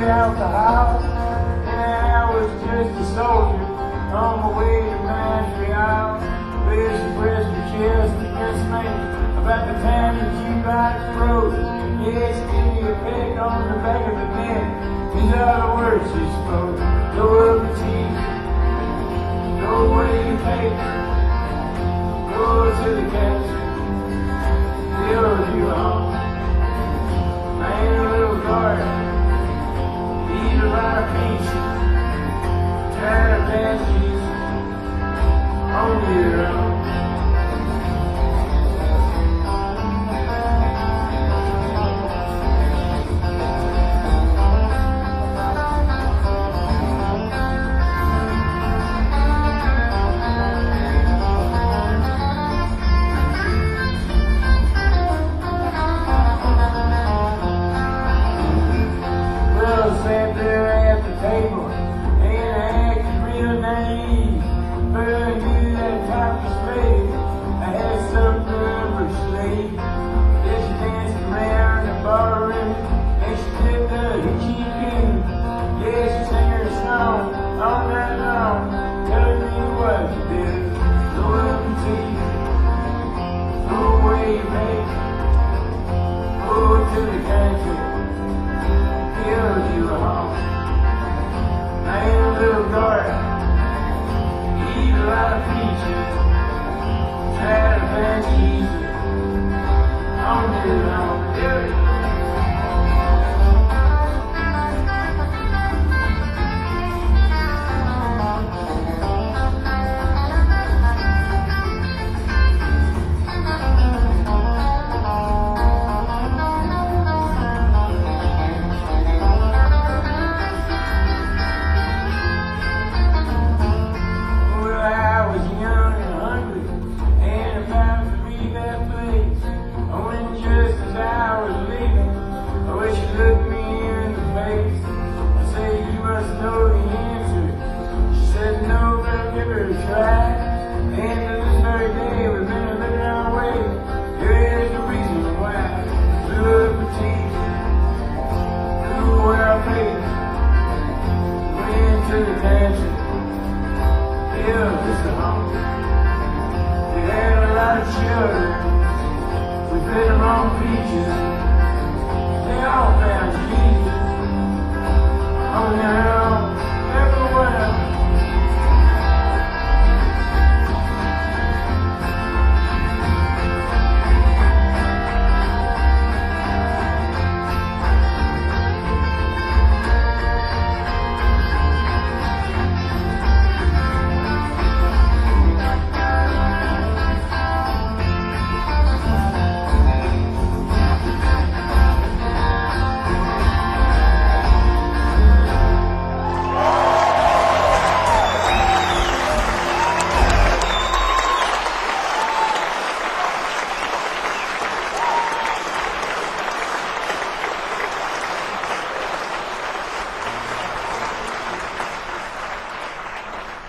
out the house, and I was just a soldier on my way to Montreal. Where she pressed her chest against me about the time that you got froze. Yeah, she gave me a peck on the back of the neck. These are the words she spoke. Go up the teeth, go away your paper, go to the castle, build you a home. Man, a little garden, eat a lot of peaches, tired of pansies, on your own.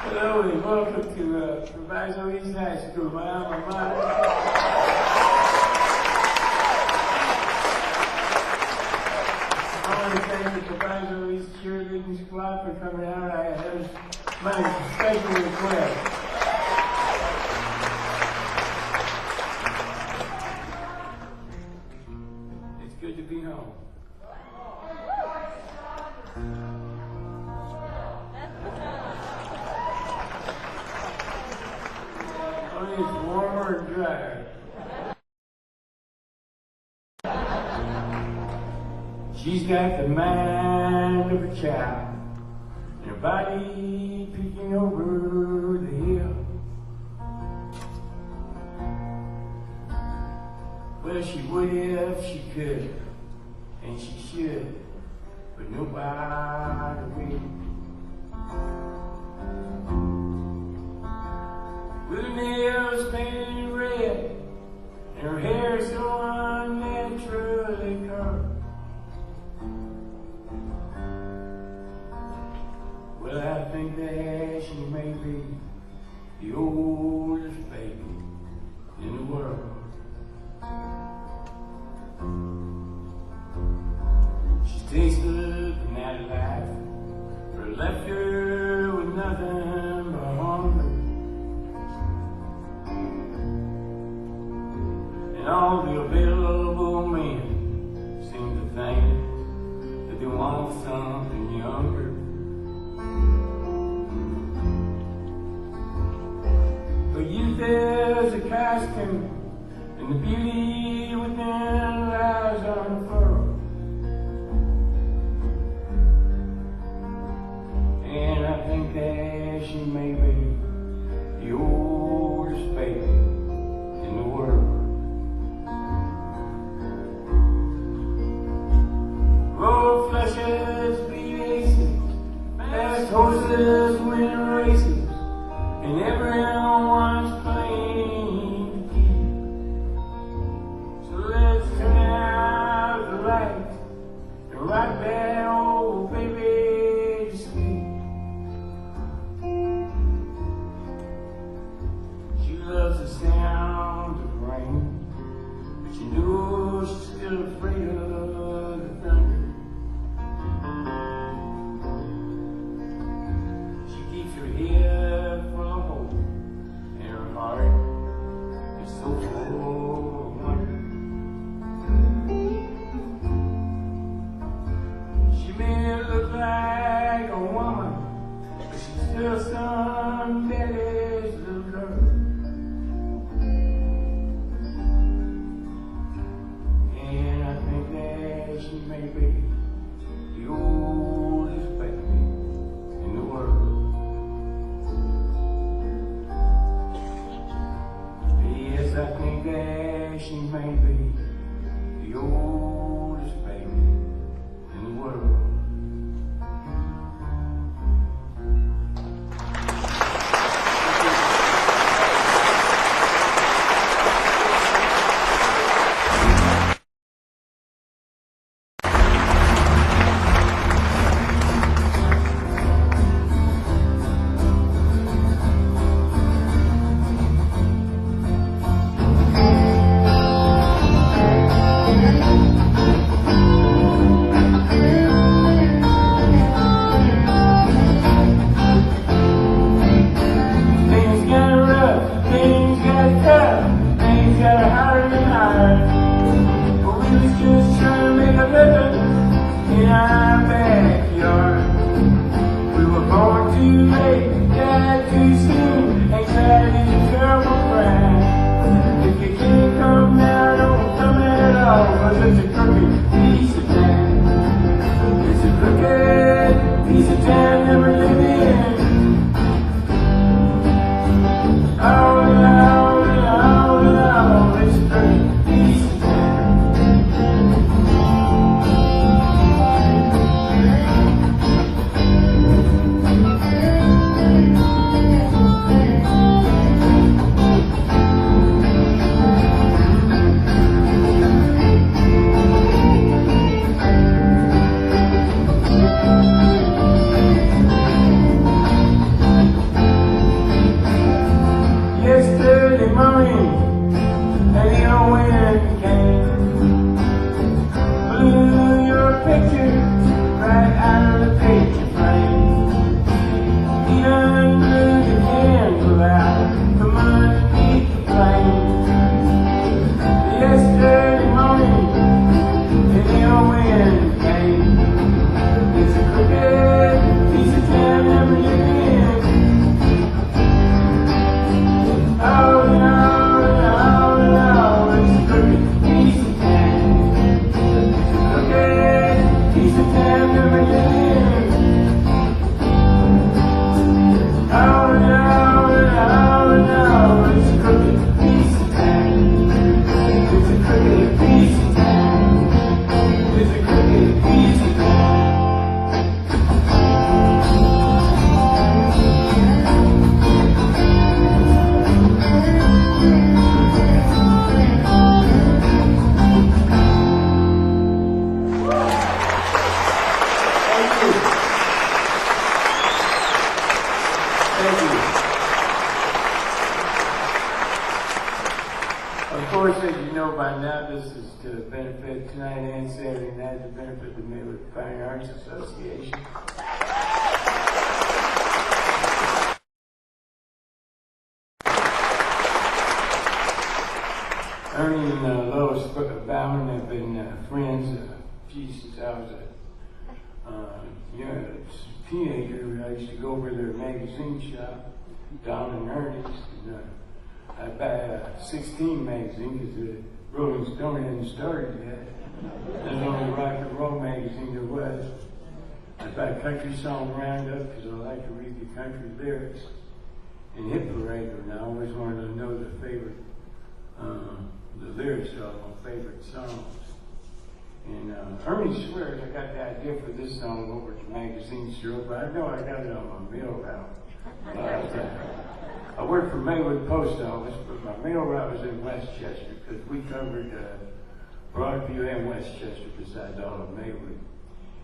Hello and welcome to Proviso East High School, my alma mater. I want to thank the Proviso East cheerleading squad for coming out. I have my special request. It's good to be home. It's warmer and drier. She's got the mind of a child, and her body peeking over the hill. Well, she would if she could, and she should, but nobody will. With her nails painted red, and her hair so unnaturally curled. Well, I think that she may be the oldest baby in the world. She takes the night light And all the available men seem to think that they want something younger. But youth is a costume, and the beauty within lies unfurled. And I think that she may be the oldest baby in the world. Road flushes beat aces, fast horses win races, and everyone's playing to keep. So let's turn out the lights and rock that old baby to sleep. She loves the sound of rain, but she knows she's still afraid of the thunder. She keeps her head full of hope, and her heart is so full of wonder. She may look like a woman, but she's still somebody's little girl. And I think that she may be the oldest baby in the world. Yes, I think that she may be the oldest baby in the world. Tonight and Saturday night to benefit the Maywood Fine Arts Association. Ernie Me and Lois Bauman have been friends since I was a teenager. I used to go over to their magazine shop down in Hurtin. I'd buy 16 magazines because the Rolling Stone hadn't started yet. There's only rock and roll magazine there was. I'd buy Country Song Roundup because I like to read the country lyrics. And Hit Parader, and I always wanted to know the lyrics to all my favorite songs. And Ernie swears I got the idea for this song over at the magazine store, but I know I got it on my mail route. I worked for Maywood Post Office, but my mail route was in Westchester because we covered Broadview and Westchester besides all of Maywood.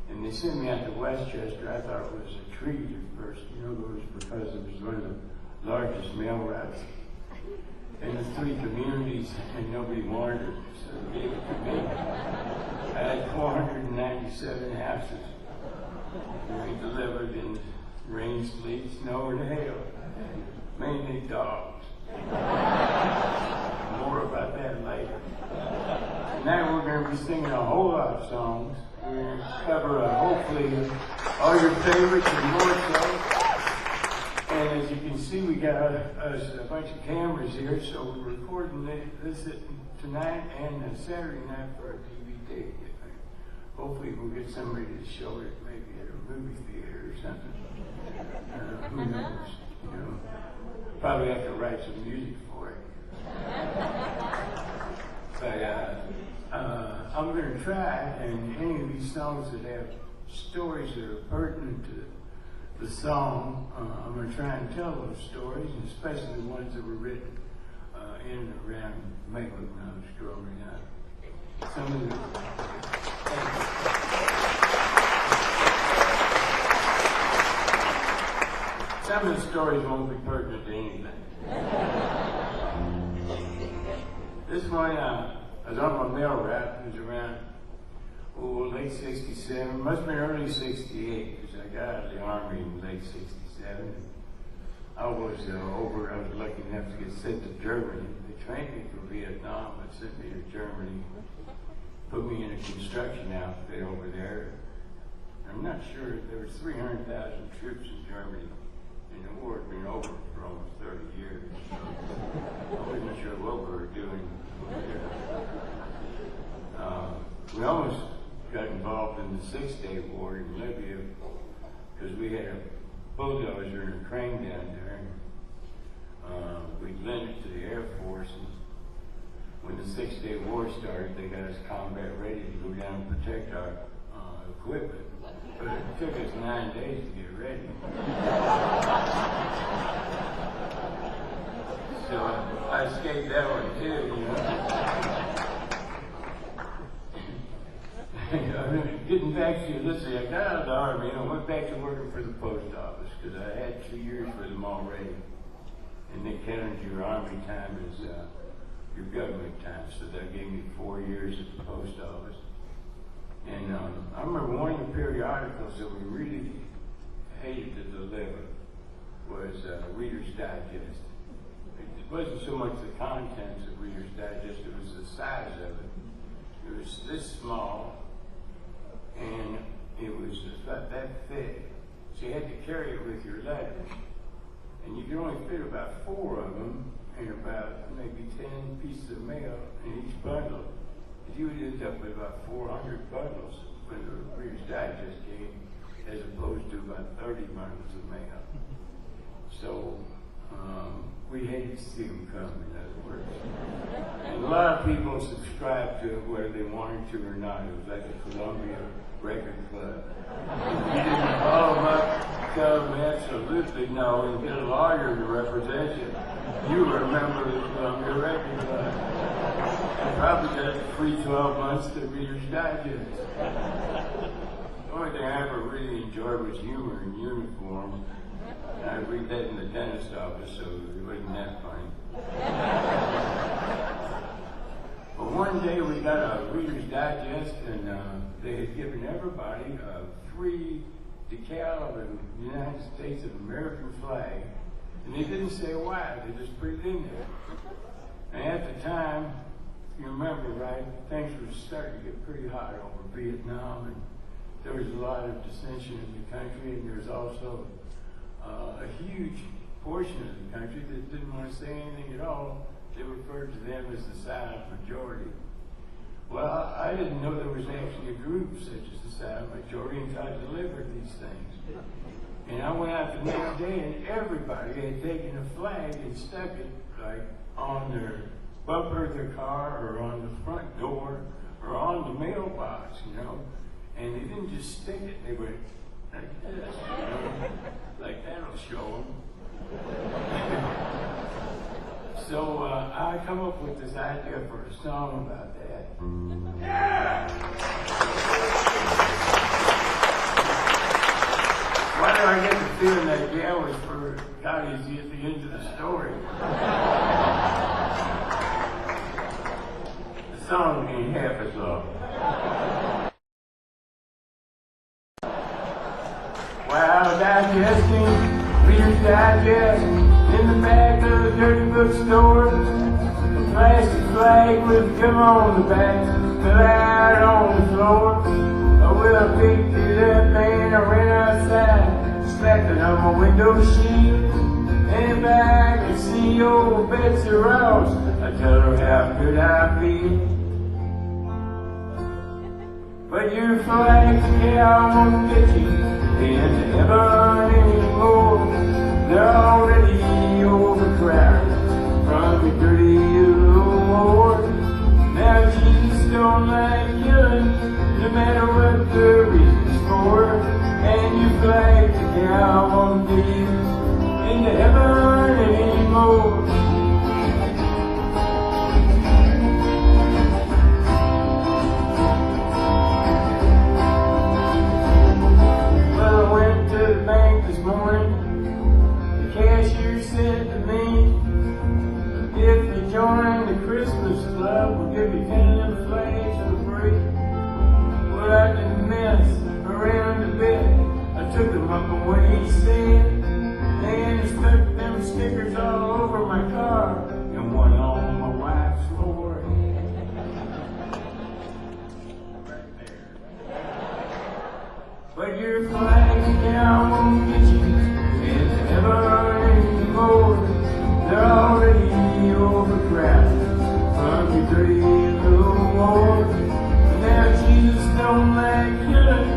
And they sent me out to Westchester. I thought it was a treat at first, it was because it was one of the largest mail routes in the 3 communities, and nobody wanted it, so they gave it to me. I had 497 houses. We delivered in rain, sleet, snow, and hail. Mainly dogs. More about that later. Tonight we're going to be singing a whole lot of songs. We're going to cover hopefully all your favorites and more so. And as you can see, we got a bunch of cameras here, so we're recording this tonight and Saturday night for a DVD. Hopefully we'll get somebody to show it maybe at a movie theater or something. Who knows? Probably have to write some music for it. But I'm going to try, and any of these songs that have stories that are pertinent to the song, I'm going to try and tell those stories, and especially the ones that were written in and around Maywood when I was growing up. Some of the stories won't be pertinent to anything. This one, I was on my mail route. It was around late 67, must have been early 68, because I got out of the Army in late 67. I was lucky enough to get sent to Germany. They trained me for Vietnam, but sent me to Germany, put me in a construction outfit over there. I'm not sure, there were 300,000 troops in Germany, and the war had been over for almost 30 years. So I wasn't sure what we were doing over there. We almost got involved in the 6-Day War in Libya because we had a bulldozer and a crane down there. We lent it to the Air Force, and when the 6-Day War started, they got us combat ready to go down and protect our equipment. But it took us 9 days to get ready. So I escaped that one too, Getting back to let's see, I got out of the Army and I went back to working for the post office because I had 2 years with them already. And they counted your Army time as your government time, so that gave me 4 years at the post office. And I remember one of the periodicals that we really hated to deliver was Reader's Digest. It wasn't so much the contents of Reader's Digest, it was the size of it. It was this small, and it was about that thick. So you had to carry it with your letters. And you could only fit about 4 of them and about maybe 10 pieces of mail in each bundle. You would end up with about 400 bundles when the Reader's Digest came, as opposed to about 30 bundles of mail. So we hated to see them come, in other words. And a lot of people subscribed to it whether they wanted to or not. It was like a Columbia record club. If you didn't follow them up, tell them absolutely no, and get a lawyer to represent you. You were a member of the Columbia Record Club. I probably got a free 12 months to Reader's Digest. The only thing I ever really enjoyed was humor in uniform. And I read that in the dentist office, so it wasn't that funny. But one day we got a Reader's Digest, and they had given everybody a free decal of the United States of American flag. And they didn't say why, they just put it in there. And at the time, you remember, right, things were starting to get pretty hot over Vietnam, and there was a lot of dissension in the country, and there's also a huge portion of the country that didn't want to say anything at all. They referred to them as the silent majority. Well, I didn't know there was actually a group such as the silent majority until I delivered these things. And I went out the next day, and everybody had taken a flag and stuck it like on their bumper of their car, or on the front door, or on the mailbox, you know. And they didn't just stick it; they went like this, you know, like that'll show them. So I come up with this idea for a song about that. Yeah! Why do I get the feeling that Gail was for Gotti at the end of the story? The song ain't half as long. While digesting, Reader's Digest, in the back of the dirty bookstore, the plastic flag would come on the back, fell out on the floor. Oh, well, I picked it up and I ran outside, slapped it on my window shield. And if I could see old Betsy Ross, I'd tell her how good I feel. But your flags, yeah, I won't get you into heaven anymore. They're already overcrowded from the dirty little war. Now Jesus don't like killing, no matter what the reason's for. And your flag, yeah, I won't get you into heaven anymore. Well, I went to the bank this morning. The cashier said to me, if you join the Christmas club, we'll give you 10 of them flags for free. Well, I didn't mess around a bit. I took them up on what he said, and I stuck them stickers all over my car and one on my wife's forehead. Right there. But your flag now won't get you into heaven anymore. They're already overcrowded from your dirty little war. And now Jesus don't like killing,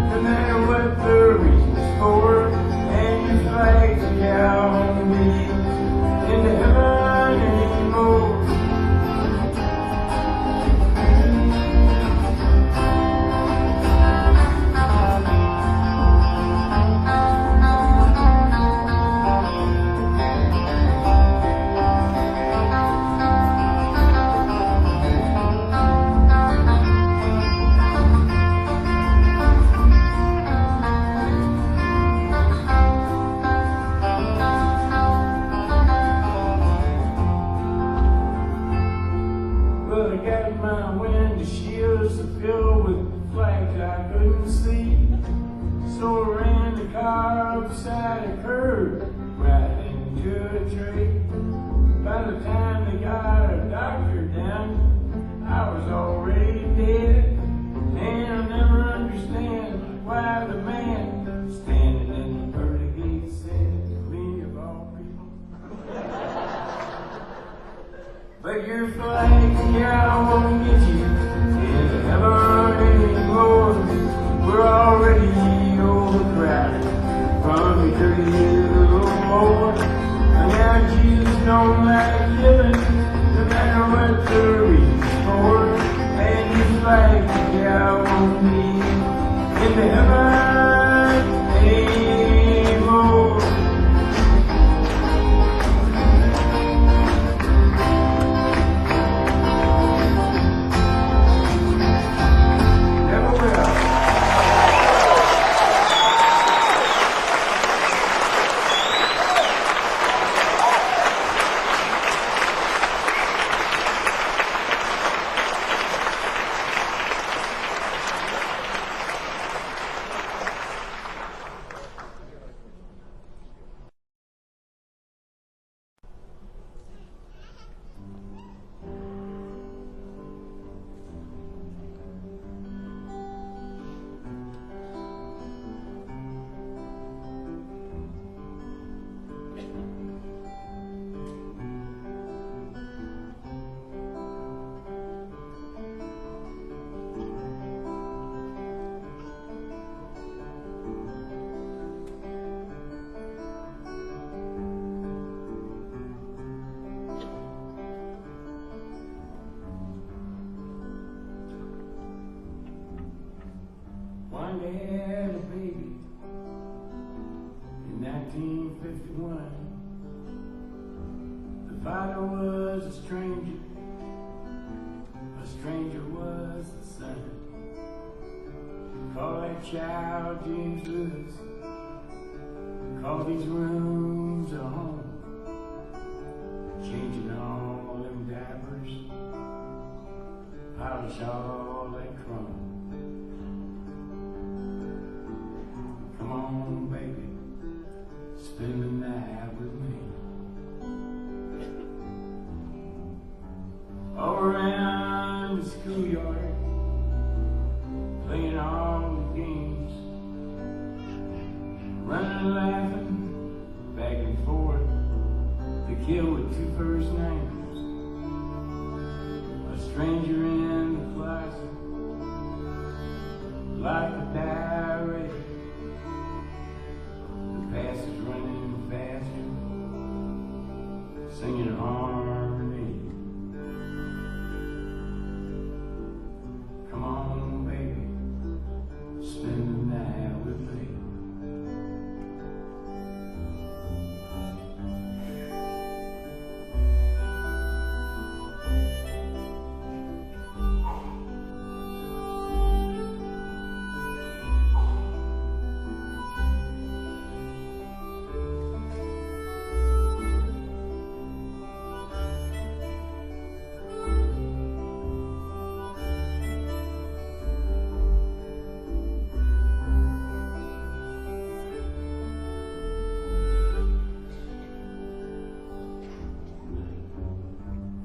no matter what the reason's for. And your flag now won't be into heaven anymore. But your flag, yeah, I won't get you into heaven anymore. We're already overcrowded from your dirty little war. And now Jesus don't like living, no matter what the reason. Finally had a baby in 1951. The father was a stranger was the son. Call that child James Lewis. Call these rooms a home. Changing all them diapers. Polish all that chrome. Come on, baby, spend the night with me. All around the schoolyard, playing all the games, running and laughing, back and forth, the kid with two first names. A stranger in the closet, like a diary. The past is running faster, singing harmony. Come on, baby, spend the night with me.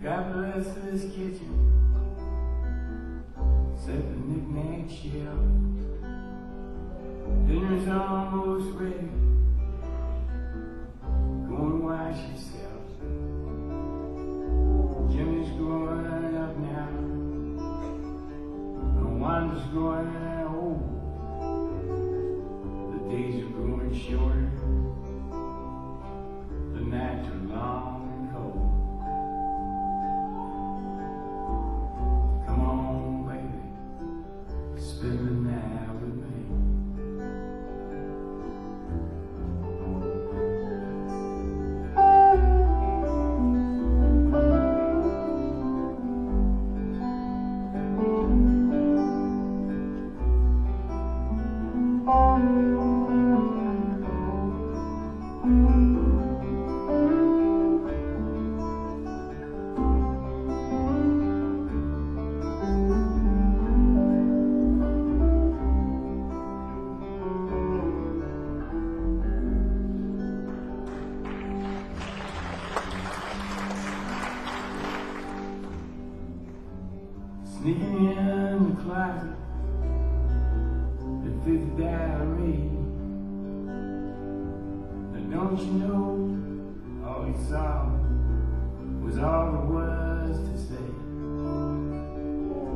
God bless this kitchen, set the knick-knack shelf. Dinner's almost ready, go and wash yourself. Jimmy's growing up now, and Wanda's growing old. The days are growing shorter, the nights are long and cold. Spend the night with me. Sneaking in the closet, the fifth diary. Now don't you know, all he saw was all there was to say.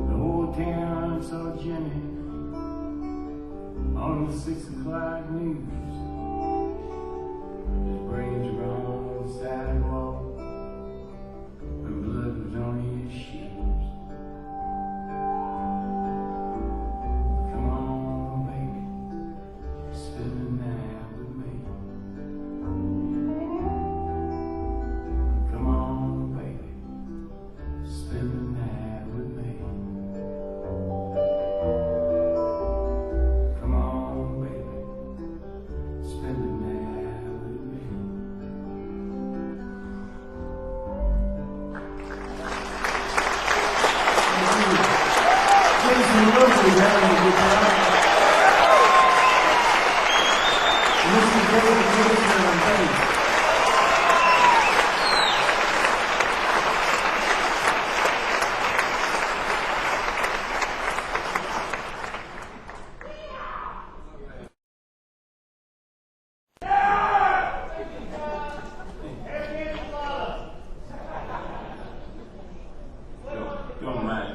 The whole town saw Jimmy on the 6 o'clock news. His brains were on the sidewalk, and blood was on his shoes.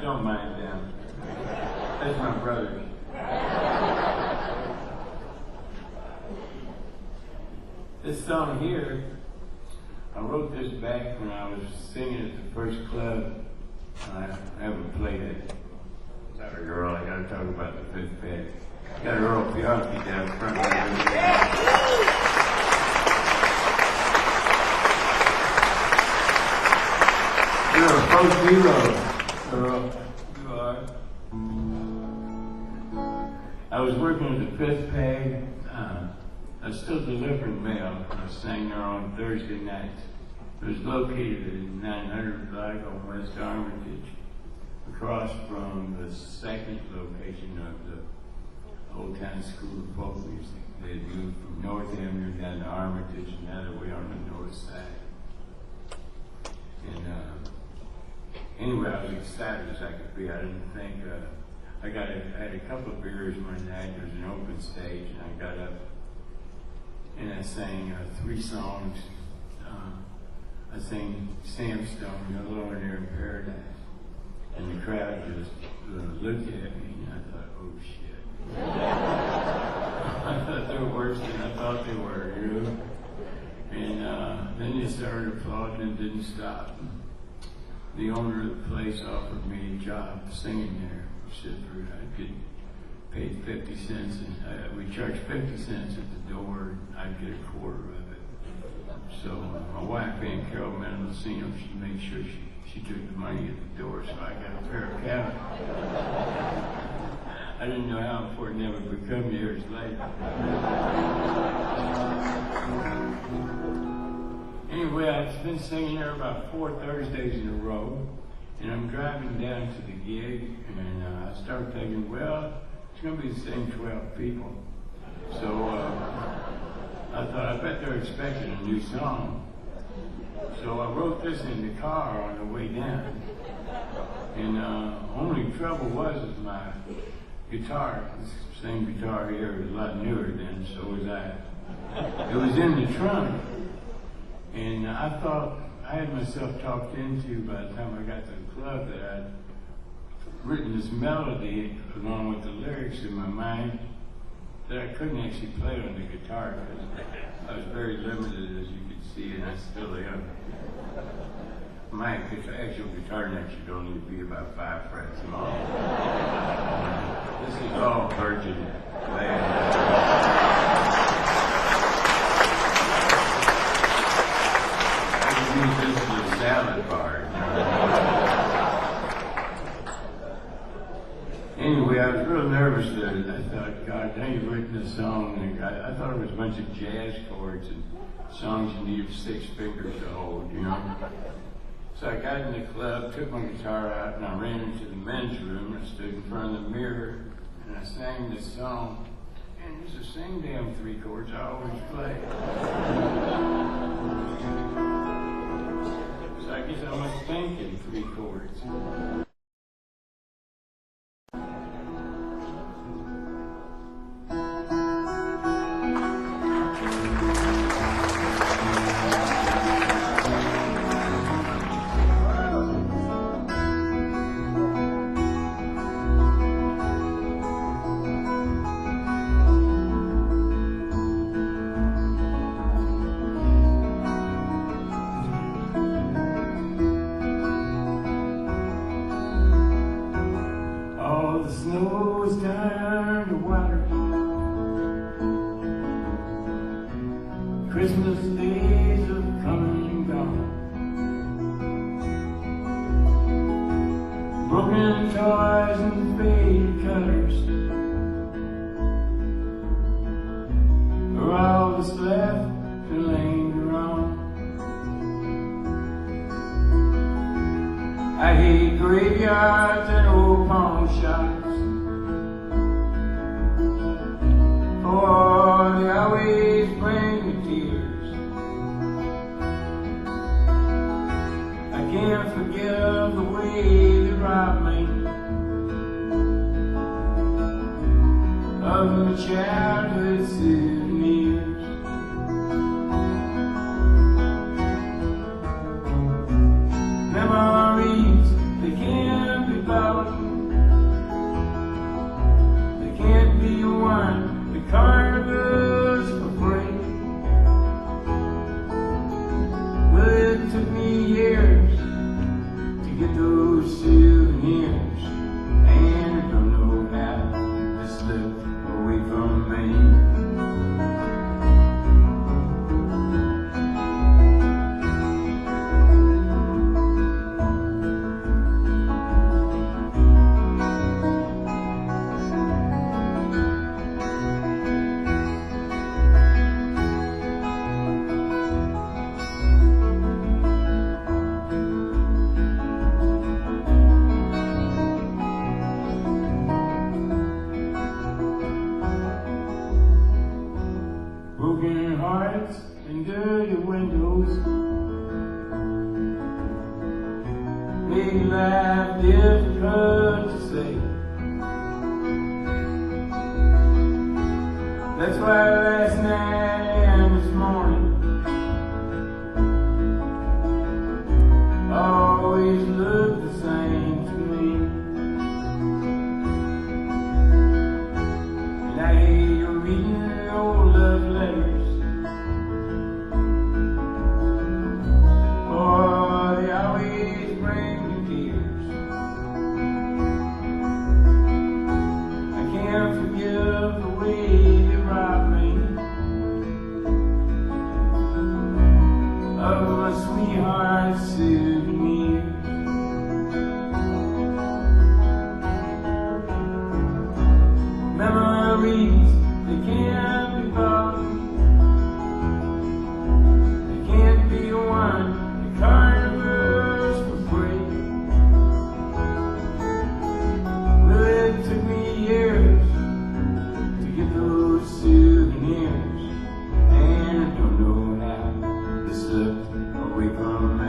Don't mind them. That's my brother. This song here, I wrote this back when I was singing at the first club. I haven't played it. Sorry, girl, I gotta talk about the fifth peg. Got Earl Piotki down front. You're a post-hero, Earl. You are. I was working at the Fifth Peg. I was still delivering mail. I sang there on Thursday nights. It was located at 900 Block on West Armitage, across from the second location of the Old Town School of Folk Music. They had moved from North Avenue down to Armitage, and now that we're on the north side. And anyway, I was excited as I could be. I didn't think, I had a couple of beers one night. There was an open stage, and I got up and I sang 3 songs. I sang Sandstone, No Lower Near in Paradise. And the crowd just looked at me, and I thought, oh shit. I thought they were worse than I thought they were, you know? And then they started applauding and didn't stop. The owner of the place offered me a job singing there. He said I'd get paid 50 cents, and we charged 50 cents at the door, and I'd get a quarter of it. So my wife, Aunt Carol Mendocino, she made sure she took the money at the door, so I got a pair of calves. I didn't know how important that would become years later. Anyway, I've been singing there about 4 Thursdays in a row, and I'm driving down to the gig, and I started thinking, well, it's going to be the same 12 people. So I thought, I bet they're expecting a new song. So I wrote this in the car on the way down. And only trouble was my guitar. This same guitar here is a lot newer then, so was I. It was in the trunk. And I thought, I had myself talked into by the time I got to the club that I'd written this melody along with the lyrics in my mind that I couldn't actually play on the guitar because I was very limited, as you can see, and I still am. My actual guitar neck should only be about 5 frets long. This is all virgin land. I can use this as a salad bar. Anyway, I was real nervous that I thought, God, now you've written this song, and I thought it was a bunch of jazz chords and songs you needed 6 fingers to hold, you know? So I got in the club, took my guitar out, and I ran into the men's room and stood in front of the mirror, and I sang this song, and it was the same damn 3 chords I always play. So I guess I must think in 3 chords. Christmas days have come and gone. Broken toys and faded colors are all that's left to linger on. I hate graveyards and old pawn shops, for they always bring me tears. I can't forgive the way they rob me of my childhood souvenirs. Memories, they can't be bought, they can't be won. The carnival's for free. Well, it took me years to get those souvenirs, and I don't know how to slip away. difficult to say. That's why last night and this morning always look the same to me. And I hear you reading old love letters. Oh, they always bring me tears. I can't forgive the way they robbed me of my sweetheart's souvenirs. Memories, they can't be bought. They can't be won. The carnivals for free. Well, it took me years to get those souvenirs, and I don't know how they slipped away from me.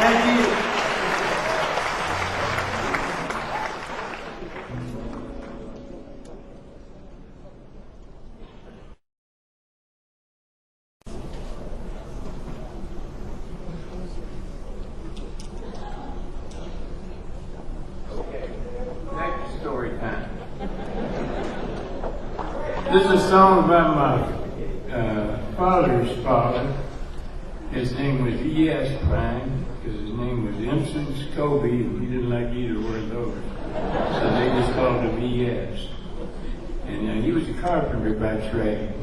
Thank you. Next story time. This is a song about my father's father. His name was E.S. Prine, because his name was Impson's Kobe, and he didn't like either one of those. So they just called him E.S. And he was a carpenter by trade.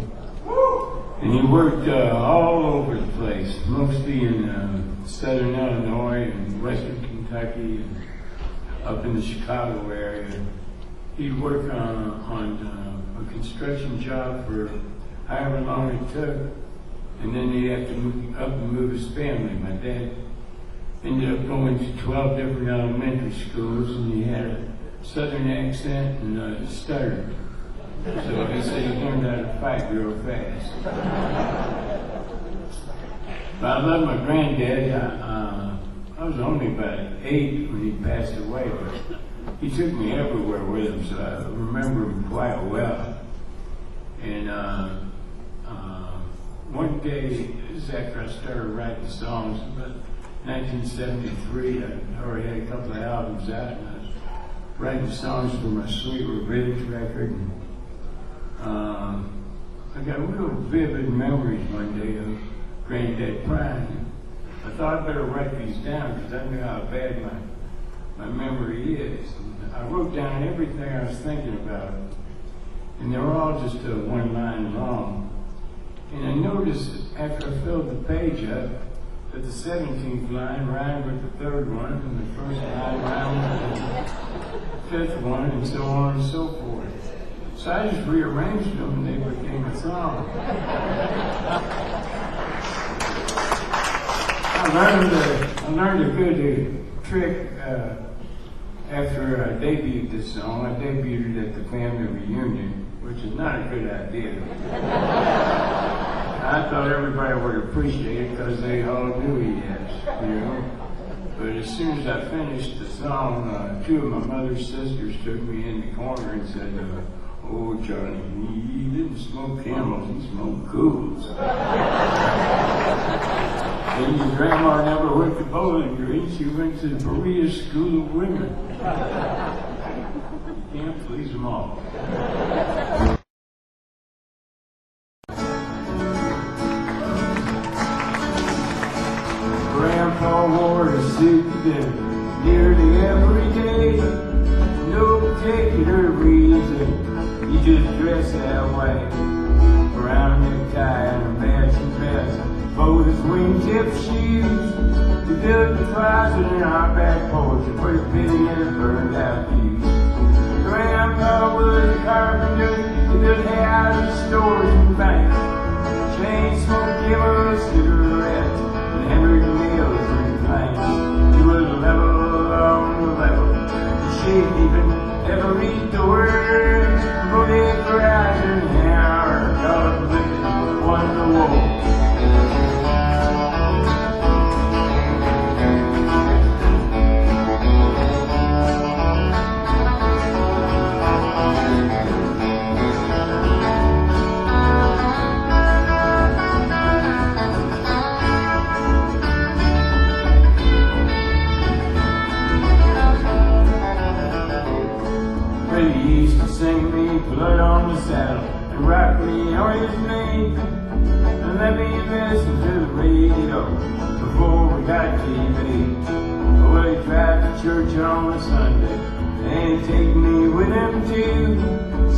And he worked all over the place, mostly in southern Illinois and western Kentucky and up in the Chicago area. He'd work on a construction job for however long it took, and then he'd have to move up and move his family. My dad ended up going to 12 different elementary schools, and he had a southern accent and stuttered. So he said he learned how to fight real fast. But I love my granddad. I was only about 8 when he passed away, but he took me everywhere with him, so I remember him quite well. And one day, this is after I started writing songs, about 1973, I already had a couple of albums out, and I was writing songs for my Sweet Revenge record. And, I got real vivid memories one day of Granddad Prine. I thought I'd better write these down because I knew how bad my memory is. And I wrote down everything I was thinking about, and they were all just one line long. And I noticed after I filled the page up that the 17th line rhymed with the 3rd one, and the first line rhymed with the 5th one, and so on and so forth. So I just rearranged them and they became a song. I learned a good trick after I debuted this song. I debuted it at the family reunion, which is not a good idea. I thought everybody would appreciate it because they all knew E.S., you know. But as soon as I finished the song, 2 of my mother's sisters took me in the corner and said, "Oh, Johnny, he didn't smoke Camels, he smoked Cools." And your grandma never went to Bowling Green, she went to the Berea School of Women. You can't please them all. wore a suit to dinner nearly every day. No particular reason, he just dressed that way. Brown necktie and a matching vest, both his wingtip shoes. We built a closet in our back porch and put a pity in a burned out fuse. Grandpa was a carpenter, he built houses, stores, and banks. Chain smoke, givers, cigarettes, and hammered nails and planks. He was a level on the level. The shade even never read the words. Voted for Eisenhower, God Lincoln won the war. Sing me blood on the saddle and rock me on his knee and let me listen to the radio before we got TV. Oh, he drive to church on a Sunday and take me with him too.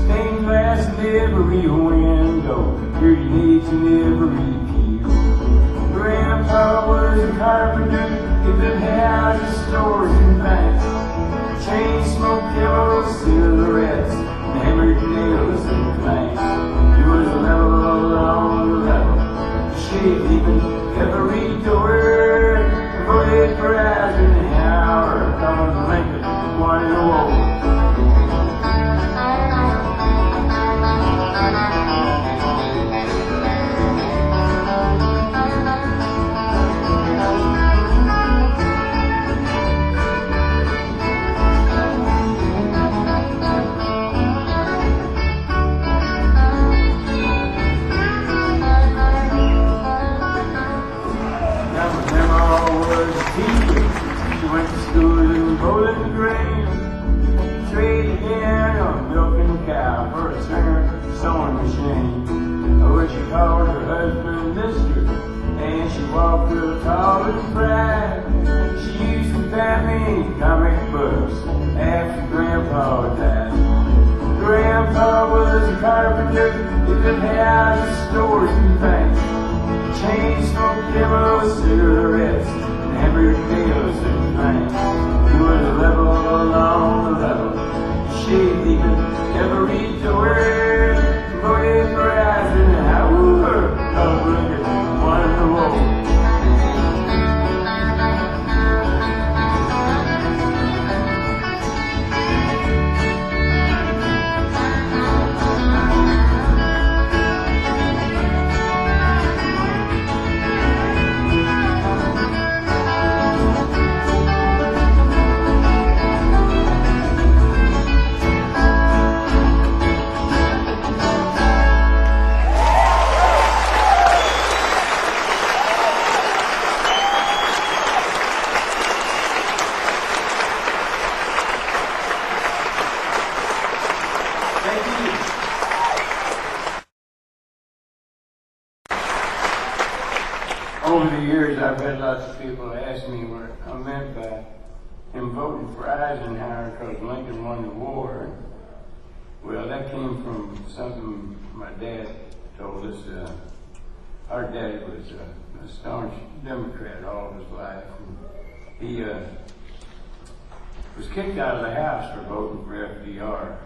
Stained glass in every window, dirty needs in every pew. Grandpa was a carpenter, he built houses, stores, and banks. Chain smoke, yellow cigarettes, and hammered nails and planks. He was a level on the level. She didn't even ever read the word. Voted for Eisenhower, Donald Lincoln won the war. Sewing machine. I wish she called her husband Mister, and she walked real tall and bright. She used to buy me comic books after Grandpa died. Grandpa was a carpenter, he built houses, stores, and banks. Chain smoked yellow cigarettes and hammered nails and planks. He was a level along the level. She didn't even ever read the word. Voted for Eisenhower, God Lincoln won the war. Over the years, I've had lots of people ask me what I meant by him voting for Eisenhower because Lincoln won the war. Well, that came from something my dad told us. Our dad was a staunch Democrat all his life. And he was kicked out of the house for voting for FDR.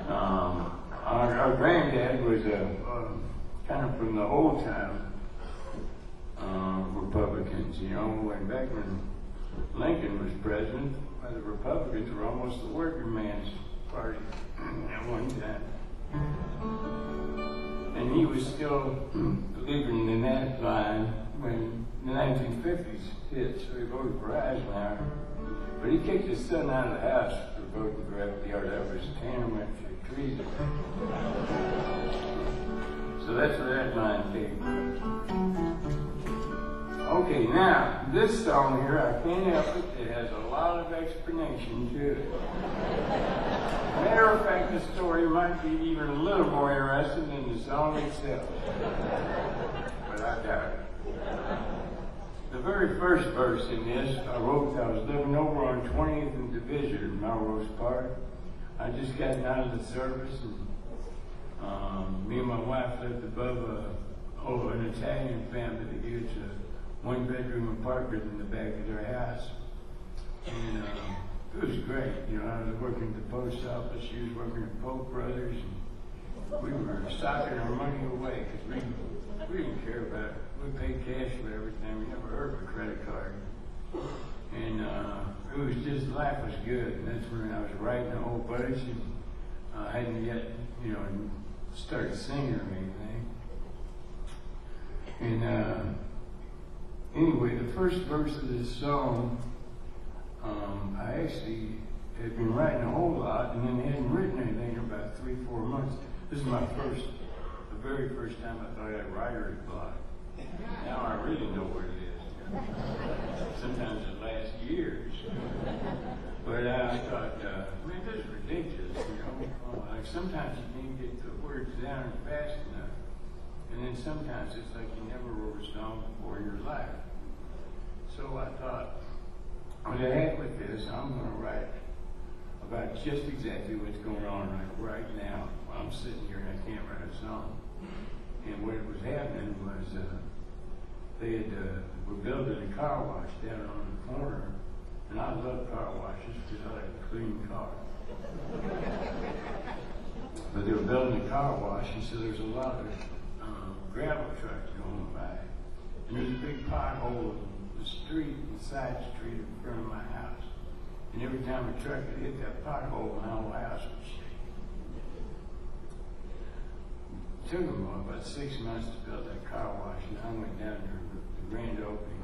Our granddad was kind of from the old time Republicans, you know, and back when Lincoln was president, the Republicans were almost the working man's party at one time. And he was still living in that line when the 1950s hit, so he voted for Eisenhower. But he kicked his son out of the house for voting for FDR. That was tantamount to treason. So that's where that line came from. Okay, now, this song here, I can't help it. It has a lot of explanation to it. Matter of fact, the story might be even a little more interesting than the song itself. But I doubt it. The very first verse in this, I wrote, I was living over on 20th and Division in Melrose Park. I just gotten out of the service, and me and my wife lived above an Italian family that gives a one-bedroom apartment in the back of their house. And it was great. You know, I was working at the post office, she was working at Polk Brothers, and we were stocking our money away because we didn't care about it. We paid cash for everything. We never heard of a credit card. And it was just, life was good. And that's when I was writing the whole bunch, and I hadn't yet, you know, started singing or anything. And anyway, the first verse of this song, I actually had been writing a whole lot, and then hadn't written anything in about 3-4 months. This is the very first time I thought I had writer's block. Now I really know what it is. Sometimes it lasts years. But I thought, man, this is ridiculous, you know. Like sometimes you can't get the words down fast enough. And then sometimes it's like you never wrote a song before in your life. So I thought, well, to heck with this, I'm going to write about just exactly what's going on right now. I'm sitting here and I can't write a song. And what was happening was they were building a car wash down on the corner. And I love car washes because I like a clean car. But they were building a car wash, and so there's a lot of gravel trucks going by. And there's a big pothole in the street, the side street in front of my house. And every time a truck would hit that pothole, my whole house would shake. It took them about 6 months to build that car wash, and I went down there to the grand opening.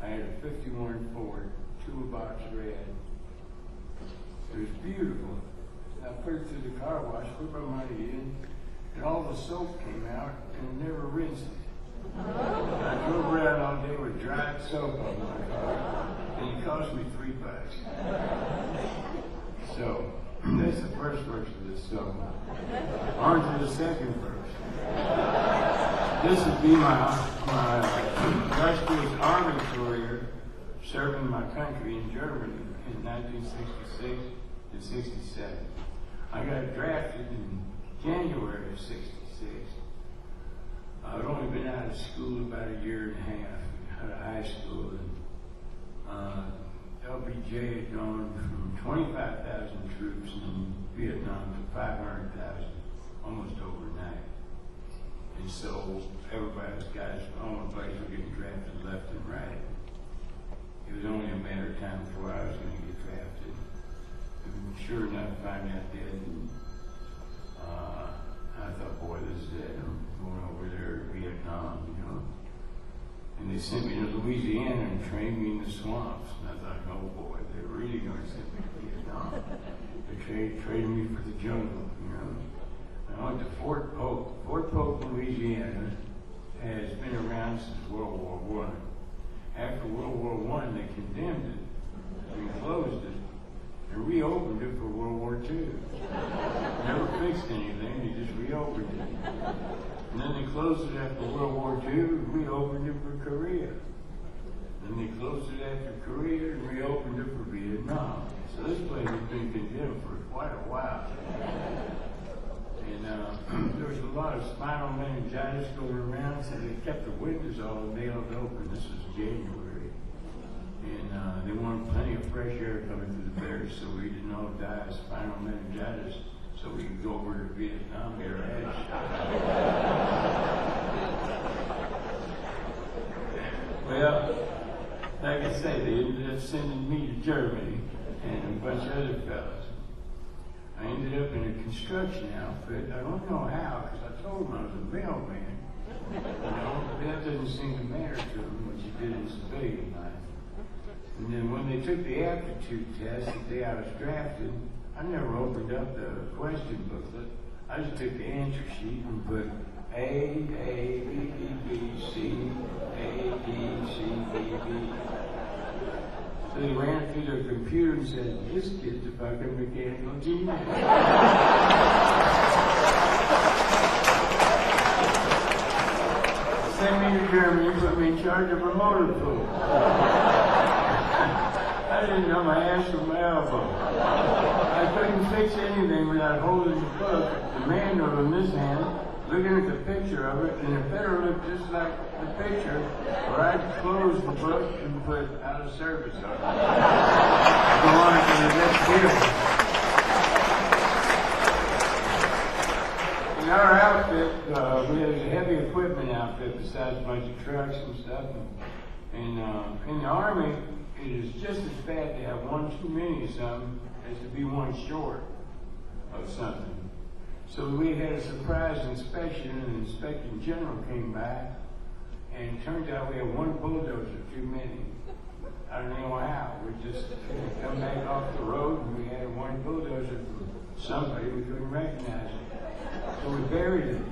I had a 51 Ford, toolbox red. It was beautiful. I put it through the car wash, put my money in, and all the soap came out, and never rinsed it. I drove around all day with dried soap on my car, and it cost me $3. So, that's the first verse of this song. On to the second verse. This would be my illustrious Army career serving my country in Germany in 1966 and 67. I got drafted in January of 66. I'd only been out of school about a year and a half, out of high school, and LBJ had gone from 25,000 troops in Vietnam to 500,000 almost overnight. And so everybody's guys, all my buddies were getting drafted left and right. It was only a matter of time before I was going to get drafted. And sure enough, I found out dead. And I thought, boy, this is it. I'm going over there to Vietnam, you know. And they sent me to Louisiana and trained me in the swamps. And I thought, oh boy, they're really going to send me to Vietnam. They trained me for the jungle, you know. I went to Fort Polk. Fort Polk, Louisiana has been around since World War I. After World War I, they condemned it and closed it and reopened it for World War II. Never fixed anything, they just reopened it. And then they closed it after World War II and reopened it for Korea. Then they closed it after Korea and reopened it for Vietnam. So this place has been condemned for quite a while. And there was a lot of spinal meningitis going around, so they kept the windows all nailed open. This was January. And they wanted plenty of fresh air coming through the barracks so we didn't all die of spinal meningitis, so we could go over to Vietnam and get our heads shot. Well, like I say, they ended up sending me to Germany and a bunch of other fellas. I ended up in a construction outfit. I don't know how, because I told them I was a mailman. You know, that doesn't seem to matter to them, what you did in civilian life. And then when they took the aptitude test the day I was drafted, I never opened up the question booklet. I just took the answer sheet and put A, B, B, C, A, D, C, B, B. So they ran through their computer and said, this kid's a fucking mechanical genius. sent me to Germany and put me in charge of a motor pool. I didn't know my ass from my elbow. I couldn't fix anything without holding the book, the manual in this hand, looking at the picture of it, and it better look just like the picture, or I'd close the book and put out of service on it. Go on to the next deal. In our outfit, we had a heavy equipment outfit besides a bunch of trucks and stuff. And in the Army, it is just as bad to have one too many of something as to be one short of something. So we had a surprise inspection, and the Inspector General came back, and it turns out we had one bulldozer too many. I don't know how. We just come back off the road, and we had one bulldozer from somebody we couldn't recognize it. So we buried it.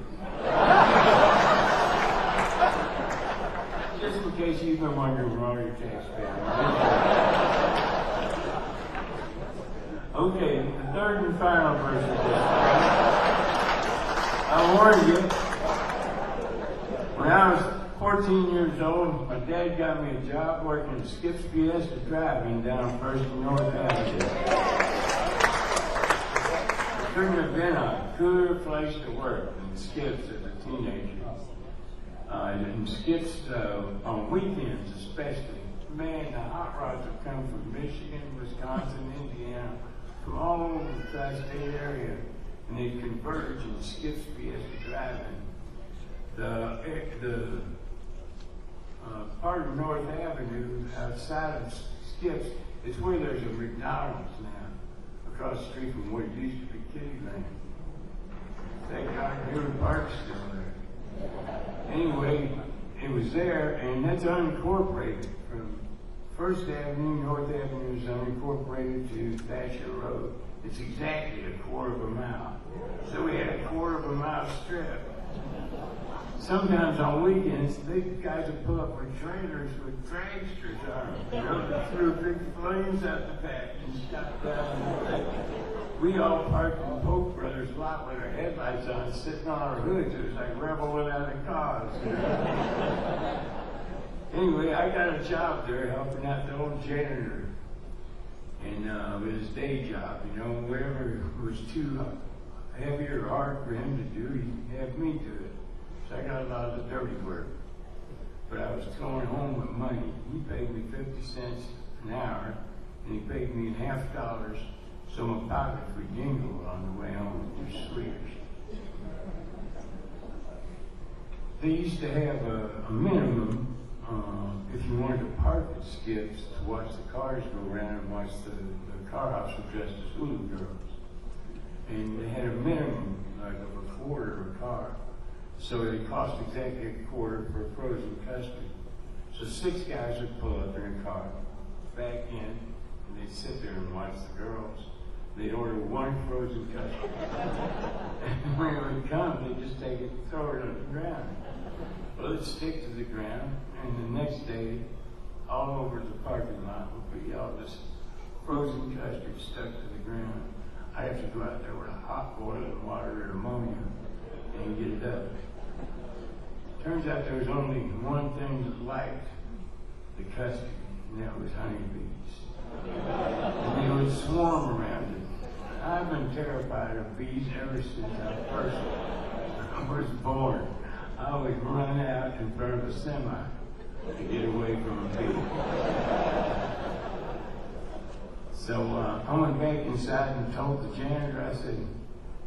Just in case you've been wondering where all your taxpayers. Okay, the third and final verse of this. I warned you. When I was 14 years old, my dad got me a job working at Skip's Fiesta Drive-In down First and North Avenue. It couldn't have been a cooler place to work than Skip's as a teenager. And Skip's on weekends especially. Man, the hot rods would come from Michigan, Wisconsin, Indiana, from all over the tri-state area, and they'd converge in Skip's Fiesta Drive-In. The part of North Avenue outside of Skip's is where there's a McDonald's now, across the street from what used to be Kittyland. Thank God Newton Park's still there. Anyway, it was there, and that's unincorporated. From First Avenue, North Avenue is unincorporated to Thatcher Road. It's exactly a quarter of a mile. So we had a quarter of a mile strip. Sometimes on weekends, these guys would pull up with trailers with dragsters on them. You know, they threw big flames out the back and shot down. We all parked in Polk Brothers' lot with our headlights on, sitting on our hoods. It was like Rebel Without a Cause. You know? Anyway, I got a job there helping out the old janitor. And with his day job, you know, whatever was too heavy or hard for him to do, he'd have me do it. So I got a lot of the dirty work. But I was going home with money. He paid me 50 cents an hour, and he paid me $50, so my pockets would jingle on the way home through Swedish. They used to have a minimum, if you wanted to park at Skip's, to watch the cars go around and watch the car hops were dressed as hula girls. And they had a minimum, like of a quarter of a car. So it cost exactly a quarter for frozen custard. So 6 guys would pull up in a car, back in, and they'd sit there and watch the girls. They'd order 1 frozen custard. And when it would come, they'd just take it and throw it on the ground. Well, it'd stick to the ground, and the next day, all over the parking lot would be all this frozen custard stuck to the ground. I have to go out there with a hot boiling water and ammonia and get it up. Turns out there was only one thing that liked the custard, and that was honeybees. And they would swarm around it. I've been terrified of bees ever since I was born. I would run out in front of a semi to get away from a bee. So I went back inside and told the janitor, I said,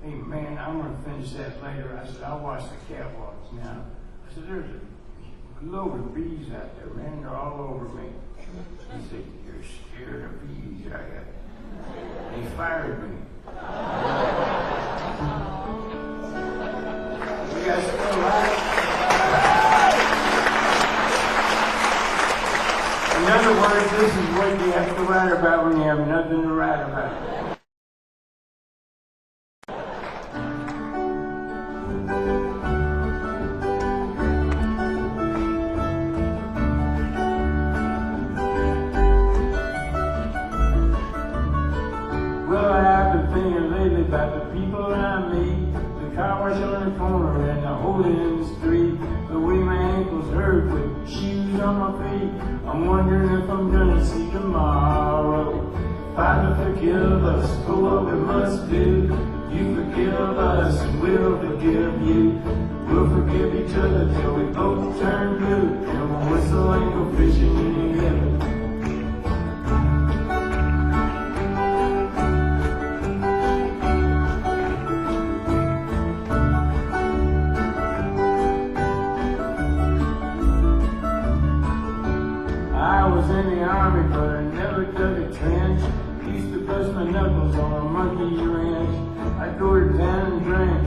"Hey man, I'm going to finish that later." I said, "I'll watch the catwalks now." I said, "There's a load of bees out there, man. They're all over me." He said, "You're scared of bees, are you?" He fired me. You guys still alive? In other words, this is what you have to write about when you have nothing to write about. About the people I meet, the car wash on the corner and the hole in the street, the way my ankles on my feet. I'm wondering if I'm gonna see tomorrow. Father, forgive us for what we must do. You forgive us and we'll forgive you. We'll forgive each other till we both turn blue. And we'll whistle and go fishing in heaven. I was in the army, but I never dug a trench. Used to bust my knuckles on a monkey wrench. I'd go to town and drink,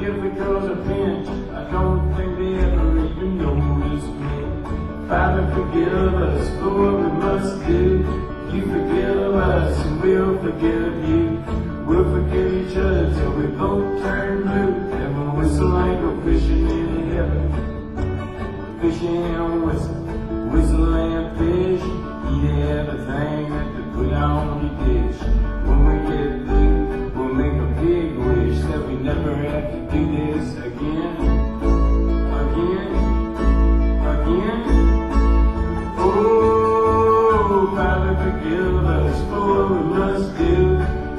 give the girls a pinch. I don't think they ever even noticed me. Father, forgive us for what we must do. You forgive us and we'll forgive you. We'll forgive each other till we both turn blue. And we'll whistle and go fishing in heaven. Fishing and whistle. Whistle and fish, eat everything that they put on your dish. When we get through, we'll make a big wish that we never have to do this again. Again, again. Oh, Father, forgive us for what we must do.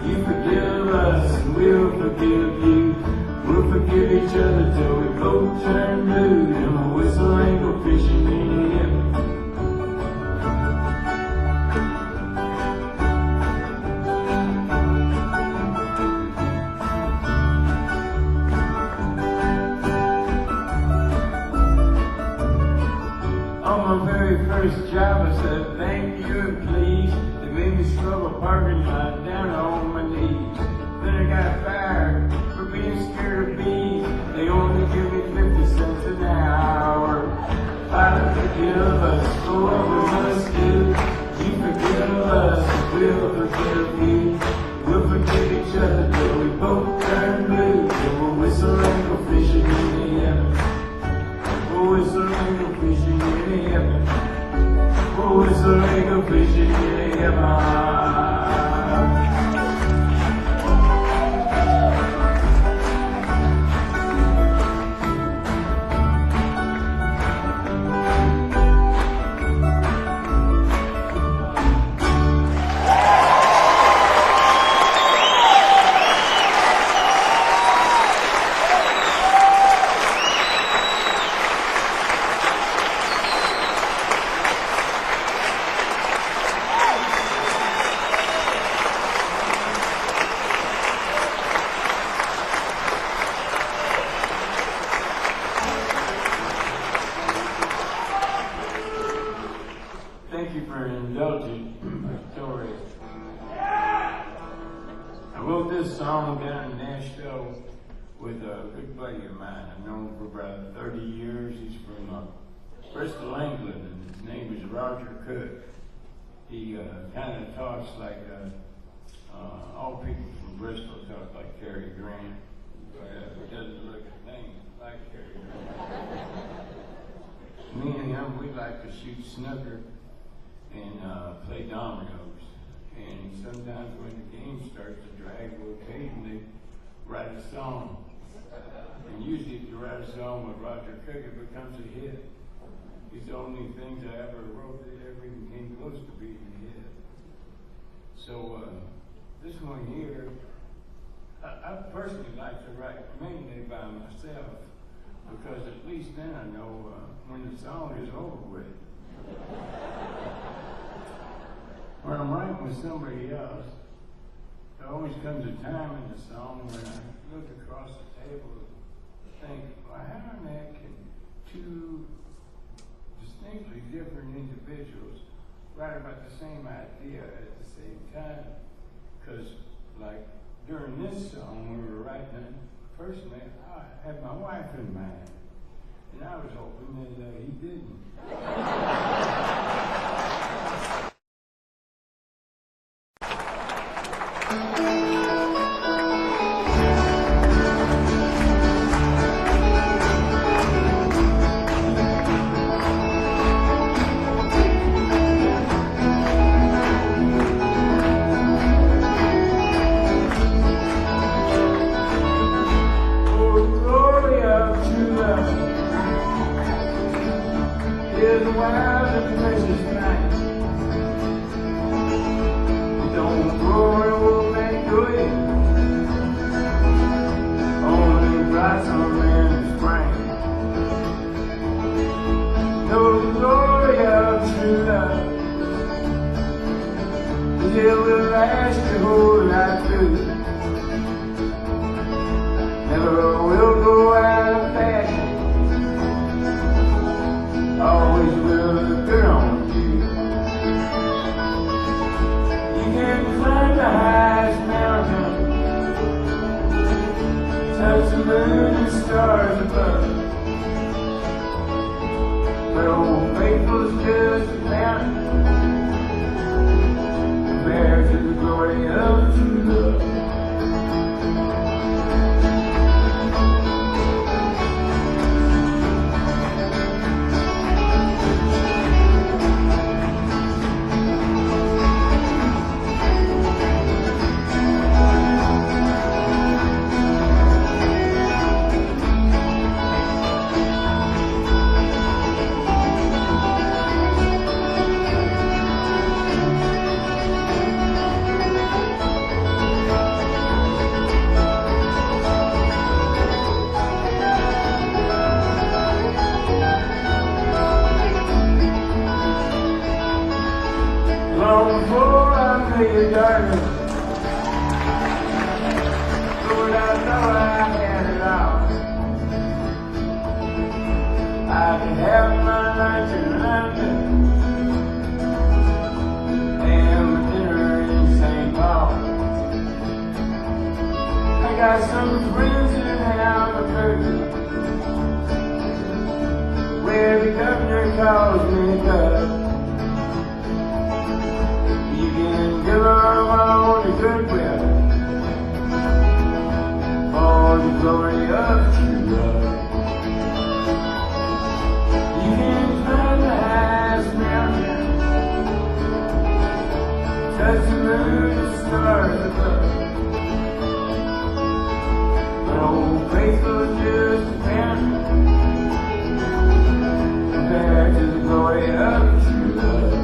You forgive us and we'll forgive you. We'll forgive each other till we both turn blue. And we'll whistle and go fishing in heaven. On my very first job, I said thank you and please. They made me scrub a parking lot down on my knees. Then I got fired for being scared of bees. They only give me 50 cents an hour. Father, forgive us for what we must do. You forgive us, we'll forgive you. We'll forgive each other till we both turn blue. And we'll whistle and go fishing in heaven. We'll whistle and go fishing in heaven. We'll whistle and go fishing in heaven. Thank you for indulging my story. I wrote this song down in Nashville with a good buddy of mine. I've known him for about 30 years. He's from Bristol, England, and his name is Roger Cook. He kind of talks like all people from Bristol talk like Cary Grant, but he doesn't look a thing like Cary Grant. Me and him, we like to shoot snooker and play dominoes. And sometimes when the game starts to drag, we'll occasionally write a song. And usually if you write a song with Roger Cook, it becomes a hit. It's the only things I ever wrote that ever even came close to being a hit. So this one here, I personally like to write mainly by myself, because at least then I know when the song is over with. When I'm writing with somebody else, there always comes a time in the song when I look across the table and think, well, how in the heck can two distinctly different individuals write about the same idea at the same time? Because, like, during this song we were writing it, personally, I had my wife in mind, and I was hoping that he didn't. Is wild until we last your whole life through. Never will go out of fashion. Always will look good on you. You can climb the highest mountain, touch the moon and stars above. But old faithful's just a mountain compared to the glory of true love. Long before I knew you, darling, Lord, I know I had it all. I could have my nights in London and my dinner in St. Paul. I got some friends in Albuquerque where the governor calls me Cub. Give her all the goodwill for the glory of true love. You can climb the highest mountain, touch the moon and stars above. But old faithful is just a mountain compared to the glory of true love.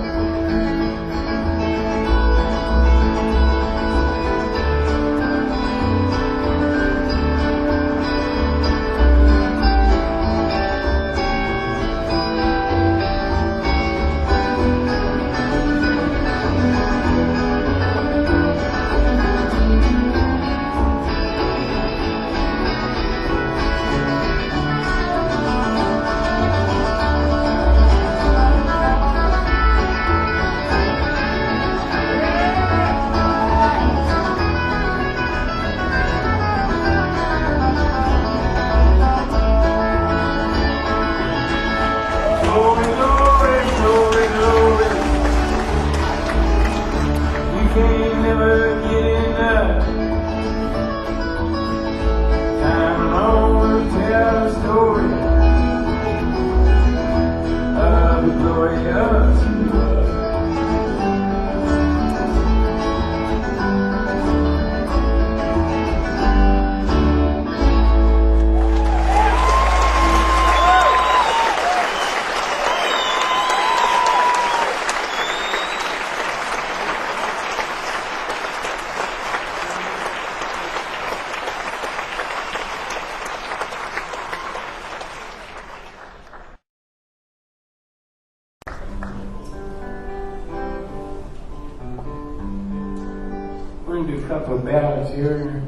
We're going to do a couple of ballads here.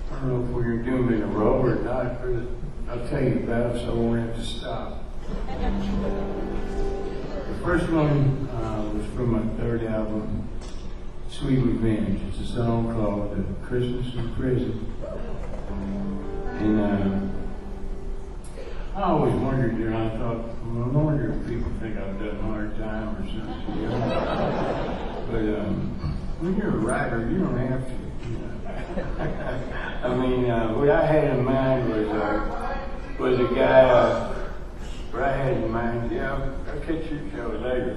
I don't know if we're going to do them in a row or not, but I'll tell you about it so I won't have to stop. The first one was from my third album, Sweet Revenge. It's a song called Christmas in Prison. And I always wondered, I thought, well, I wonder if people think I've done a hard time or something. But when you're a writer, you don't have to. I mean, what I had in mind was a guy. What I had in mind, I'll catch your show later.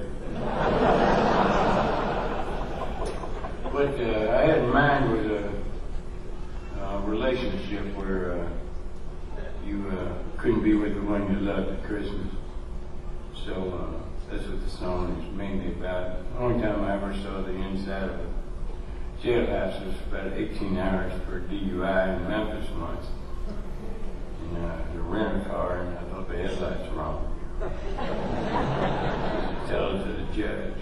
What I had in mind was a relationship where you couldn't be with the one you loved at Christmas. So that's what the song is mainly about. The only time I ever saw the inside of a jailhouse was about 18 hours for a DUI in Memphis once. And to rent a car, and I thought the headlights were wrong. Tell it to the judge.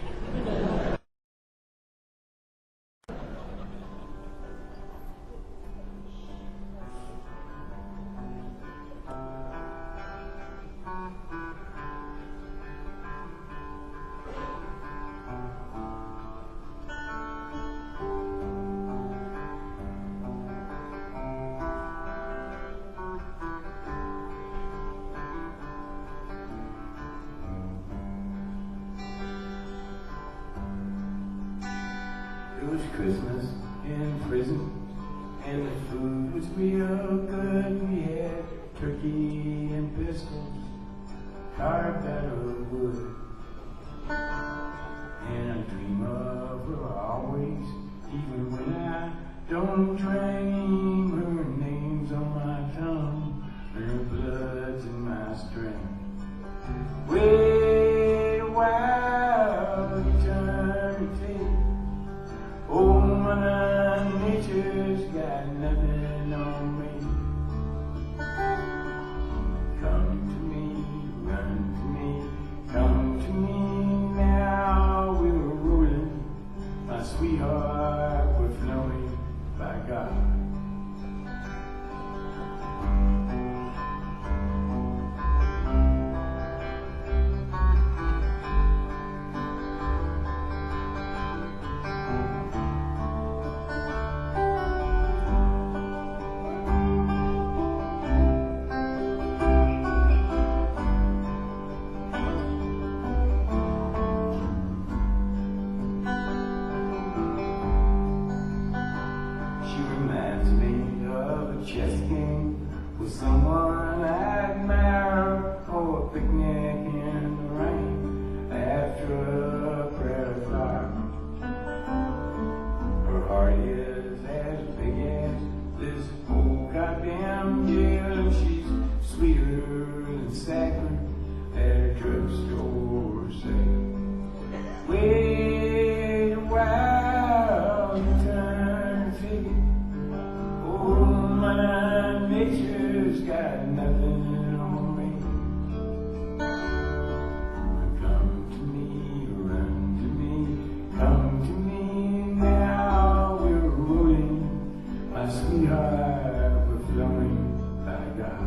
It was Christmas in prison, and the food was real good. We had turkey and pistols carved out of wood. And I dream of her always, even when I don't dream. Her name's on my tongue, her blood's in my strength. Wait a while, eternity. Oh, my nature's got nothing on me. Come to me, run to me, come to me now. We're rolling, my sweetheart, we're flowing by God. Chess game with someone I admire, or a picnic in the rain after a prayer fire. Her heart is as big as this whole goddamn jail, and she's sweeter than saccharin at a drugstore sale. Wait a while, you turn figure. Oh, my nature's got nothing on me. Come to me, run to me, come to me now. We're rolling, my sweetheart, we're flowing by God.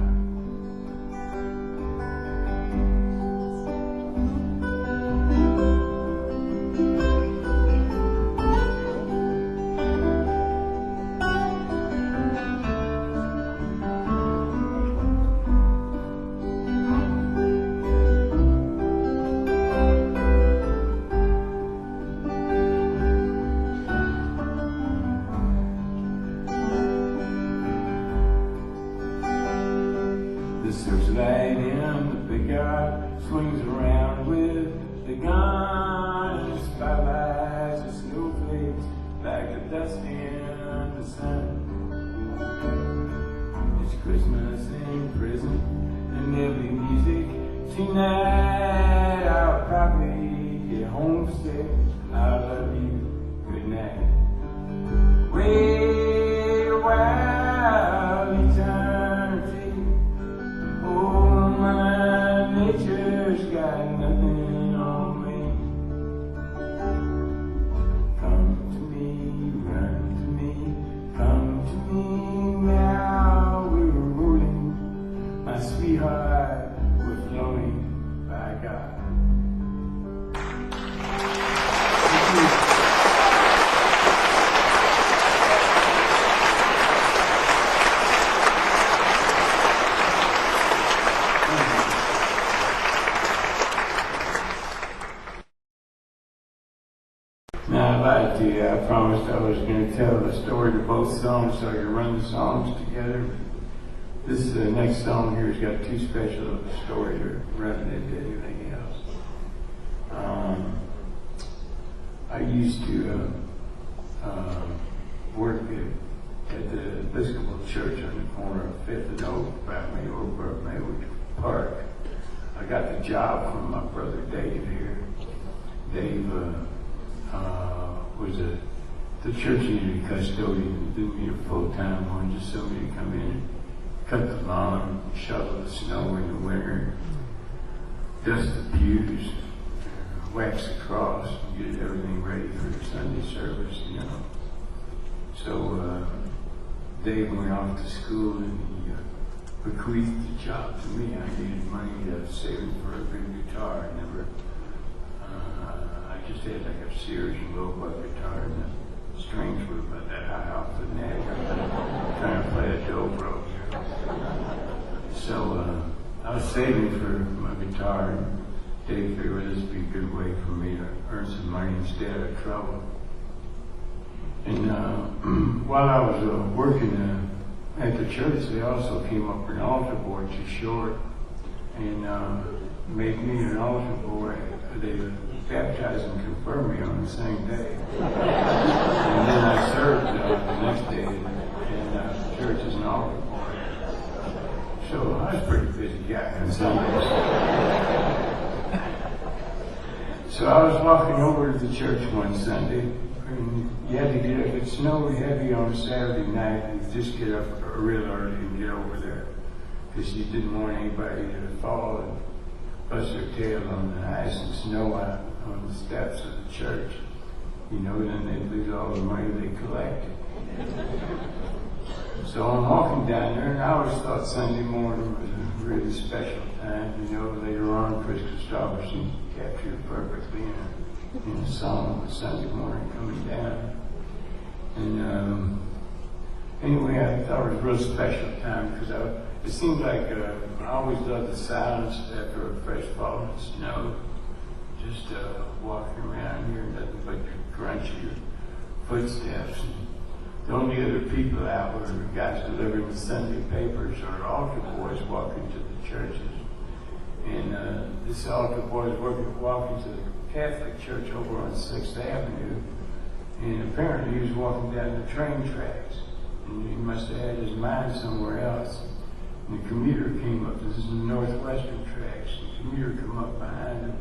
Searchlight in the big yard swings around with the gun. The spotlights and snowflakes like the dust in the sun. It's Christmas in prison and there'll be music tonight. I'll probably get homesick. I love you. Good night. Wait a while, eternity. Oh, my nature's got nothing on me. Come to me, run to me, come to me now. We're rolling, my sweetheart, we're flowing by God. Now I lied to you. I promised I was going to tell the story to both songs so I could run the songs together. This next song here has got too special of a story to run it into anything else. I used to work at the Episcopal Church on the corner of 5th and Oak by Maywood Park. I got the job from my brother Dave here. Dave was the church needed a custodian to do me a full-time one, just somebody to come in and cut the lawn, shovel the snow in the winter, dust the pews, wax the cross, and get everything ready for the Sunday service, you know. So Dave went off to school and he bequeathed the job to me. I needed money to save for a big guitar. I just had like a Sears low-butt guitar, and the strings were about that high off the neck. Trying to play a dobro. So I was saving for my guitar, and Dave figured this would be a good way for me to earn some money instead of trouble. And while I was working at the church, they also came up with an altar boy too short and made me an altar boy. They baptized and confirmed me on the same day. And then I served the next day in the church as an altar boy. So I was a pretty busy guy on Sundays. So I was walking over to the church one Sunday, and you had to get up. It snowed heavy on Saturday night, and you just get up real early and get over there, because you didn't want anybody to fall and bust their tail on the ice and snow out on the steps of the church. You know, then they'd lose all the money they collected. So I'm walking down there, and I always thought Sunday morning was a really special time. You know, later on, Chris Christopherson captured it perfectly in a song of Sunday morning coming down. And anyway, I thought it was a real special time because it seemed like I always loved the silence after a fresh falling snow. Just walking around here, nothing but the crunch of your footsteps. And the only other people out were the guys delivering the Sunday papers or altar boys walking to the churches. And this altar boy was walking to the Catholic church over on 6th Avenue. And apparently he was walking down the train tracks. And he must have had his mind somewhere else. And the commuter came up. This is the northwestern tracks. The commuter came up behind him.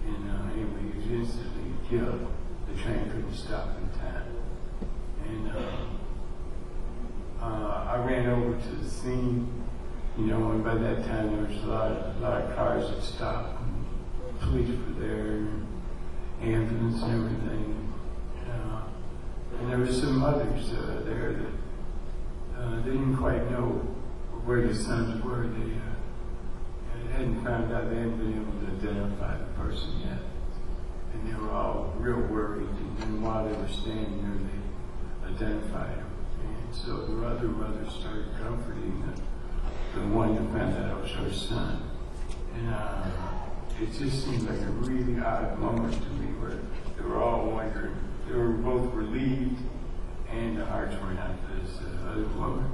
And anyway, he was instantly killed. The train couldn't stop in time. And I ran over to the scene, you know, and by that time there was a lot of cars that stopped, and police were there, and ambulance and everything. And there were some others there that they didn't quite know where the sons were. They hadn't found out, they hadn't been able to identify the person yet. And they were all real worried, and while they were standing there, they identified him. And so the other mother started comforting the one that found out it was her son. And it just seemed like a really odd moment to me where they were all wondering. They were both relieved, and the hearts went out to this other woman.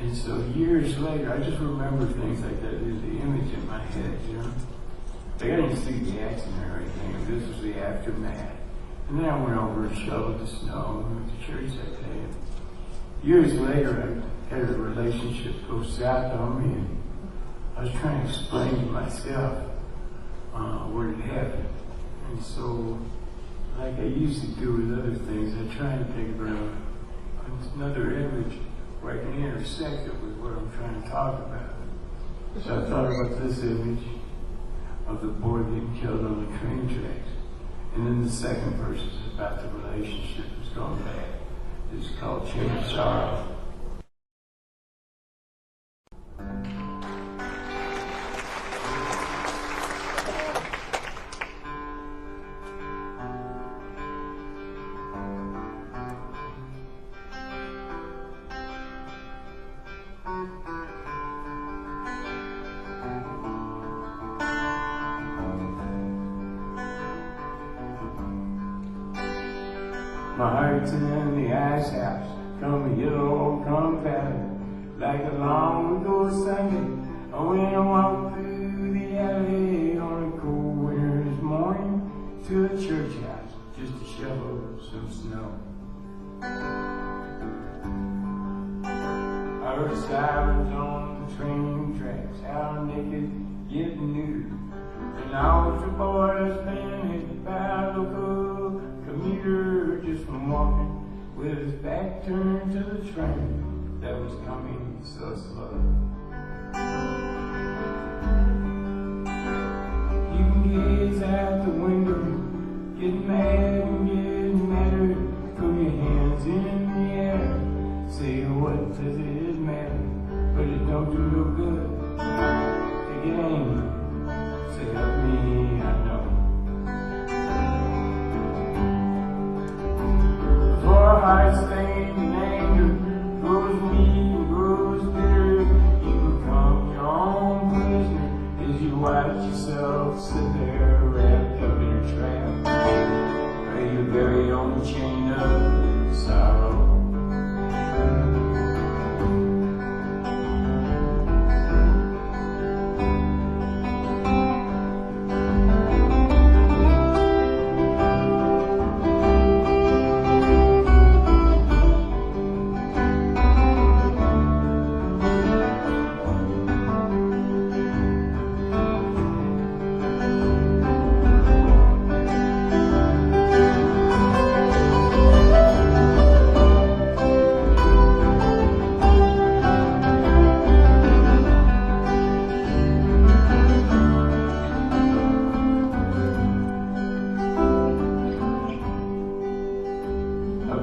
And so years later, I just remember things like that. There's the image in my head, you know. Like I didn't see the accident or anything. This was the aftermath. And then I went over and shoveled the snow and went to church that day. And years later, I had a relationship go south on me, and I was trying to explain to myself what had happened. And so, like I used to do with other things, I tried to take another image where I can intersect it with what I'm trying to talk about. So I thought about this image of the boy getting killed on the train tracks. And then the second verse is about the relationship that's going back. It's called Change Sorrow. My heart's in the ice house, come yellow, come powder, like a long ago Sunday, when I walked through the alley on a cold winter's morning to the church house just to shovel some snow. I heard sirens on the train tracks, how naked yet nude, and all the boys been hit by a local commuter just from walking with his back turned to the train that was coming so slow. You can gaze out the window, get mad and get madder, throw your hands in the air, say what does it matter, but it don't do no good to get angry, say help me, I know. For heart stained in anger, grows meek and grows bitter, you become your own prisoner as you watch yourself sit there wrapped up in a trap, where you're buried on the chain of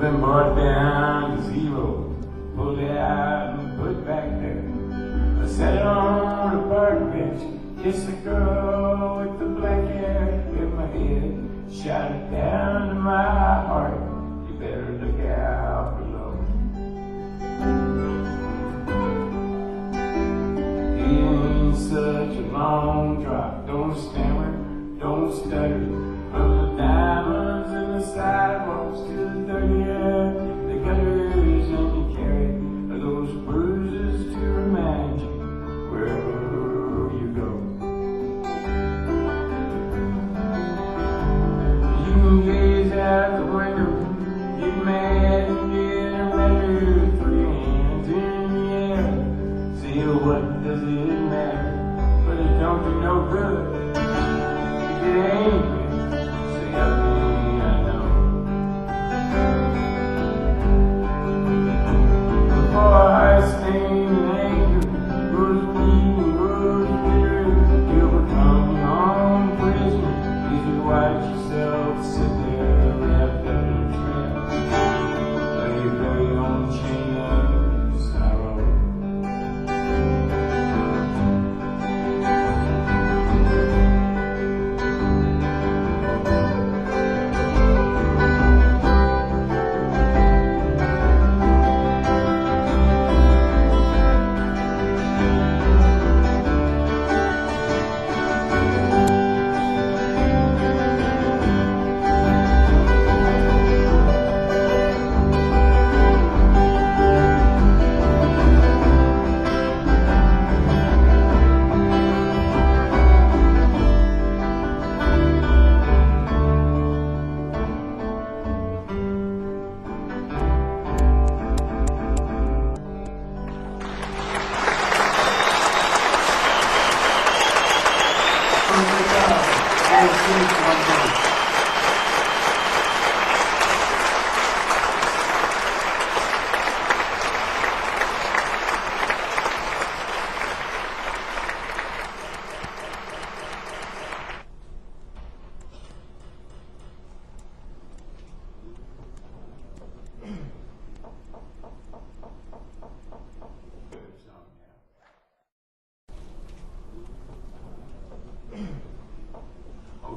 I've been brought down to zero, pulled it out and put it back there. I sat on a park bench, kissed the girl with the black hair in my head, shot it down to my heart. You better look out below. It ain't such a long drop. Don't stammer, don't stutter. From the diamonds and the sidewalks to the dirty the gutters, and you carry those bruises to remind you wherever you go. You can gaze out the window, get mad and get a letter, throw your hands in the air. Say, what does it matter? But it don't do no good. If it ain't good, say, I know. Before heart stained in anger, grows weak and grows bitter, you'll become your own prisoner. Easy to watch yourself sit there wrapped up in a trap, like your very own chain of sorrow.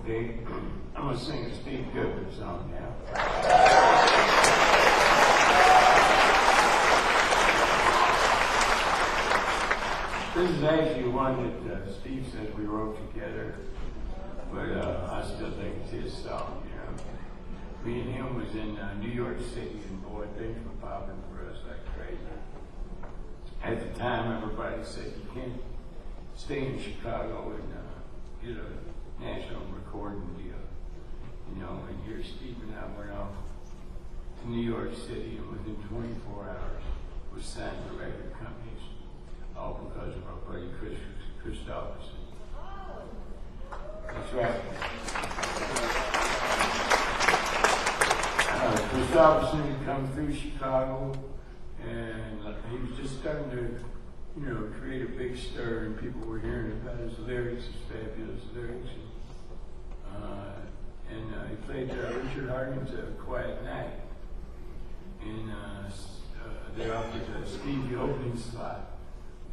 Okay, I'm gonna sing a Steve Cooper song now. This is actually one that Steve says we wrote together, but I still think it's his song, you know. Me and him was in New York City, and boy, things were popping for us like crazy. At the time, everybody said you can't stay in Chicago and get a national recording deal, you know. And here Steve and I went off to New York City, and within 24 hours was signed to record companies, all because of our buddy Chris Christopherson. That's right. Christopherson had come through Chicago, and he was just starting to, you know, create a big stir, and people were hearing about his lyrics, his fabulous lyrics. And he played Richard Hurtin's Quiet Night. And they offered Steve the opening slot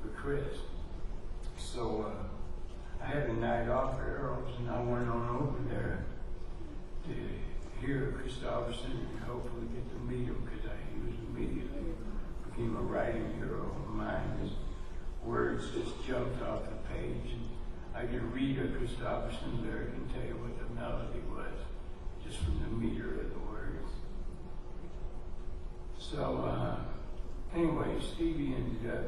for Chris. So I had a night off at Earl's, and I went on over there to hear Christopherson and hopefully get to meet him, because he was immediately became a writing hero of mine. His words just jumped off the page, and I could read a Christopherson lyric and tell you what the melody was, just from the meter of the words. So anyway, Stevie ended up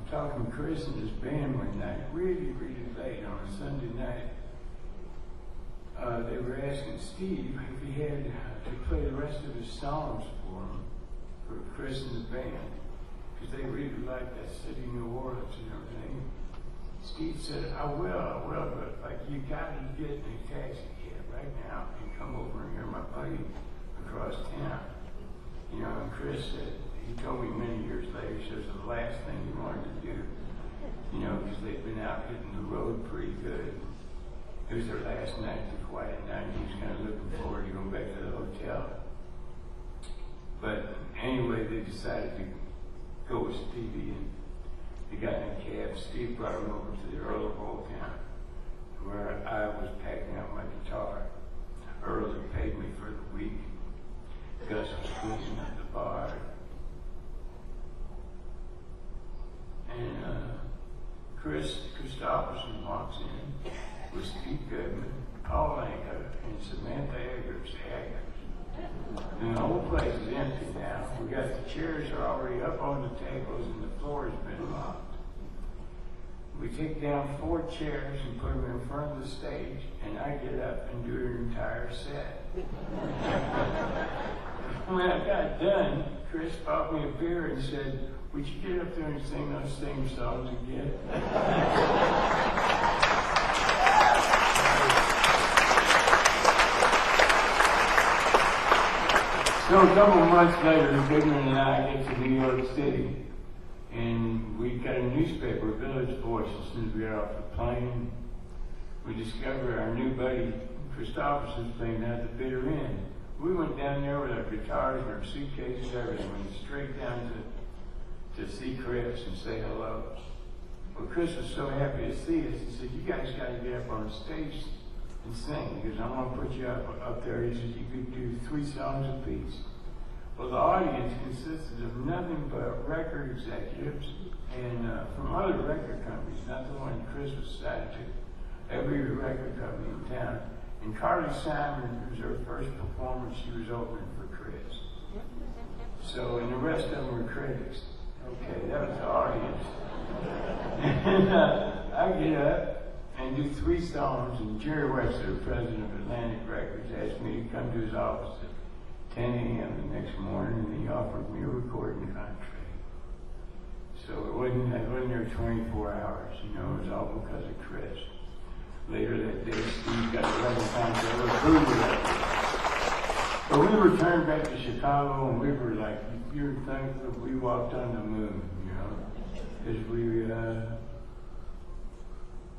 talking to Chris and his band one night, really, really late on a Sunday night. They were asking Steve if he had to play the rest of his songs for him, for Chris and the band, because they really liked that city, New Orleans and everything. Steve said, I will, but like, you gotta get in a taxi cab right now and come over and hear my buddy across town. You know, and Chris said, he told me many years later, he says the last thing he wanted to do, you know, because they'd been out hitting the road pretty good. It was their last night, the quiet night. He was kind of looking forward to going back to the hotel. decided to go with Stevie, and they got in a cab. Steve brought him over to the Earl of Old Town, where I was packing up my guitar. Earl had paid me for the week. Gus was cleaning at the bar. And Chris Christopherson walks in with Steve Goodman, Paul Anka, and Samantha Eggers. And the whole place is empty now. We got the chairs are already up on the tables and the floor has been locked. We take down 4 chairs and put them in front of the stage, and I get up and do an entire set. When I got done, Chris bought me a beer and said, "Would you get up there and sing those same songs again?" So a couple of months later, Goodman and I get to New York City, and we got a newspaper, Village Voice. As soon as we got off the plane, we discovered our new buddy Christopherson's playing at the bitter end. We went down there with our guitars, our suitcases, everything. We went straight down to see Chris and say hello. Well, Chris was so happy to see us. He said, "You guys got to get up on the stage and sing, because I'm going to put you up there." He said, "You could do 3 songs apiece." Well, the audience consisted of nothing but record executives and from other record companies, not the one Chris was signed to. Every record company in town. And Carly Simon, it was her first performance, she was opening for Chris. So, and the rest of them were critics. Okay, that was the audience. And I get up and do 3 songs, and Jerry Wexler, president of Atlantic Records, asked me to come to his office at 10 a.m. the next morning, and he offered me a recording contract. So I wasn't there 24 hours, it was all because of Chris. Later that day, Steve got a record contract with Bruised. But we returned back to Chicago, and we were like, you're thankful we walked on the moon, because we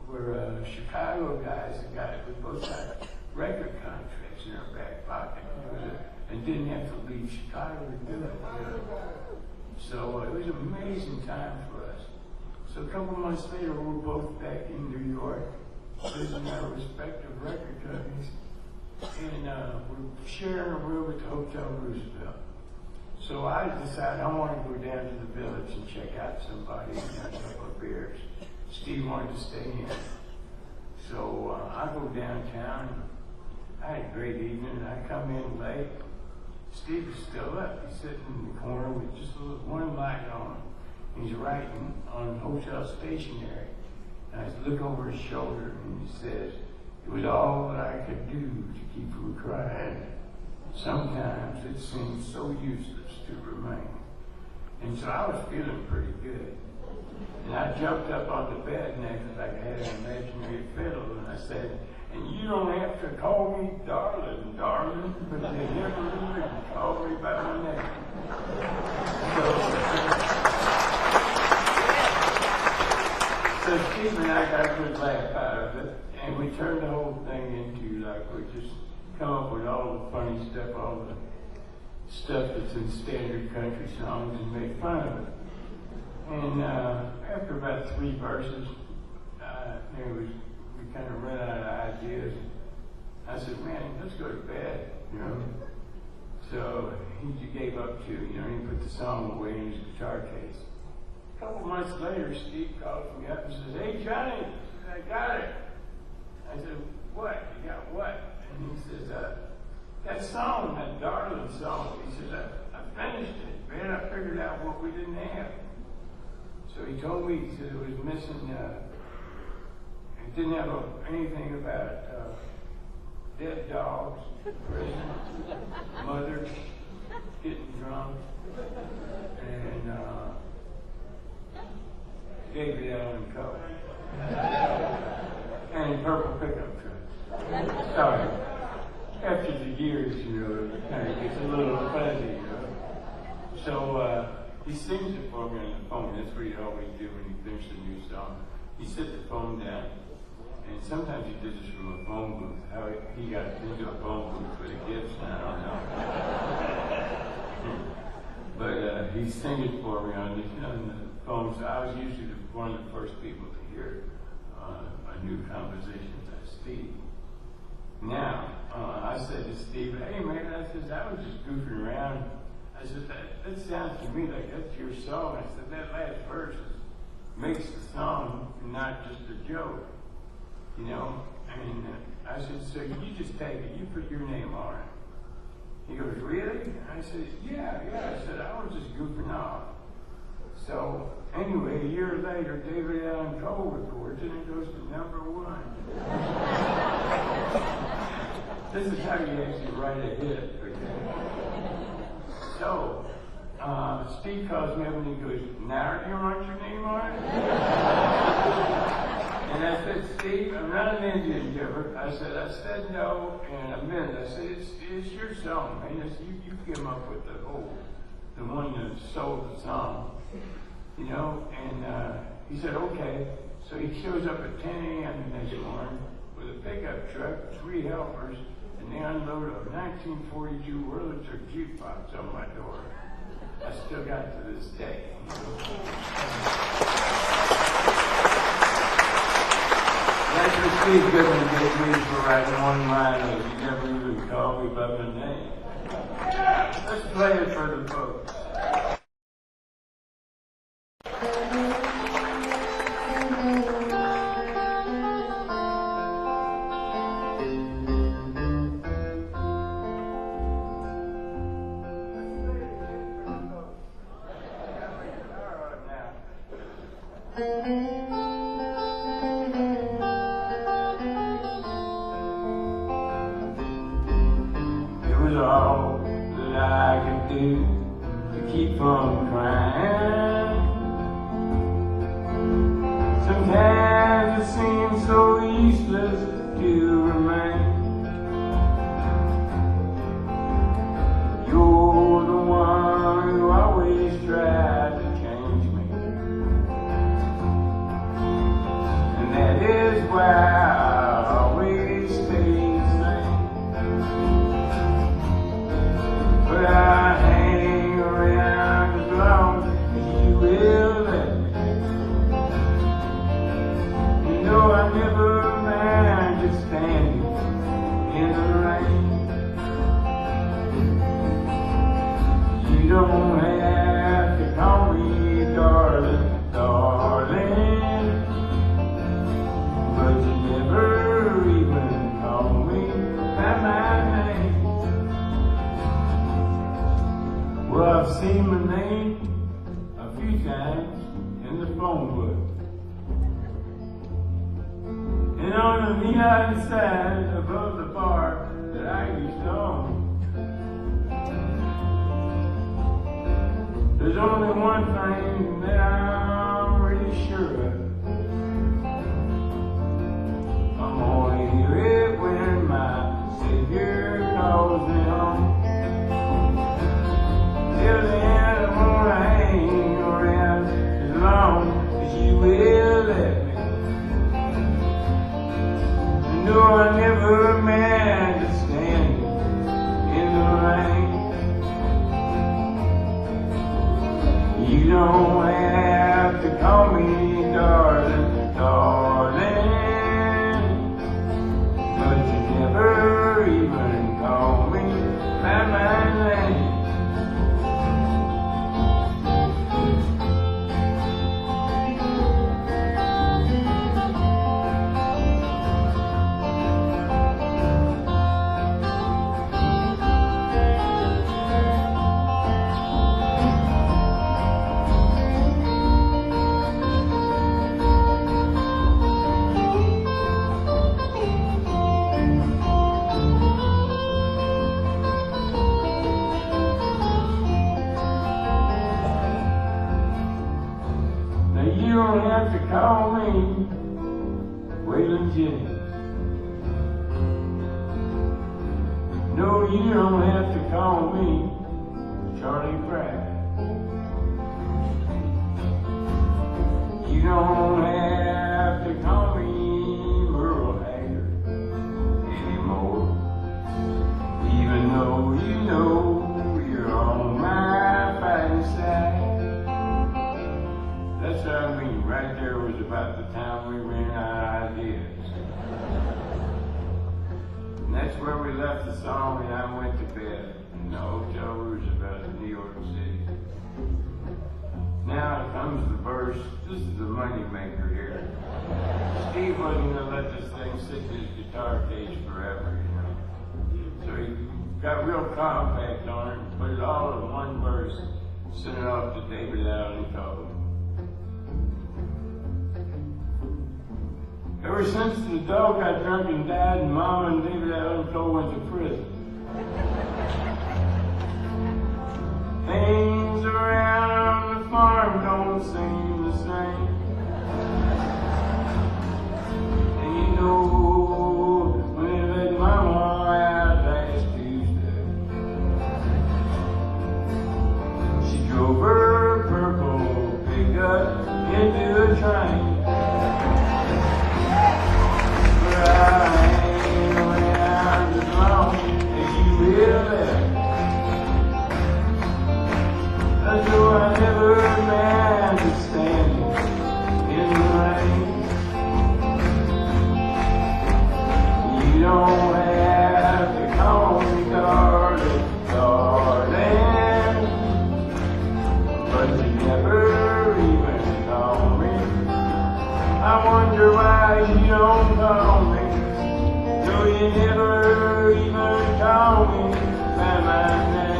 were Chicago guys that we both had record contracts in our back pocket, and didn't have to leave Chicago to do it. So it was an amazing time for us. So a couple months later, we were both back in New York, visiting our respective record companies, and we're sharing a room at the Hotel Roosevelt. So I decided I want to go down to the Village and check out somebody and have a couple of beers. Steve wanted to stay in. So I go downtown. I had a great evening. I come in late. Steve is still up. He's sitting in the corner with just one light on. He's writing on hotel stationery. And I look over his shoulder and he says, "It was all that I could do to keep from crying. Sometimes it seems so useless to remain." And so I was feeling pretty good. And I jumped up on the bed and acted like I had an imaginary fiddle, and I said, "And you don't have to call me darling, darling," but they never even called me by my name. So Steve and I got a good laugh out of it, and we turned the whole thing into like we just come up with all the funny stuff, all the stuff that's in standard country songs, and make fun of it. And after about 3 verses, we kind of ran out of ideas. I said, "Man, let's go to bed," So he gave up too, he put the song away in his guitar case. A couple months later, Steve calls me up and says, "Hey, Johnny," I got it. I said, "What? You got what?" And he says, "That song, that darling song." He says, I finished it, man. I figured out what we didn't have. So he told me, he said it was missing, it didn't have anything about dead dogs, prison, mothers, getting drunk, and David Allen Coe. And purple pickup trucks. Sorry. After the years, it kind of gets a little fuzzy, So he sings it for me on the phone. That's what he'd always do when he finished a new song. He set the phone down, and sometimes he did this from a phone booth. How he got into a phone booth with a Gibson, I don't know. But he's singing for me on the phone. So I was usually one of the first people to hear a new composition by Steve. Now, I said to Steve, hey man, I was just goofing around. I said, that sounds to me like that's your song. I said, that last verse makes the song not just a joke, you know? And I said, so you just take it, you put your name on it. He goes, really? I said, yeah. I said, I was just goofing off. So, anyway, a year later, David Allen Cole records and it goes to #1. This is how you actually write a hit, okay? So, Steve calls me up and he goes, now do you want your name on it? And I said, Steve, I'm not an Indian giver. I said no in a minute. I said, it's your song, man. You came up with the one that sold the song, you know? And he said, okay. So he shows up at 10 a.m. the next morning with a pickup truck, 3 helpers, and they unload a 1942 Wurlitzer jukebox on my door. I still got to this day. That's what Steve Goodman gave me for writing one line. He never even called me by my name. Let's play it for the folks. There's only one thing that I'm really sure of. I'm only hear it when my Savior calls me home. Till then, I'm gonna hang around as long as you will let me. You know I never meant to stand in the rain. You don't have to call me darling, darling, but you never even call me by my name. You don't have to call me Waylon Jennings. No, you don't have to call me Charlie Pratt. You don't have to call me Merle Haggard anymore. Even though you know you're on my fighting side. song and I went to bed in the hotel rooms about New York City. Now comes the verse. This is the money maker here. Steve wasn't going to let this thing sit in his guitar case forever, you know. So he got real compact on it and put it all in one verse, sent it off to David Allen Coe. Ever since the dog got drunk and died and Mom and David Allen Coe went to prison, things around the farm don't seem the same. And you know, when they let Mama out last Tuesday, she drove her purple pickup into a train. But I ain't around as long as you will live. Though I never meant to stand in the rain. You don't have to call me darling, darling, but you never even call me. I wonder why you don't call me. No, you never even call me by my name.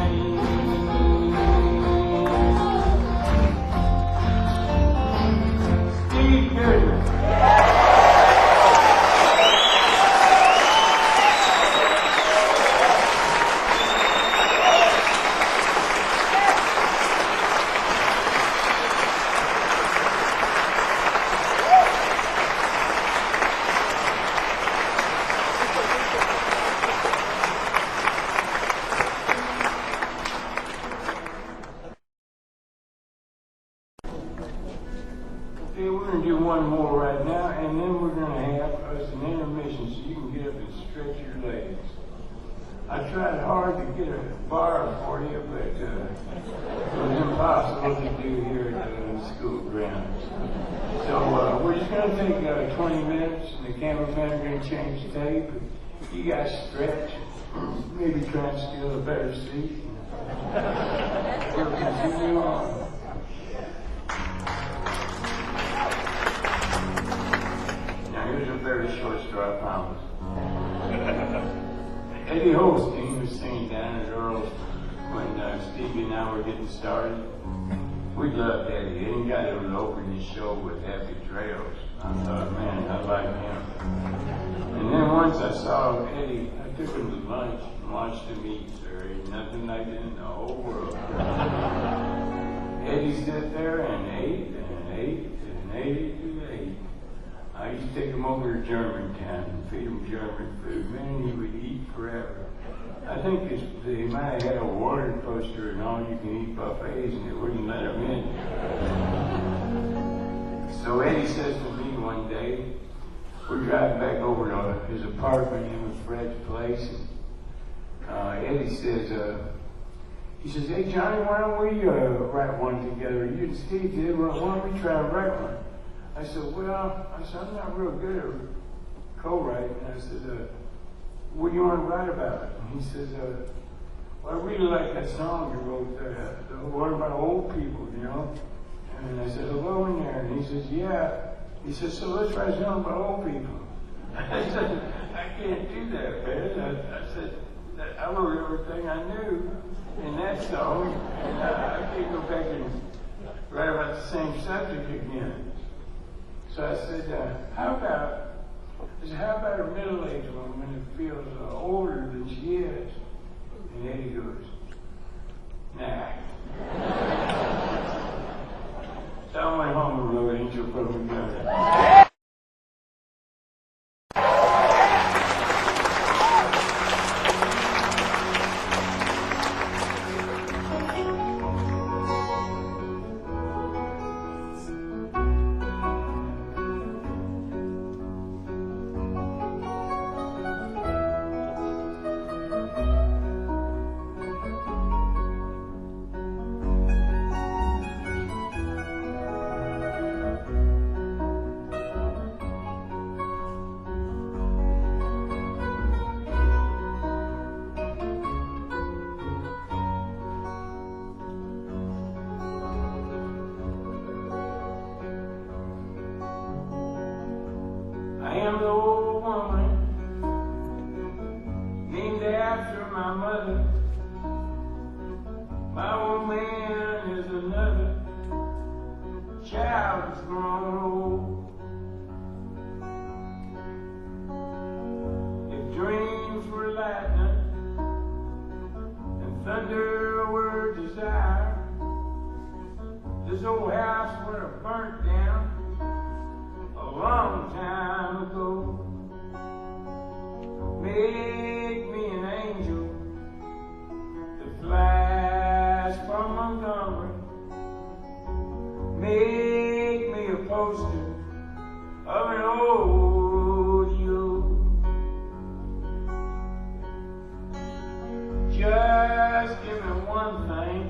Okay, we're going to do one more right now, and then we're going to have us an intermission so you can get up and stretch your legs. I tried hard to get a bar for you, but it was impossible to do here at the school grounds. So we're just going to take 20 minutes, and the cameraman are going to change tape. You guys stretch, maybe try and steal a better seat. We'll continue on. Here's a very short story, I promise. Eddie Holstein was singing down at Earl's when Stevie and I were getting started. We loved Eddie. Any guy that would open his show with Happy Trails, I thought, man, I like him. And then once I saw Eddie, I took him to lunch and watched him eat, sir. Ain't nothing like it in the whole world. Eddie sat there and ate and ate and ate and ate. I used to take him over to Germantown and feed him German food. Man, he would eat forever. I think they might have had a warning poster and all-you-can-eat buffets, and they wouldn't let him in. So Eddie says to me one day, we're driving back over to his apartment in Fred's place, and Eddie says, he says, hey, Johnny, why don't we write one together? You and Steve did. Why don't we try to write one? I said, well, I'm not real good at co-writing. I said, what do you want to write about? And he says, well, I really like that song you wrote, the one about old people, you know? And I said, hello in there. And he says, yeah. He says, so let's write a song about old people. I said, I can't do that, man. I said, I wrote everything I knew in that song, and I can't go back and write about the same subject again. So I said, how about a middle-aged woman who feels older than she is? And Eddie goes, nah. So I went home and wrote Angel from the Gun. thunder were desire. This old house would have burnt down a long time ago. Make me an angel that flies from Montgomery. Make me a poster of an old you. Just give me one thing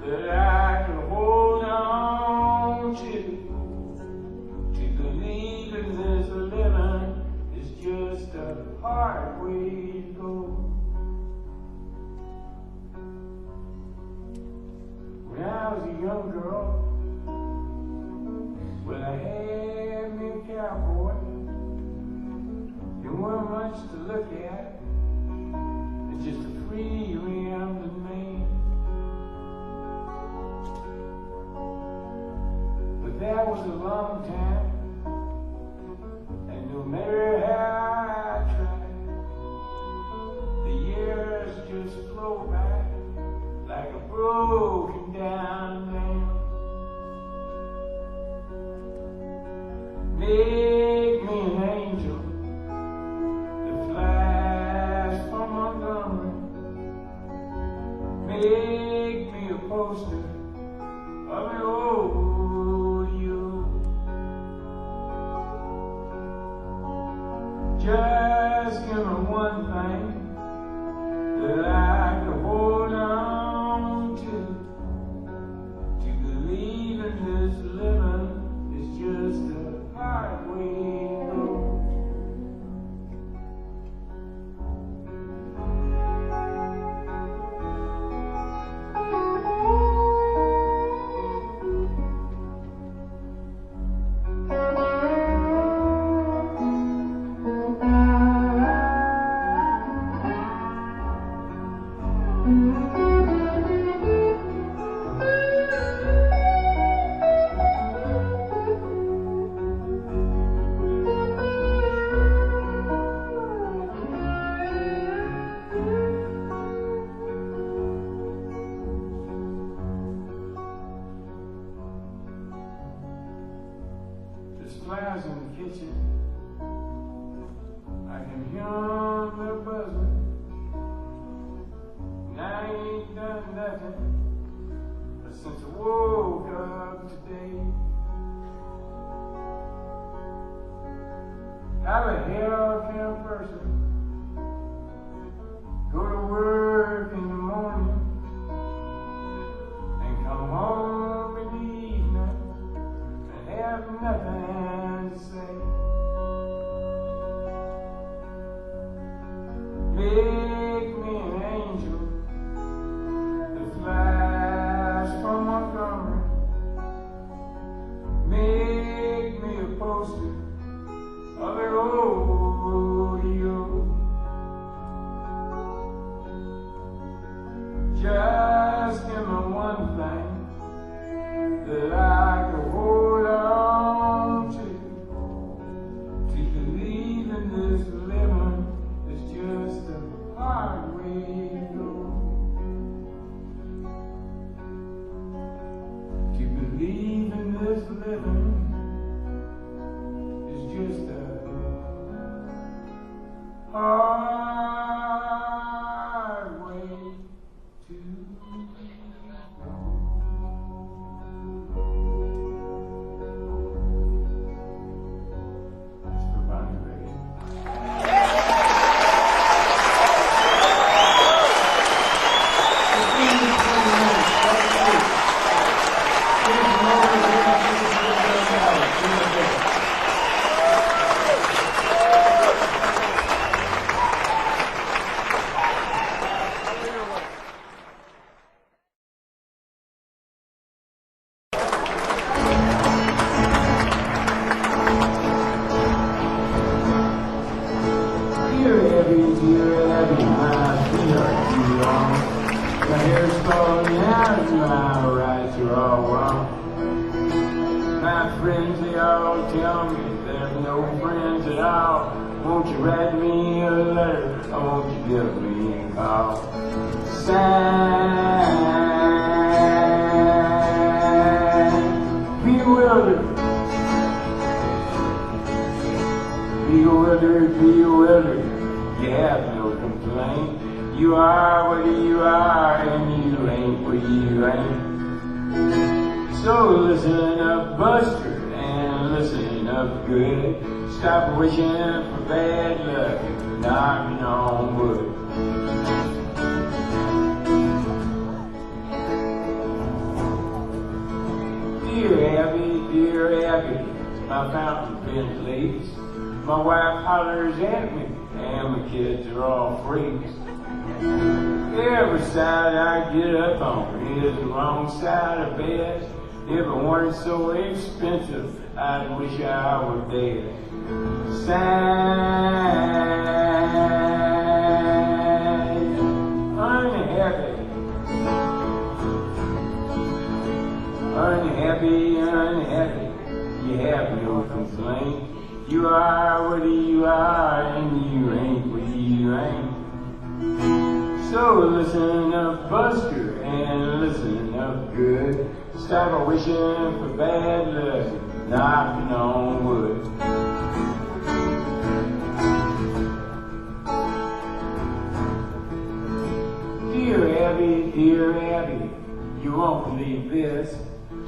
that I can hold on to believe in this living is just a hard way to go. When I was a young girl, well, I had me a cowboy. There weren't much to look at, and just a free-limbed man. But that was a long time, and no matter how I tried, the years just flow by like a broken down dam. Make me an angel that flies from Montgomery. Make me a poster of an old you. Just give me one thing that I can hold on to believe in this living is just a hard way to go. There's flies in the kitchen. I can hear them buzzing. And I ain't done nothing since I woke up today. I'm a hell-kind person. Go to work in the morning and come home in the evening and have nothing to say. Make me an angel that flies from Montgomery. Make me a poster of an old you. Just give me one thing that I can hold on to believe in this living is just a hard way to go. To believe in this living is just a hard way to go. That's for Bonnie Ray. My hair's falling out, my rights are all wrong. My friends, they all tell me there's no friends at all. Won't you write me a letter, or won't you give me a call? Sad, bewildered, bewildered, you have no complaint. You are what you are, and you ain't what you ain't. So listen up, Buster, and listen up good. Stop wishing for bad luck and knocking on wood. Dear Abby, my fountain pen leaks. My wife hollers at me, and my kids are all freaks. Every side I get up on is the wrong side of bed. If it weren't so expensive, I'd wish I were dead. Sad, unhappy, unhappy, you have no complaint. You are what you are, and you ain't what you ain't. So listen up, Buster, and listen up good. Stop wishing for bad luck, knocking on wood. Dear Abby, you won't believe this,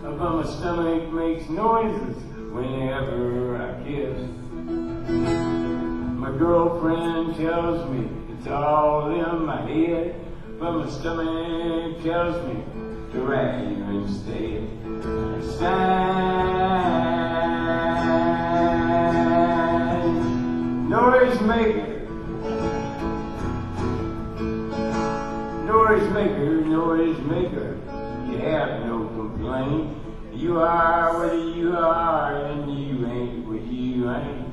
but my stomach makes noises whenever I kiss. My girlfriend tells me it's all in my head, but my stomach tells me to rag you instead. Sad, noisemaker, you have no complaint. You are what you are, and you ain't what you ain't.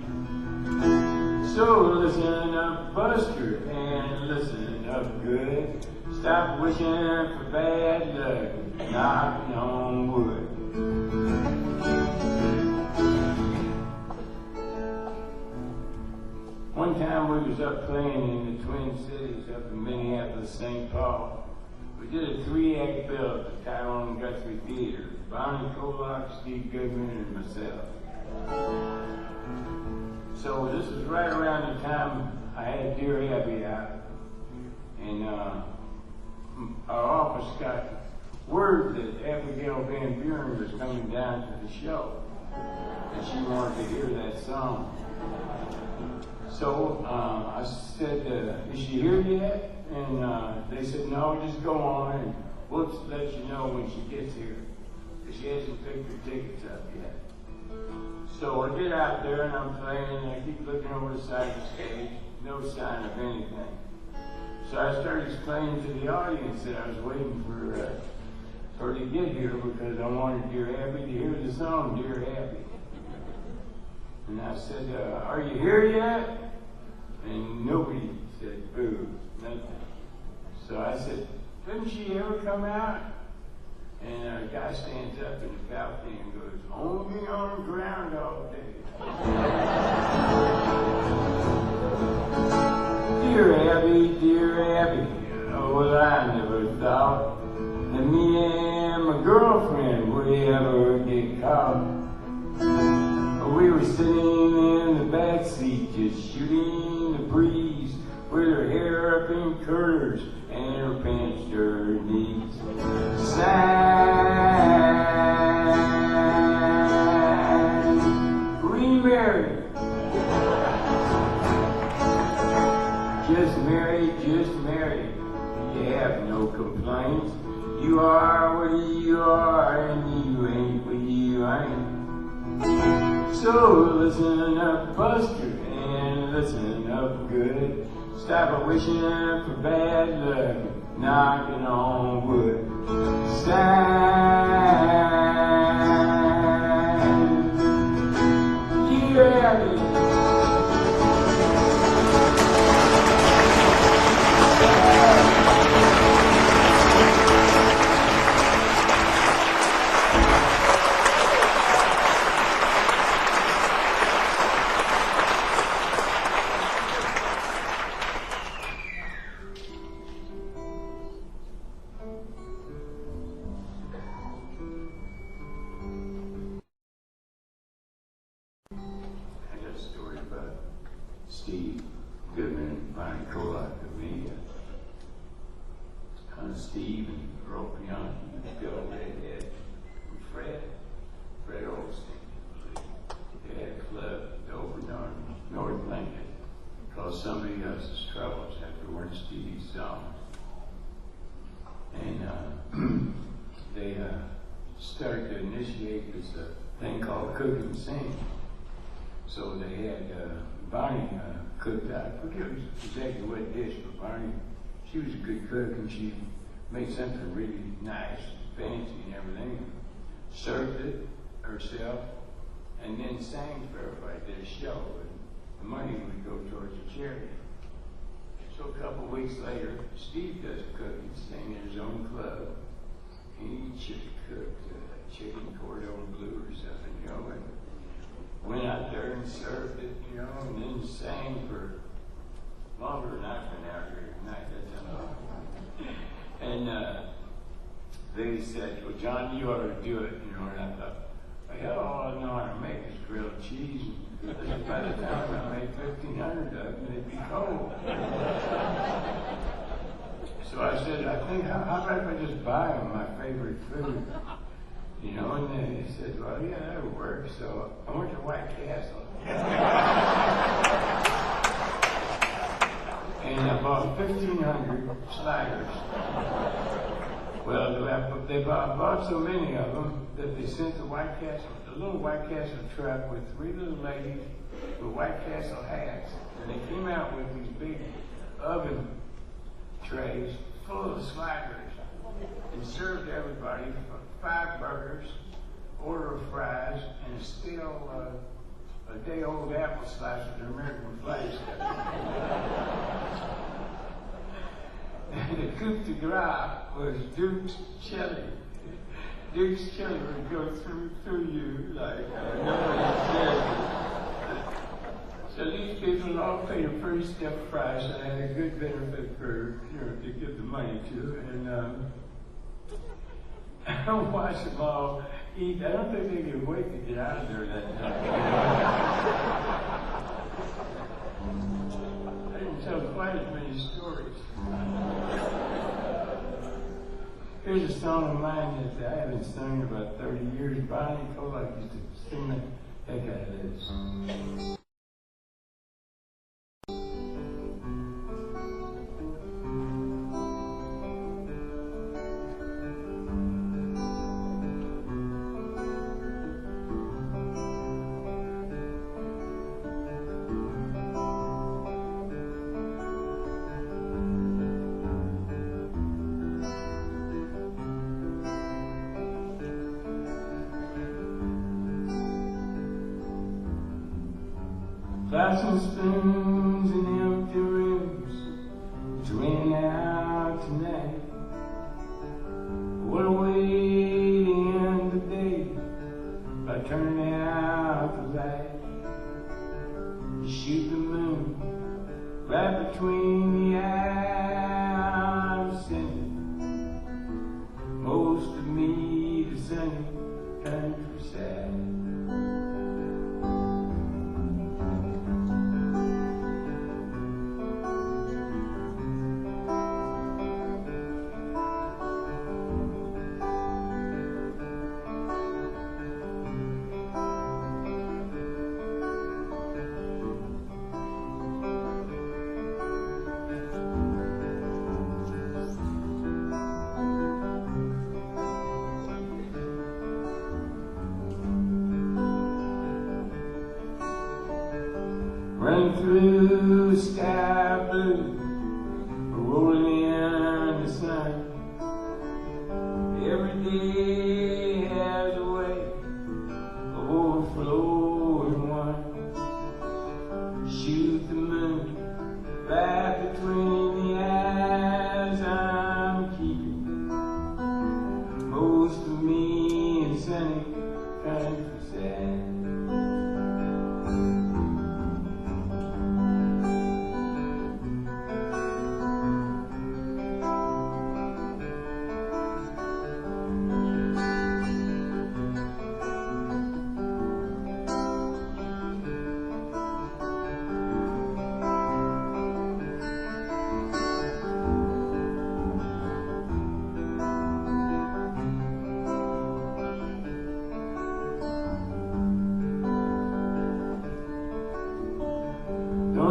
So listen up, Buster, and listen up good. Stop wishing for bad luck, knocking on wood. One time we was up playing in the Twin Cities up in Minneapolis, St. Paul. We did a 3-act bill at the Tyrone Guthrie Theater. Bonnie Kolock, Steve Goodman, and myself. So this was right around the time I had Dear Abby out. And our office got word that Abigail Van Buren was coming down to the show. And she wanted to hear that song. So I said, is she here yet? And they said, no, just go on and we'll let you know when she gets here. Because she hasn't picked her tickets up yet. So I get out there and I'm playing and I keep looking over the side of the stage, no sign of anything. So I started explaining to the audience that I was waiting for her to get here because I wanted Dear Abby to hear the song, Dear Abby. And I said, are you here yet? And nobody said boo, nothing. So I said, didn't she ever come out? And a guy stands up in the balcony and goes, only on Groundhog Day. Dear Abby, oh, well, I never thought that me and my girlfriend would ever get caught. We were sitting in the back seat just shooting the breeze with her hair up in curlers and her pants to her knees. Sad, remarried, just married, you have no complaints. You are what you are and you ain't what you ain't. So listen up, Buster, and listen up good. Stop wishing for bad luck, knocking on wood. Sad, Dear Abby. Steve and Earl Bianchi, Bill Redhead, and Fred Olstein. They had a club over North Lincoln called Somebody Else's Troubles after one of Stevie's songs. And they started to initiate this thing called Cook and Sing. So they had Barney cooked out. I forget exactly what dish, but Barney, she was a good cook and she made something really nice, fancy and everything. Served it herself and then sang for everybody, did a show. And the money would go towards the charity. So a couple of weeks later, Steve does a cooking thing in his own club. He cooked chicken cordon bleu or something, you know, and went out there and served it, you know, and then sang for longer than I've been out here tonight. And they said, well, John, you ought to do it, you know, and I thought, well, all I know how to make is grilled cheese. And by the time I made 1,500 of them, they'd be cold. So I said, I think, how about if I just buy them my favorite food? You know, and then he said, well, yeah, that'll work. So I went to White Castle. And I bought 1,500 sliders. Well, they bought so many of them that they sent the little White Castle truck with 3 little ladies with White Castle hats. And they came out with these big oven trays full of sliders and served everybody 5 burgers, order of fries, and still a day-old apple slice with American flag stuff. And the coup de grace was Duke's chili. Duke's chili would go through you like nobody's dead. So these people all paid a pretty stiff price and had a good benefit for, you know, to give the money to. And I don't watch them all eat. I don't think they can wait to get out of there that time. I didn't tell quite as many stories. Here's a song of mine that I haven't sung in about 30 years. Bonnie Pollock used to sing the heck out of this. Glass and spoons in empty rooms, it's raining out tonight. What a way to end the day by turning out the light. You shoot the moon right between the eyes, sending most of me to sunny countryside. Run through sky blue, rolling in the sun. Every day has a way of overflowing one. Shoot the moon right between the eyes. I'm keeping most of me in sunny countryside.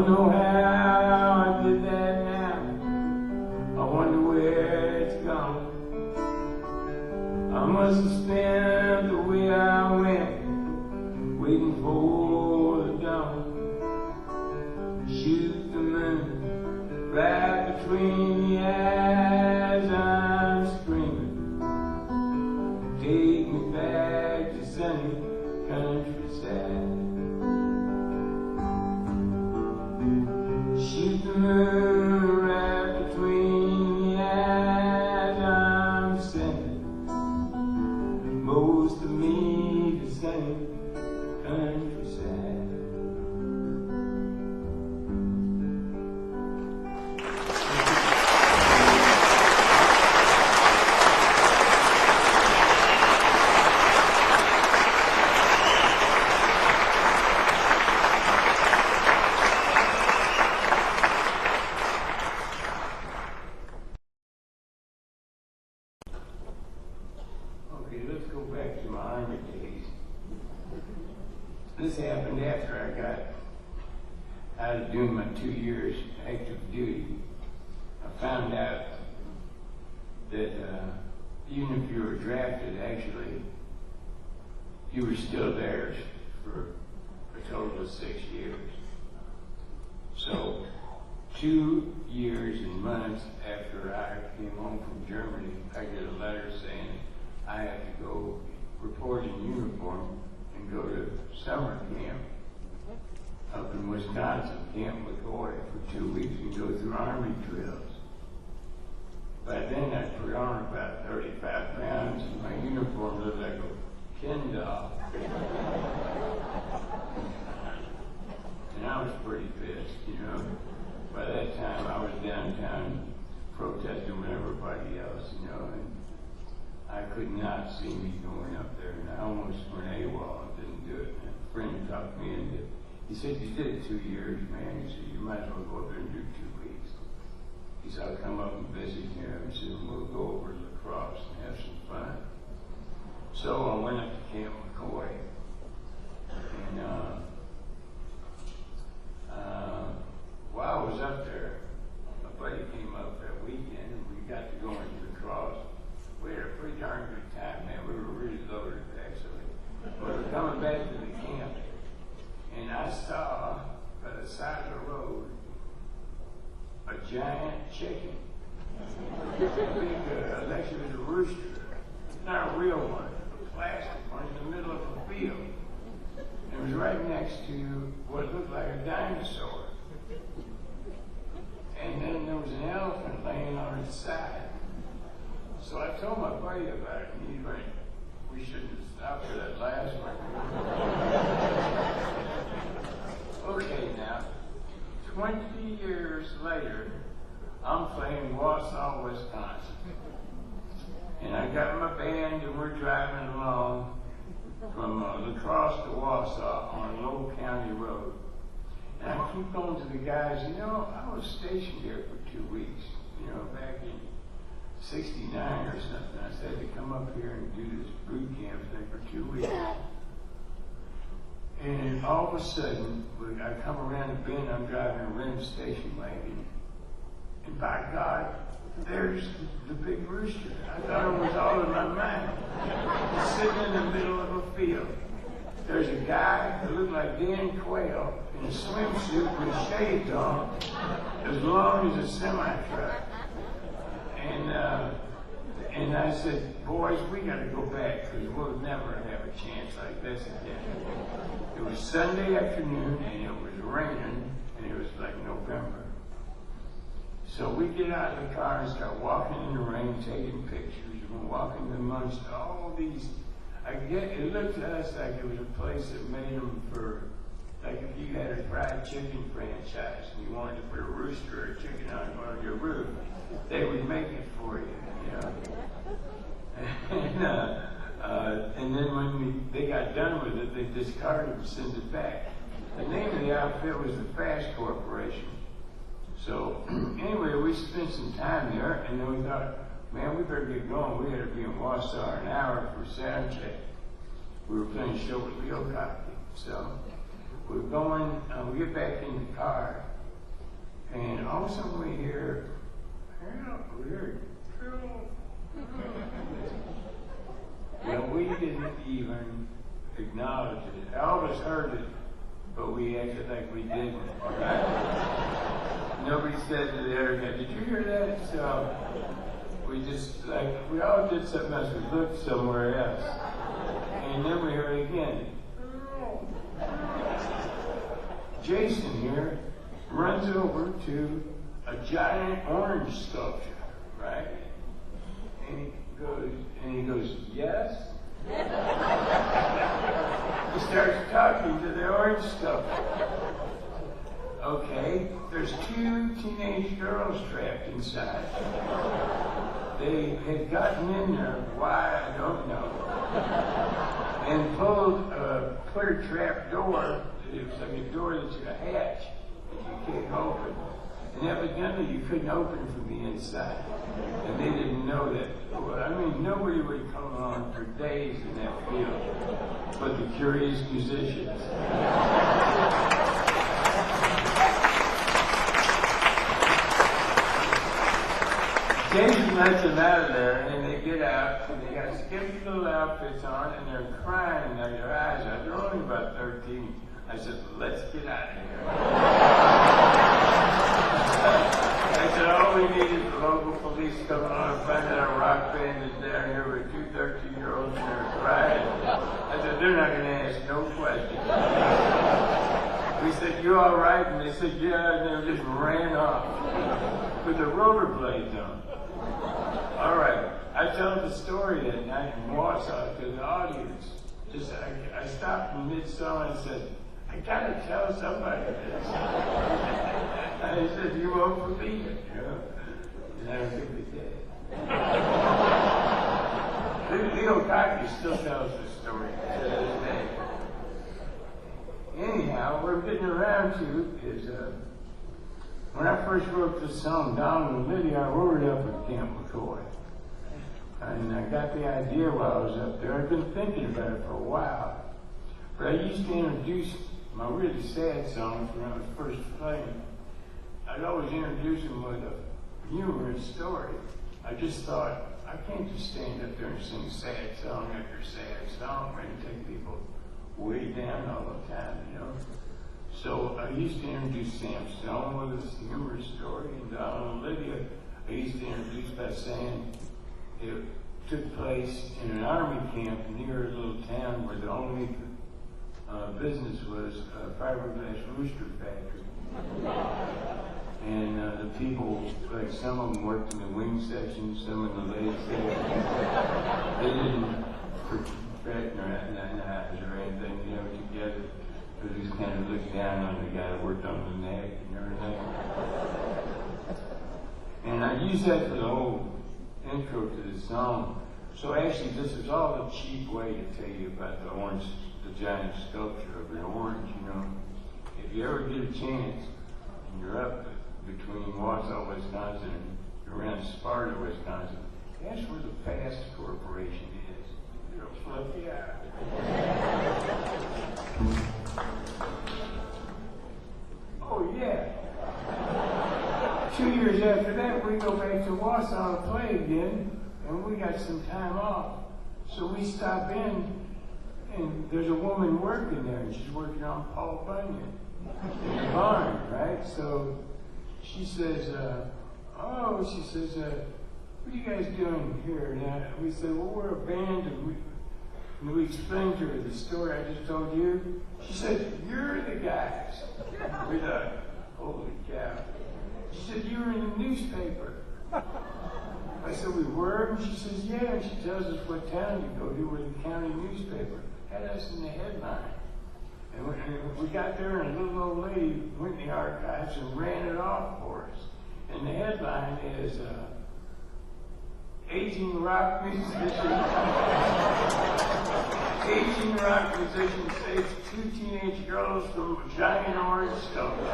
Don't know how I did that now. I wonder where it's gone. I must have spent the way I went, waiting for the dawn. Shoot the moon right between the eyes, I'm screaming. Take me back to sunny countryside. Shoot the moon right between the eyes, I'm sending most of me to sunny countryside. Okay, let's go back to my Army days. This happened after I got out of doing my 2 years active duty. I found out that even if you were drafted, actually, you were still theirs for a total of 6 years. So 2 years and months after I came home from Germany, I get a letter saying I have to go report in uniform and go to summer camp up in Wisconsin, Camp McCoy, for 2 weeks and go through Army drills. By then I put on about 35 pounds and my uniform looked like a Ken doll. And I was pretty pissed, you know. By that time I was downtown protesting with everybody else, you know, and I could not see me going up there, and I almost went AWOL and didn't do it. And a friend talked me into it. He said, "You did it 2 years, man." He said, "You might as well go up there and do 2 weeks." He said, "I'll come up and visit you." He said, "We'll go over to La Crosse and have some fun." So I went up to Camp McCoy, and while I was up there, my buddy came up that weekend, and we got to go into La Crosse. We had a pretty darn good time, man. We were really loaded, actually. We were coming back to the camp, and I saw by the side of the road a giant chicken. A big, actually it was a rooster. Not a real one, a plastic one in the middle of a field. And it was right next to what looked like a dinosaur. And then there was an elephant laying on its side. So I told my buddy about it, and he went, "We shouldn't have stopped for that last one." Okay, now, 20 years later, I'm playing Wausau, Wisconsin. And I got my band, and we're driving along from La Crosse to Wausau on a low county road. And I keep going to the guys, you know, I was stationed here for 2 weeks, you know, back in 69 or something. I said to come up here and do this boot camp thing for 2 weeks. And all of a sudden, I come around the bend, I'm driving a Rim station wagon. And by God, there's the big rooster. I thought it was all in my mind. He's sitting in the middle of a field. There's a guy that looked like Dan Quayle in a swimsuit with shades on, as long as a semi-truck. And I said, "Boys, we got to go back because we'll never have a chance like this again." It was Sunday afternoon, and it was raining, and it was like November. So we get out of the car and start walking in the rain, taking pictures, and we're walking amongst all these. It looked to us like it was a place that made them for, like if you had a fried chicken franchise and you wanted to put a rooster or a chicken on your roof, they would make it for you, you know. And then when they got done with it, they discarded it and sent it back. The name of the outfit was the Fast Corporation. So anyway, we spent some time there, and then we thought, man, we better get going. We had to be in Wausau an hour for sound check. We were playing a show with Leo Coffey. So we're going, we get back in the car, And all of a sudden we hear, well, we didn't even acknowledge it. All of us heard it, but we acted like we didn't. Right? Nobody said to the other guy, did you hear that? So we just, we all did something else. We looked somewhere else. And then we heard it again. Jason here runs over to a giant orange sculpture, right? And he goes, yes? He starts talking to the orange sculpture. Okay, there's 2 teenage girls trapped inside. They had gotten in there, why, I don't know. And put a trap door. It was like a door that's a hatch that you can't open. And evidently you couldn't open from the inside. And they didn't know that. Well, I mean, nobody would come on for days in that field but the curious musicians. Jason lets them out of there, and they get out, and they got skimpy little outfits on, and they're crying like their eyes out. They're only about 13. I said, let's get out of here. I said, all we need is the local police coming on and find out a rock band is down here with 2 13-year-olds and they're crying. I said, they're not going to ask no questions. We said, you all right? And they said, yeah, and they just ran off with the rollerblades on. All right, I told the story that night in Warsaw to the audience. I stopped in mid-song and said, I gotta tell somebody this. And he said, you won't believe it, you know? And I don't think we did. Leo Cocky still tells the story to this day. Anyhow, what I'm getting around to is, when I first wrote this song, Down with Lydia, I wrote it up with Camp McCoy. And I got the idea while I was up there. I've been thinking about it for a while. But I used to introduce my really sad songs when I was first playing. I'd always introduce them with a humorous story. I just thought, I can't just stand up there and sing sad song after sad song and take people way down all the time, you know. So I used to introduce Sam Stone with his humorous story, and Donald and Lydia, I used to introduce by saying it took place in an army camp near a little town where the only business was a fiberglass rooster factory. And the people, like some of them worked in the wing section, some in the leg section. They didn't perfect their eyes or anything, you know, together. They just kind of looked down on the guy that worked on the neck and everything. And I used that for the whole intro to the song. So actually, this is all a cheap way to tell you about the giant sculpture of an orange, you know. If you ever get a chance, and you're up between Wausau, Wisconsin, and around Sparta, Wisconsin, that's where the Fast Corporation is. It'll flip you out. Oh, yeah. 2 years after that, we go back to Wausau to play again, and we got some time off. So we stop in, and there's a woman working there, and she's working on Paul Bunyan in the barn, right? So she says, what are you guys doing here? And we said, well, we're a band, and we explained to her the story I just told you. She said, you're the guys. We thought, holy cow. She said, you were in the newspaper. I said, we were? And she says, yeah. And she tells us what town you go to, where the county newspaper had us in the headline. And we got there, and a little old lady went in the archives and ran it off for us. And the headline is, Aging rock musician saves 2 teenage girls from a giant orange sculpture.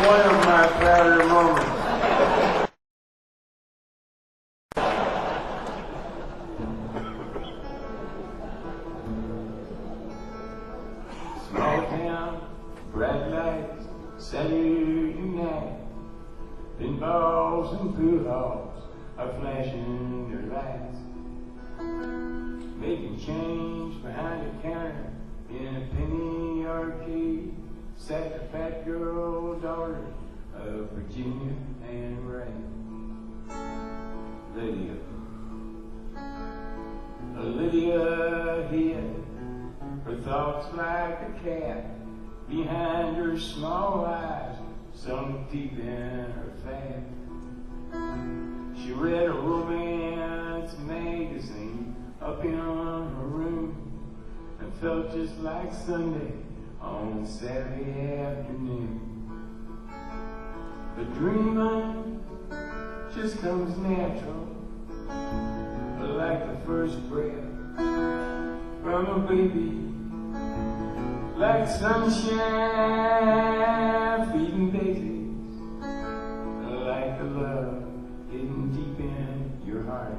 One of my prouder moments. bright lights, Saturday night. Pinballs and pool halls are flashing their lights. Making change behind the counter in a penny arcade. Sat the fat girl daughter of Virginia and Ray. Lydia. Lydia hid her thoughts like a cat behind her small eyes, sunk deep in her fat. She read a romance magazine up in her room and felt just like Sunday on Saturday afternoon. But dreaming just comes natural, like the first breath from a baby, like sunshine feeding daisies, like the love hidden deep in your heart.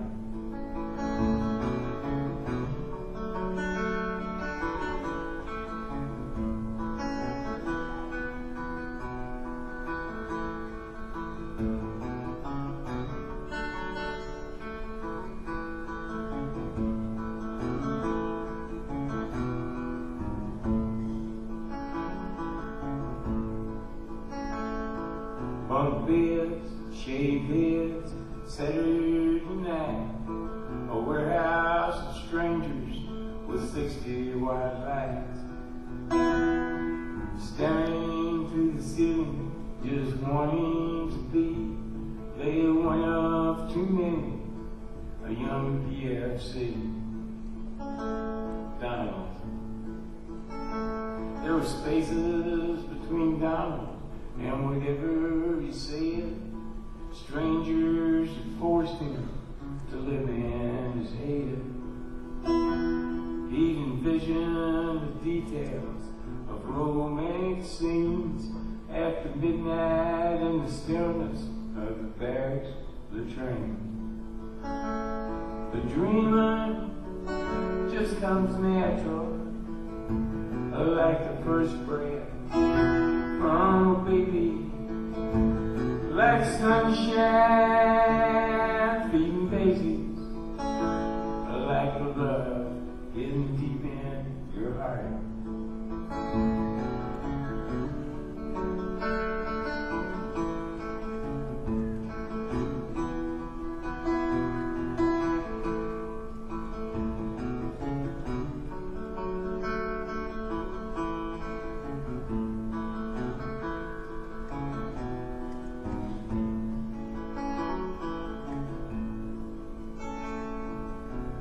Bunk beds, shaved heads, Saturday night. A warehouse of strangers with 60 white lights. Staring through the ceiling, just wanting to be. They one of too many, a young PFC. Donald. There were spaces between Donald and whatever he said. Strangers had forced him to live in his head. He'd envisioned the details of romantic scenes after midnight in the stillness of the barracks latrine. The dreaming just comes natural, like the first breath from a baby, like sunshine feeding daisies, like the love hidden deep in your heart.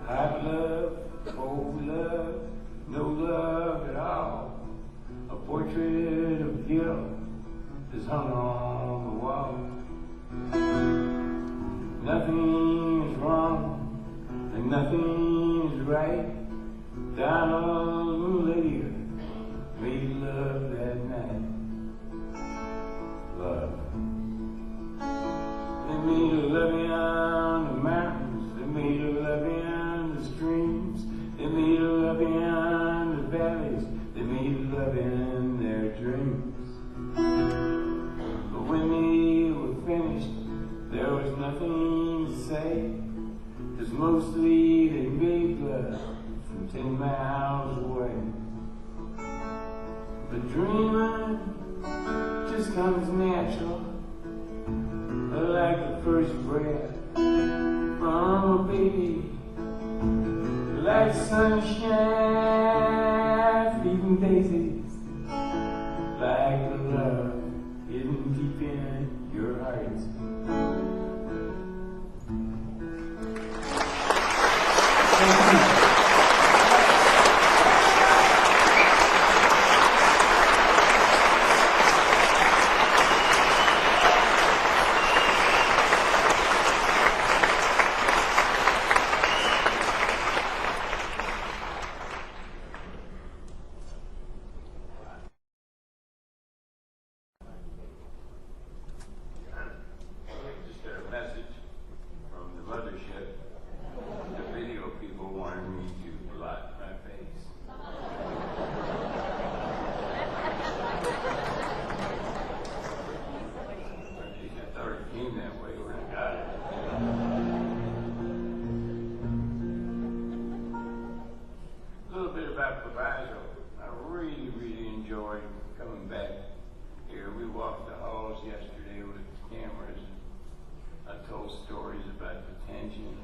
Hot love, cold love, no love at all. A portrait of guilt is hung on the wall. Nothing is wrong and nothing is right. Donald and Lydia made love that night. Love. They made a love on the mountains. They made a love in the streams. They made a love in the valleys. They made a love in their dreams. But when they were finished, there was nothing to say. 'Cause mostly they made love from 10 miles away. But dreaming just comes natural, like the first breath from a baby, like sunshine feeding daisies, like the love hidden deep in your heart. Thank you. yesterday with cameras. I told stories about detention.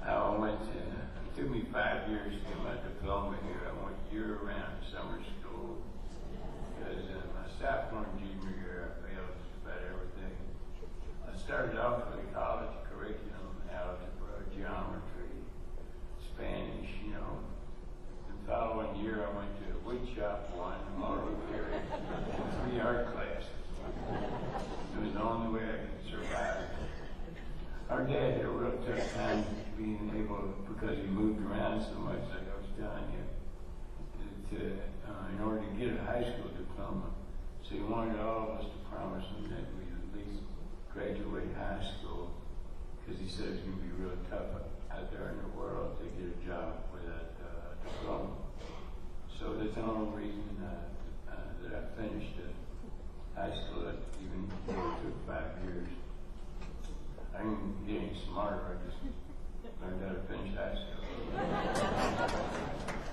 How I went to, it took me 5 years to get my diploma here. I went year-round summer school because my sophomore and junior year I failed just about everything. I started off with a college curriculum, algebra, geometry, Spanish, you know. The following year I went to a wood shop one, auto repair, and 3 art classes. It was the only way I could survive. Our dad had a real tough time being able, because he moved around so much, like I was telling you, in order to get a high school diploma. So he wanted all of us to promise him that we'd at least graduate high school, because he said it was going to be real tough out there in the world to get a job with a diploma. So that's the only reason that I finished high school, even though it took 5 years. I didn't get any smarter, I just learned how to finish high school.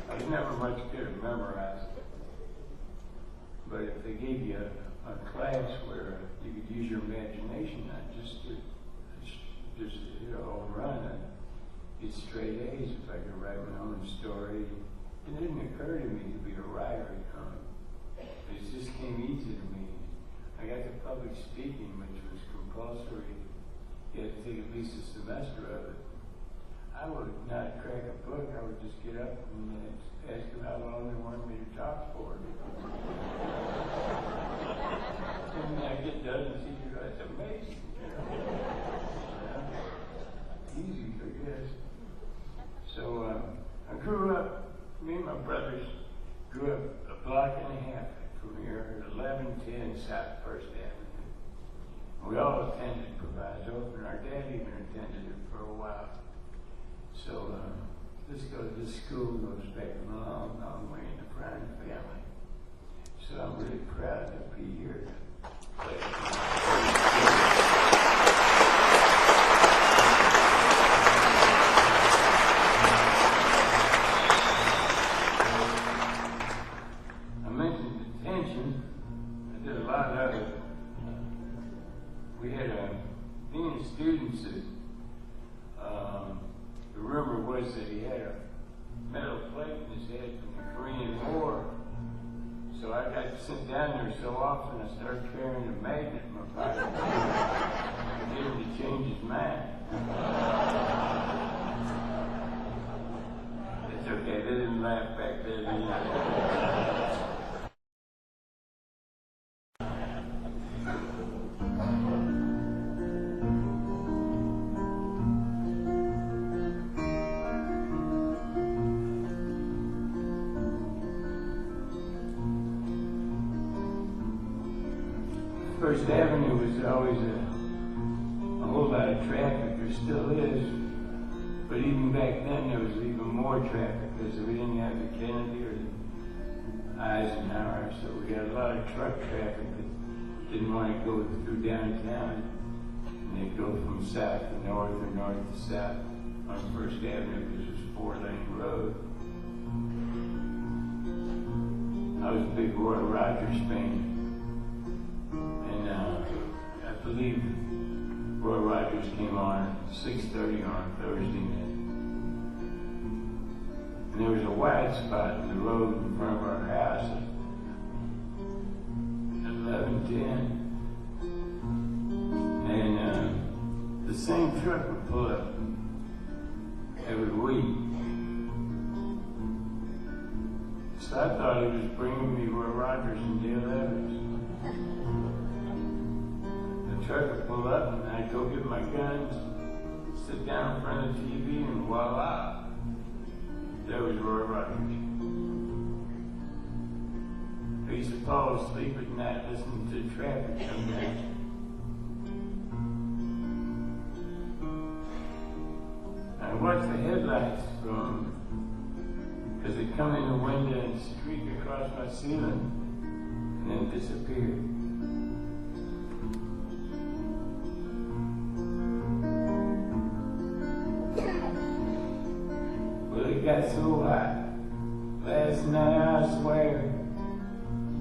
I was never much good at memorizing. But if they gave you a class where you could use your imagination, not just run, I'd get straight A's if I could write my own story. It didn't occur to me to be a writer. It just came easy to me. I got to public speaking, which was compulsory. You had to take at least a semester of it. I would not crack a book. I would just get up and ask them how long they wanted me to talk for. And I get done and see, that's amazing. Easy, I guess. So I grew up, me and my brothers grew up a block and a half from here at 1110 South First Avenue. We all attended Proviso, and our dad even attended it for a while. So this school goes back a long, long way in the Prine family. So I'm really proud to be here. I mentioned detention. I did a lot of it. We had a dean of students that the rumor was that he had a metal plate in his head from the Korean War. So I got sent down there so often I started carrying a magnet in my pocket to get him to change his mind. It's okay, they didn't laugh back then. First Avenue was always a whole lot of traffic. There still is. But even back then, there was even more traffic because we didn't have the Kennedy or the Eisenhower. So we got a lot of truck traffic that didn't want to go through downtown. And they'd go from south to north or north to south on First Avenue because it was a 4-lane road. I was a big Roy Rogers fan. I believe Roy Rogers came on at 6:30 on Thursday night. And there was a white spot in the road in front of our house at 11:10. And the same truck would pull up every week. So I thought he was bringing me Roy Rogers and Dale Evans. The truck would pull up and I'd go get my guns, sit down in front of the TV, and voila, there was Roy Rogers. I used to fall asleep at night listening to the traffic sometimes. I watched the headlights from, because they come in the window and streak across my ceiling and then disappear. Well, it got so hot last night, I swear,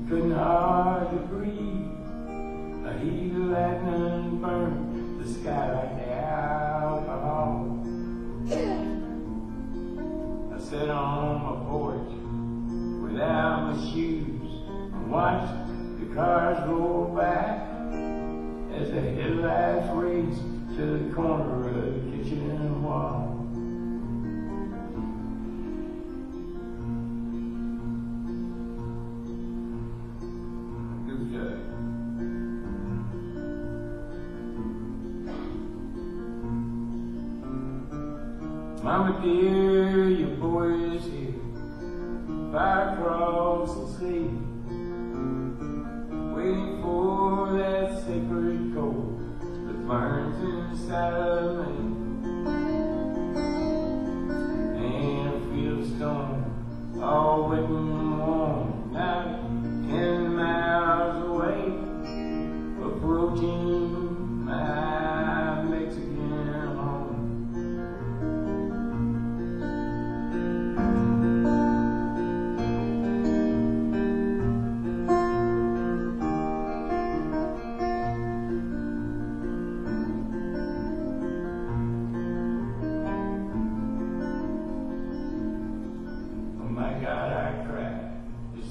couldn't hardly breathe. A heat of lightning burned the sky like alcohol. I sat on my porch without my shoes and watched the cars roll by as the headlights raced to the corner of the kitchen wall. Good job. Mama dear, your boy is here. Fire across the sea, waiting for that sacred coal that burns inside of me. And I feel the storm all wet and warm, not 10 miles away, approaching my Mexican home.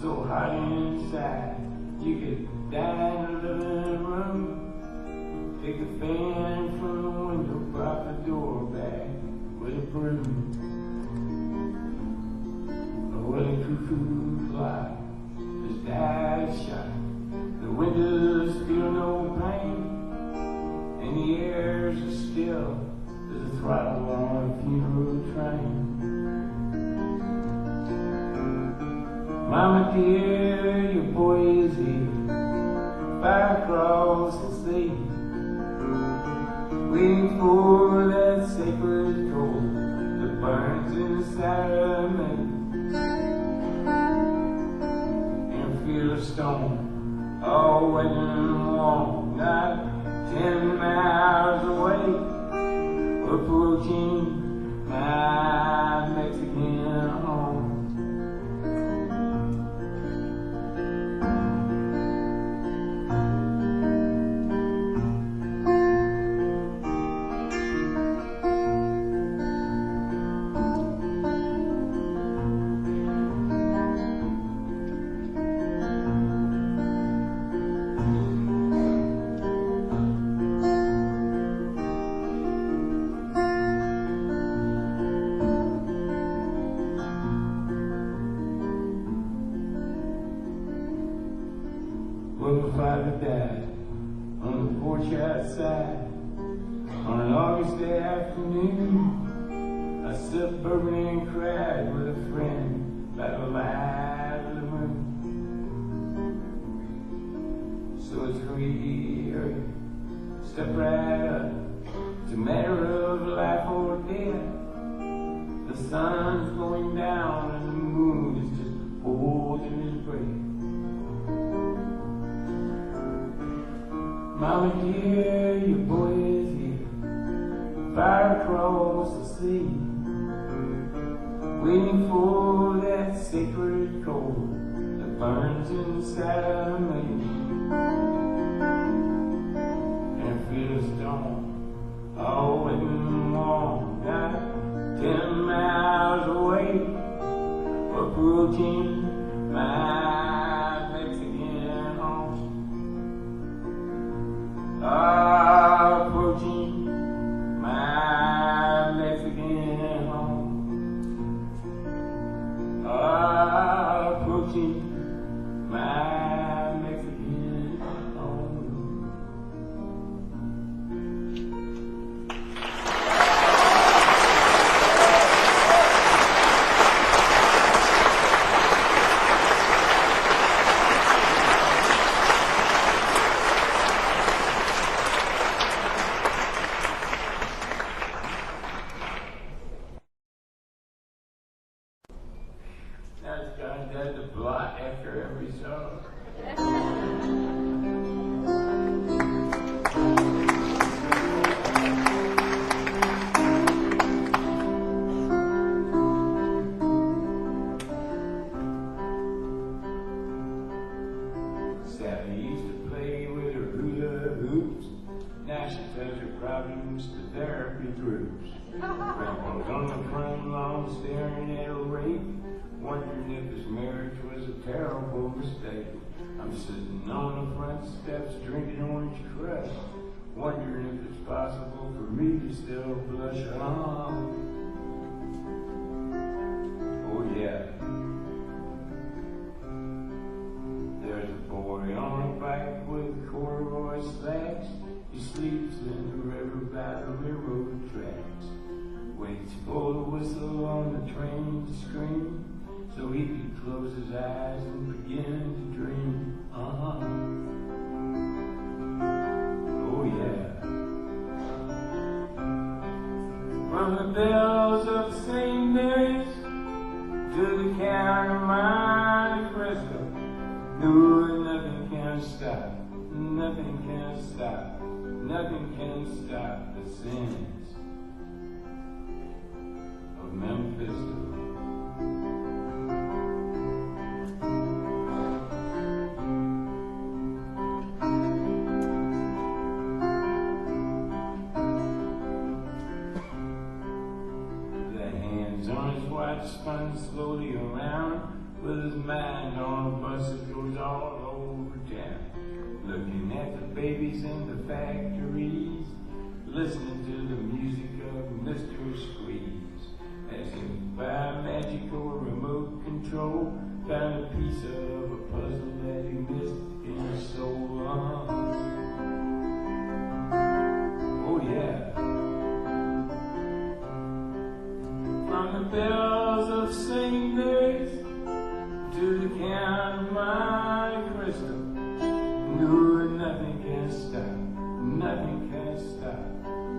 So hot inside, you could die in the living room. Take the fan from the window, prop the door back with a broom. Oh, well, the cuckoo fly just died shot. The windows feel no pain, and the air's as still as a throttle on a funeral train. Mama dear, your boy is here, fire across the sea, waiting for that sacred coal that burns inside of me. And feel a storm, all wet and warm, not 10 miles away, approaching my Mexican home. When my father died on the porch outside on an August afternoon, I sipped bourbon and cried with a friend by the light of the moon. So it's here, step right up. It's a matter of life or death. The sun's going down and the moon is just holding his breath. Mama dear, your boy is here, fire across the sea, waiting for that sacred coal that burns inside of me. And feel the storm, all wet and warm, not 10 miles away, approaching my Mexican home. Approaching my Mexican home. Approaching my Mexican home. Sally used to play with her hula hoops. Now she tells her problems to therapy groups. Grandpa's on the front lawn staring at a rake, wondering if his marriage was a terrible mistake. I'm sitting on the front steps drinking orange crush, wondering if it's possible for me to still blush on. Oh yeah. There's a boy on a bike with corduroy slacks. He sleeps in the river by the railroad tracks. Waits for the whistle on the train to scream, so he could close his eyes and begin to dream. Oh yeah. From the bells of St. Mary's to the count of Monte Cristo, no, nothing can stop, nothing can stop, nothing can stop the sins of Memphisto. Spun slowly around with his mind on a bus that goes all over town, looking at the babies in the factories, listening to the music of Mr. Squeeze, as if by magical remote control found a piece of a puzzle that he missed in his soul. Oh yeah. From the bells of St. Mary's to the count of Monte Cristo, no, nothing can stop, nothing can stop,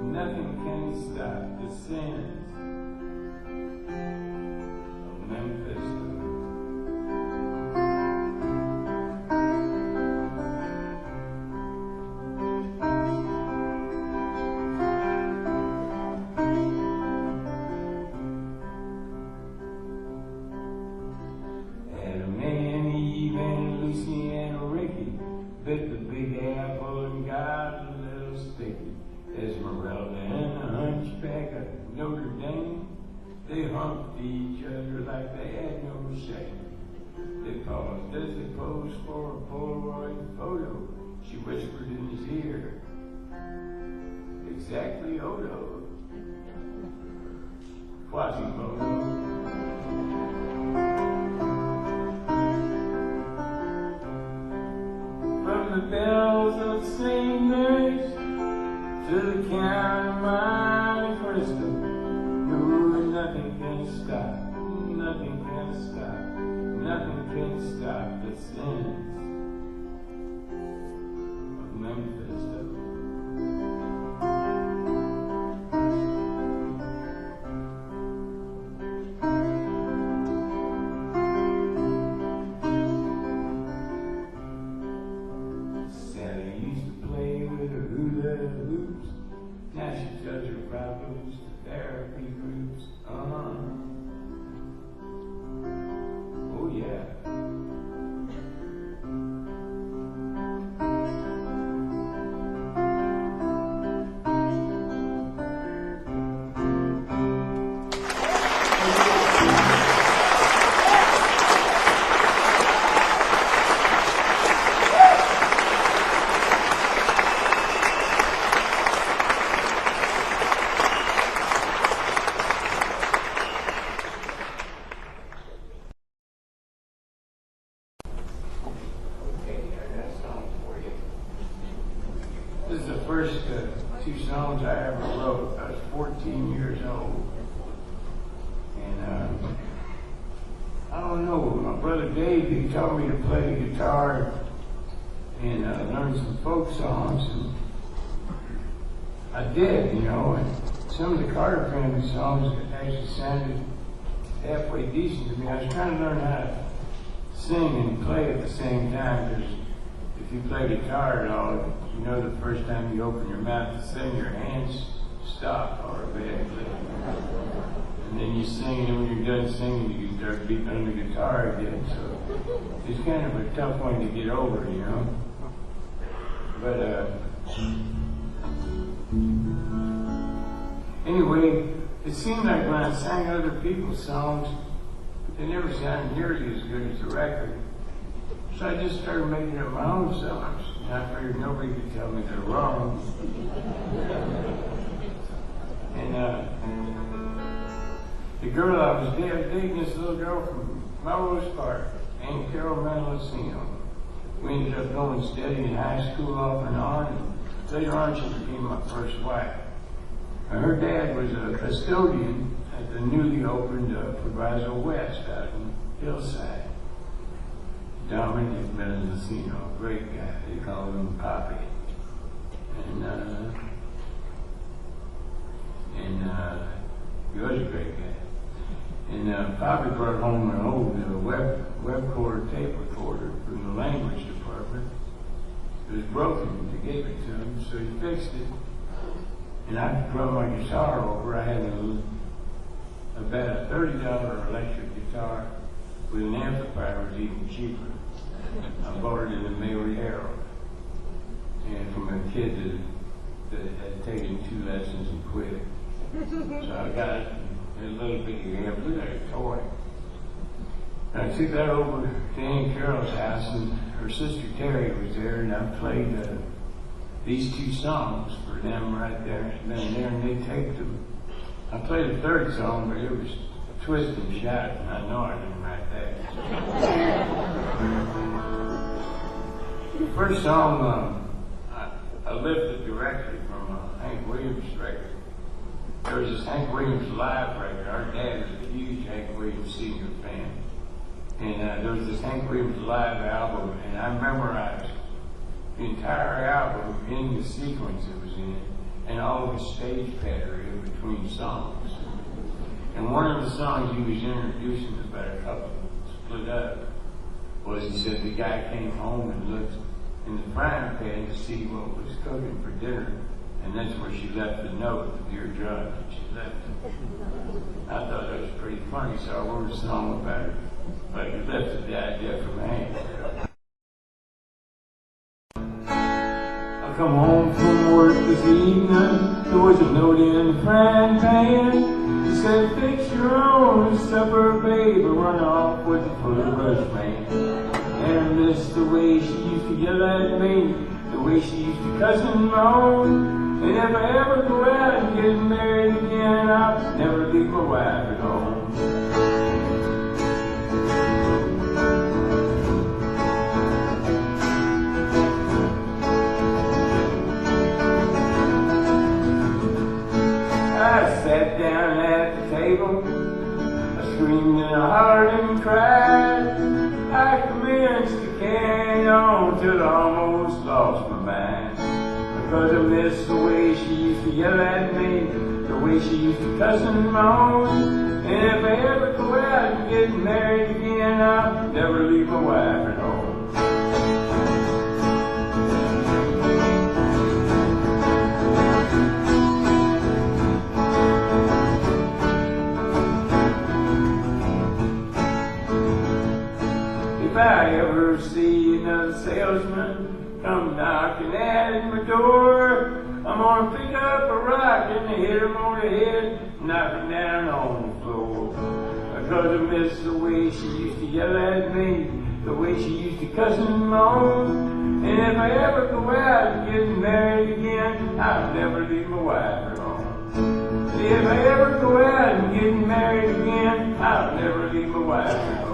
nothing can stop the sins of Memphisto. Bit the big apple and got a little sticky. Esmeralda and the hunchback of Notre Dame, they humped each other like they had no shame. They paused as they posed for a Polaroid photo. She whispered in his ear, exactly Odo. Quasimodo. From the bells of St. Mary's to the count of Monte Cristo, no, nothing can stop, nothing can stop, nothing can stop the sins of Memphisto. Now she tells her problems to therapy groups. Oh yeah. This is the first two songs I ever wrote. I was 14 years old. And I don't know, my brother Dave, he taught me to play the guitar and learn some folk songs. And I did, you know, and some of the Carter family songs actually sounded halfway decent to me. I was trying to learn how to sing and play at the same time, because if you play guitar at all, you know the first time you open your mouth to sing, your hands stop automatically. And then you sing, and when you're done singing, you can start beating on the guitar again. So it's kind of a tough one to get over, you know. But anyway, it seemed like when I sang other people's songs, they never sounded nearly as good as the record. So I just started making up my own songs. And I figured nobody could tell me they're wrong. And the girl I was dating, this little girl from Maywood Park, Aunt Carol Mendelacino. We ended up going steady in high school off and on, and later on she became my first wife. Her dad was a custodian at the newly opened Proviso West out in Hillside. Dominic Mendelacino, a great guy. They called him Poppy. And he was a great guy. And Poppy brought home an old web-quarter tape recorder from the language department. It was broken. They gave it to him, so he fixed it. And I brought my guitar over. I had about a $30 electric guitar with an amplifier that was even cheaper. I bought it in the Maywood Herald. And from a kid that had taken 2 lessons and quit. So I got it. A little bitty amp, looked like a toy. And I took that over to Aunt Carol's house, and her sister Terry was there, and I played these 2 songs for them right there, and they taped them. I played a third song, but it was Twist and Shout, and I know I didn't write that. The first song, I lifted directly from Hank Williams' record. There was this Hank Williams live record. Our dad was a huge Hank Williams senior fan. And there was this Hank Williams live album, and I memorized the entire album in the sequence it was in, and all of the stage pattern in between songs. And one of the songs he was introducing about a couple split up was, he said the guy came home and looked in the frying pan to see what was cooking for dinner. And that's where she left the note, "Dear John," and she left it. I thought that was pretty funny, so I wrote a song about it. But it lifted the idea from Hank. I come home from work this evening, there was a note in the frying pan. She said, "Fix your own supper, babe, or run off with the foot man." And I miss the way she used to yell at me, the way she used to cuss and moan. And if I ever go out and get married again, I'll never leave my wife at home. I sat down at the table, I screamed and I hollered and cried. I commenced to carry on till I almost lost my mind. Because I miss the way she used to yell at me, the way she used to cuss and moan. And if I ever go out and get married again, I'll never leave my wife at home. If I ever see another salesman come knocking at my door, I'm gonna pick up a rock and hit him on the head, knock him down on the floor. Because I miss the way she used to yell at me, the way she used to cuss and moan. And if I ever go out and get married again, I'll never leave my wife at home. If I ever go out and get married again, I'll never leave my wife at home.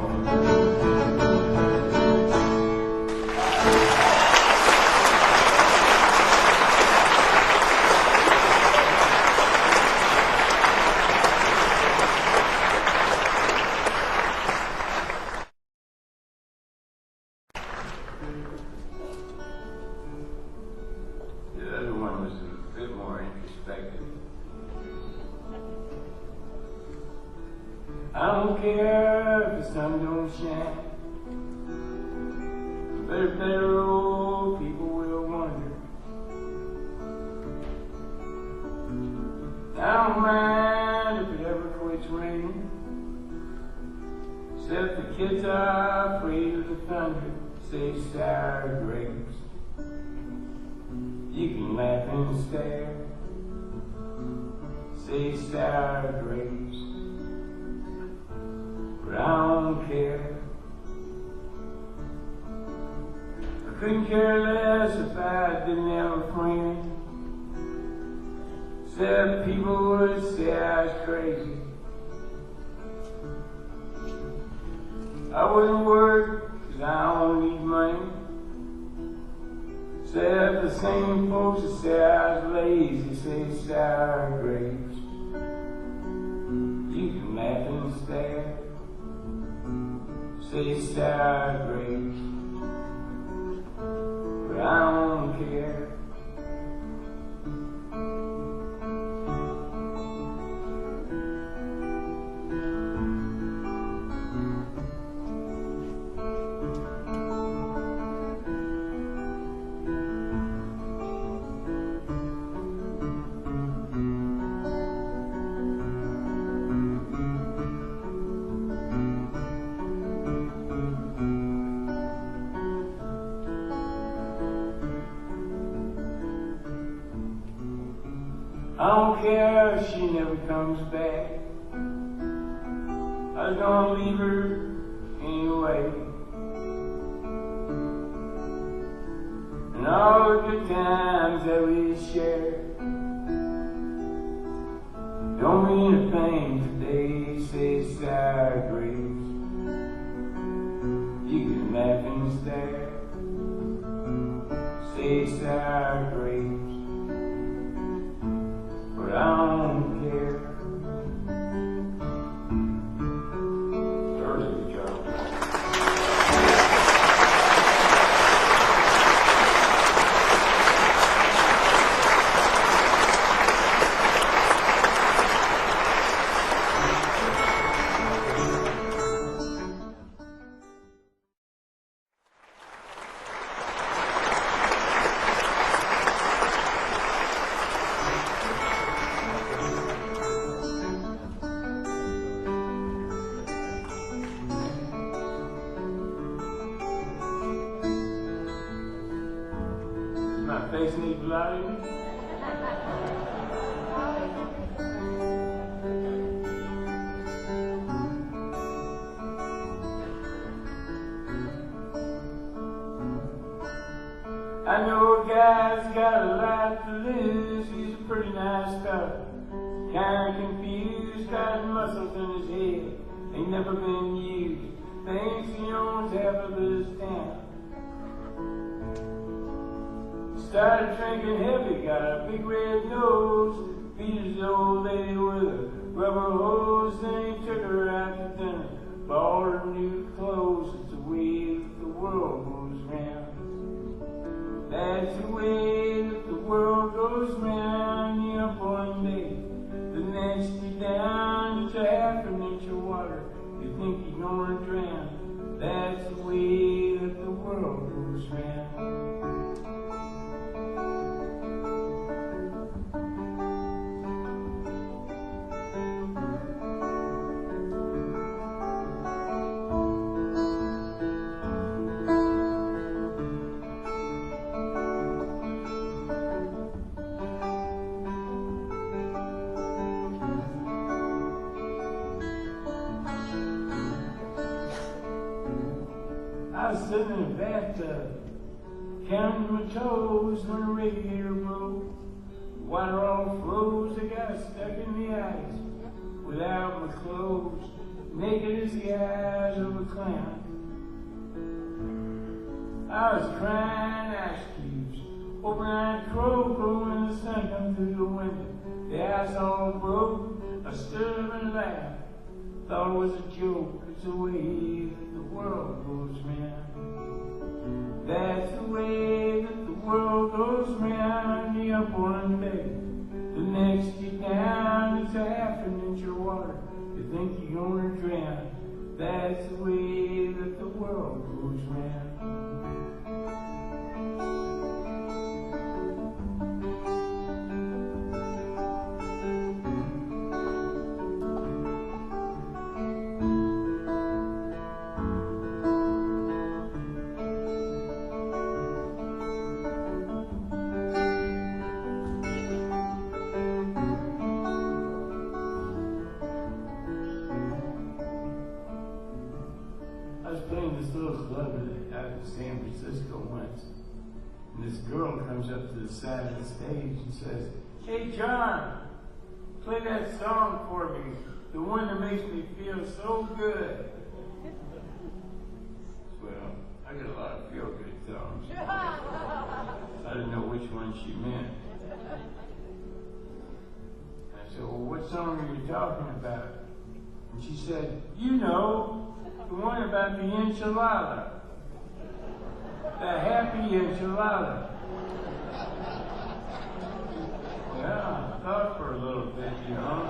I don't care if the sun don't shine, better old people will wonder. I don't mind if it ever quits raining, except for Kids are afraid of the thunder, say sour grapes. You can laugh and stare, say sour grapes. But I don't care. I couldn't care less if I didn't have a friend. Said people would say I was crazy. I wouldn't work 'cause I don't need money. Said the same folks that say I was lazy say sour grapes. You can laugh and stare, say sour grapes. But I don't care. I don't care if she never comes back. I was gonna leave her anyway. And all the good times that we shared don't mean a thing today, say sour grapes. You can laugh and stare, say sour grapes. But I don't care. Thursday, Joe. My face needs lighting. I know a guy's got a lot to lose. He's a pretty nice fellow. Kinda confused, got muscles in his head. Ain't never been used. Thinks he owns half of this town. Started drinking heavy, got a big red nose. Beat his old lady with a rubber hose. Then he took her out to dinner. Bought her new clothes. It's the way that the world goes round. That's the way that the world goes round. You up one day, the next you down. It's a half an inch of water. You think you're gonna drown. That's the way that the world goes round. I was sitting in a bathtub, counting my toes when the radiator broke. The water all froze, I got stuck in the ice without my clothes, naked as the eyes of a clown. I was crying ice cubes, hoping I'd croak when the sun come through the window. The ice all broke, I stood up and laughed, thought it was a joke. It's the way that the world goes round. That's the way that the world goes round. You up one day, the next you down. It's a half an inch of water. You think you're gonna drown. That's the way that the world goes round. Francisco once, and this girl comes up to the side of the stage and says, "Hey John, play that song for me, the one that makes me feel so good." Well, I got a lot of feel-good songs. I didn't know which one she meant. I said, "Well, what song are you talking about?" And she said, "You know, the one about the enchilada. The happy enchilada." Yeah, I thought for a little bit, you know.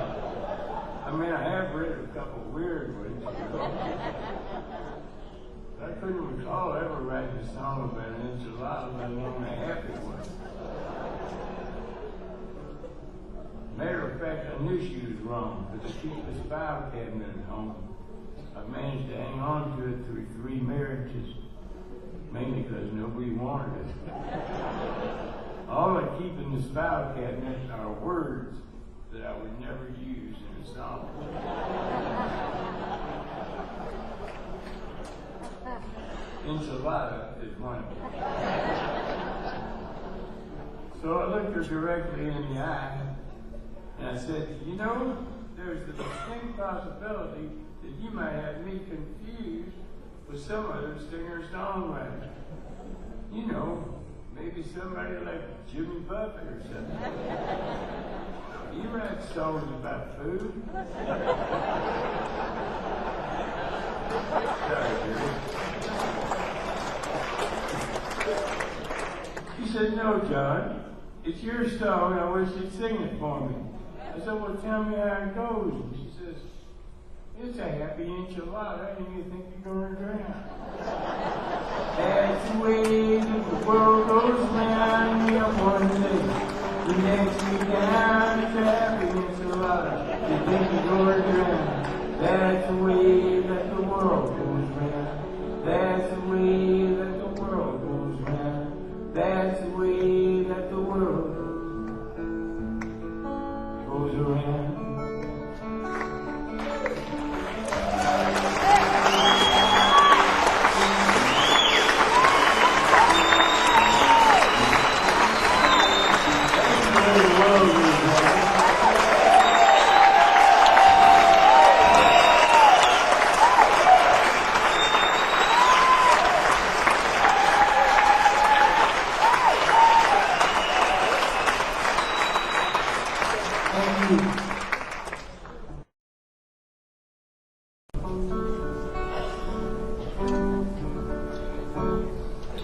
I mean, I have read a couple weird ones, you know. I couldn't recall ever writing a song about an enchilada, let alone a happy one. Matter of fact, I knew she was wrong, but to keep this file cabinet at home, I managed to hang on to it through 3 marriages, mainly because nobody wanted it. All I keep in this file cabinet are words that I would never use in a song. Enchilada is one of them. So I looked her directly in the eye, and I said, "You know, there's the distinct possibility that you might have me confused with some other singer-songwriter. You know, maybe somebody like Jimmy Buffett or something. You write songs about food?" Sorry, Jerry. She said, "No, John, it's your song. I wish you'd sing it for me." I said, "Well, tell me how it goes." And she says, "It's a happy enchilada, and you think you're going to drown. That's the way that the world goes round. Yeah, one day, the next week down, it's a happy enchilada. You think you're going to drown. That's the way that the world goes round. That's the way that the world goes round. That's the way that the world goes around."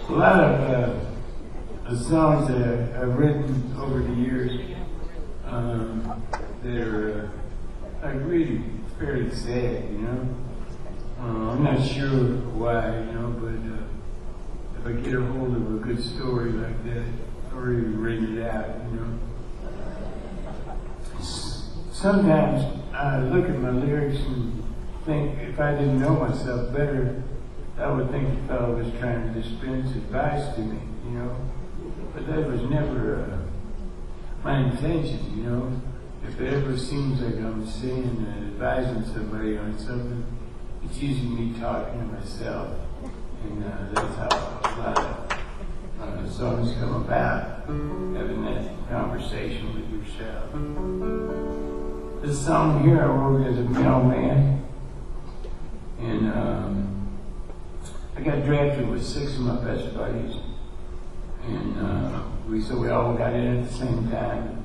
A lot of songs that I've written over the years that are like really fairly sad, you know. I'm not sure why, you know, but if I get a hold of a good story like that, I've already written it out, you know. Sometimes I look at my lyrics and think if I didn't know myself better, I would think the fellow was trying to dispense advice to me, you know. But that was never my intention, you know. If it ever seems like I'm saying advising somebody on something, it's usually me talking to myself. And that's how a lot of songs come about, having that conversation with yourself. This song here I wrote as a mailman. And I got drafted with 6 of my best buddies. And we all got in at the same time.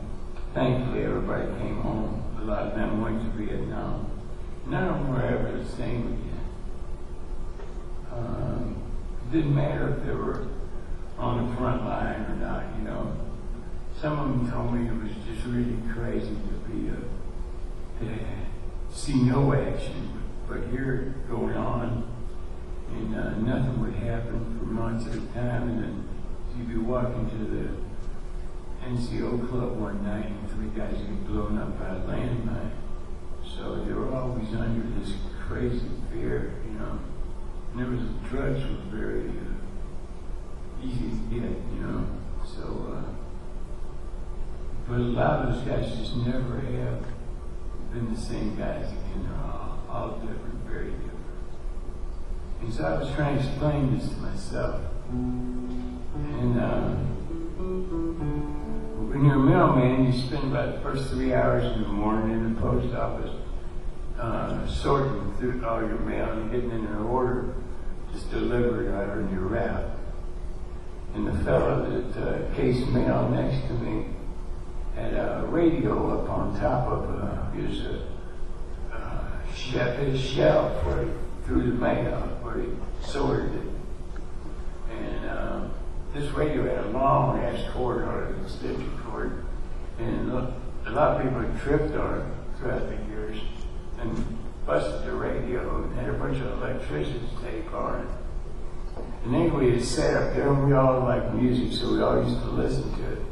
Thankfully, everybody came home. A lot of them went to Vietnam. None of them were ever the same again. It didn't matter if they were on the front line or not, you know. Some of them told me it was just really crazy to see no action, but hear it going on, and nothing would happen for months at a time, and then you'd be walking to the NCO club one night, and 3 guys get blown up by a landmine. So they were always under this crazy fear, you know. And drugs were very easy to get, you know. So, but a lot of those guys just never have been the same guys again. They're all different, very different. And so I was trying to explain this to myself. And when you're a mailman, you spend about the first 3 hours in the morning in the post office sorting through all your mail and getting in an order just delivered out on your route. And the fellow that cased mail next to me had a radio up on top of his shelf where he threw the mail, where he sorted it. And this radio had a long ass cord on it, an extension cord. And a lot of people had tripped on it throughout the years and busted the radio and had a bunch of electricity tape on it. And anyway, it sat up there and we all liked music, so we all used to listen to it.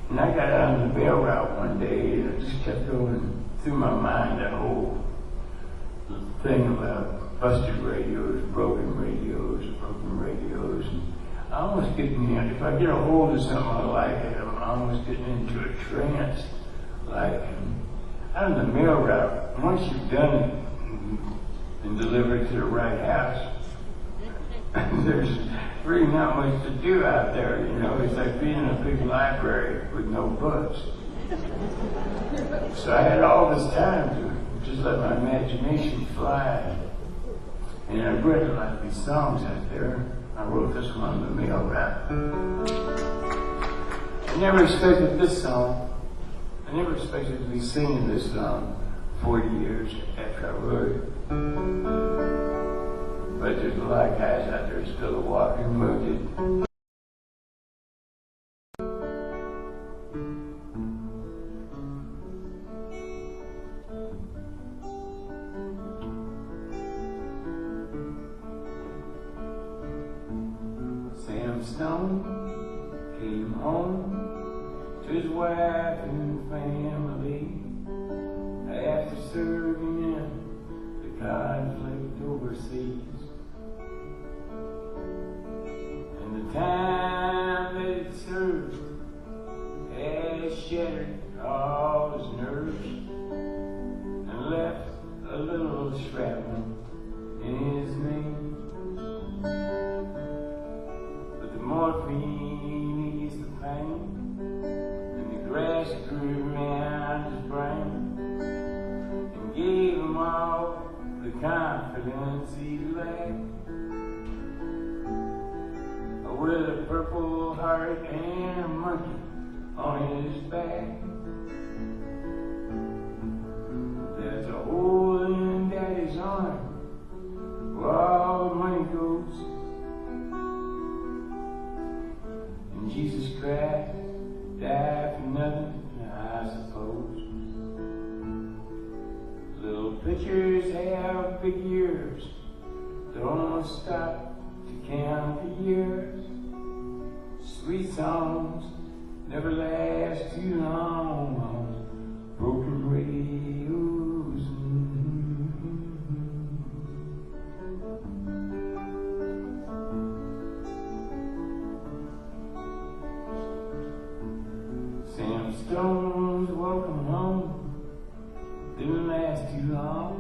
And I got out on the mail route one day and it just kept going through my mind, that whole thing about busted radios, broken radios. And I almost get, if I get a hold of something I like it, I'm almost getting into a trance. Like, out on the mail route, once you've done it and delivered it to the right house, there's really not much to do out there, you know. It's like being in a big library with no books. So I had all this time to just let my imagination fly. And I read a lot of these songs out there. I wrote this one on the mail route. I never expected this song. I never expected to be singing this song 40 years after I wrote it. But there's a lot of guys out there still walking wounded. Sam Stone came home to his wife and family after serving in the conflict overseas. And the time that it served has shattered all his nerves and left a little shrapnel in his name. But the morphine eased the pain, and the grass grew around his brain and gave him all the confidence he lacked. With a purple heart and a monkey on his back. There's a hole in Daddy's arm where all the money goes. And Jesus Christ died for nothing, I suppose. Little pictures have big ears, don't stop to count the years. Sweet songs never last too long on broken radios. Sam Stone's welcome home didn't last too long.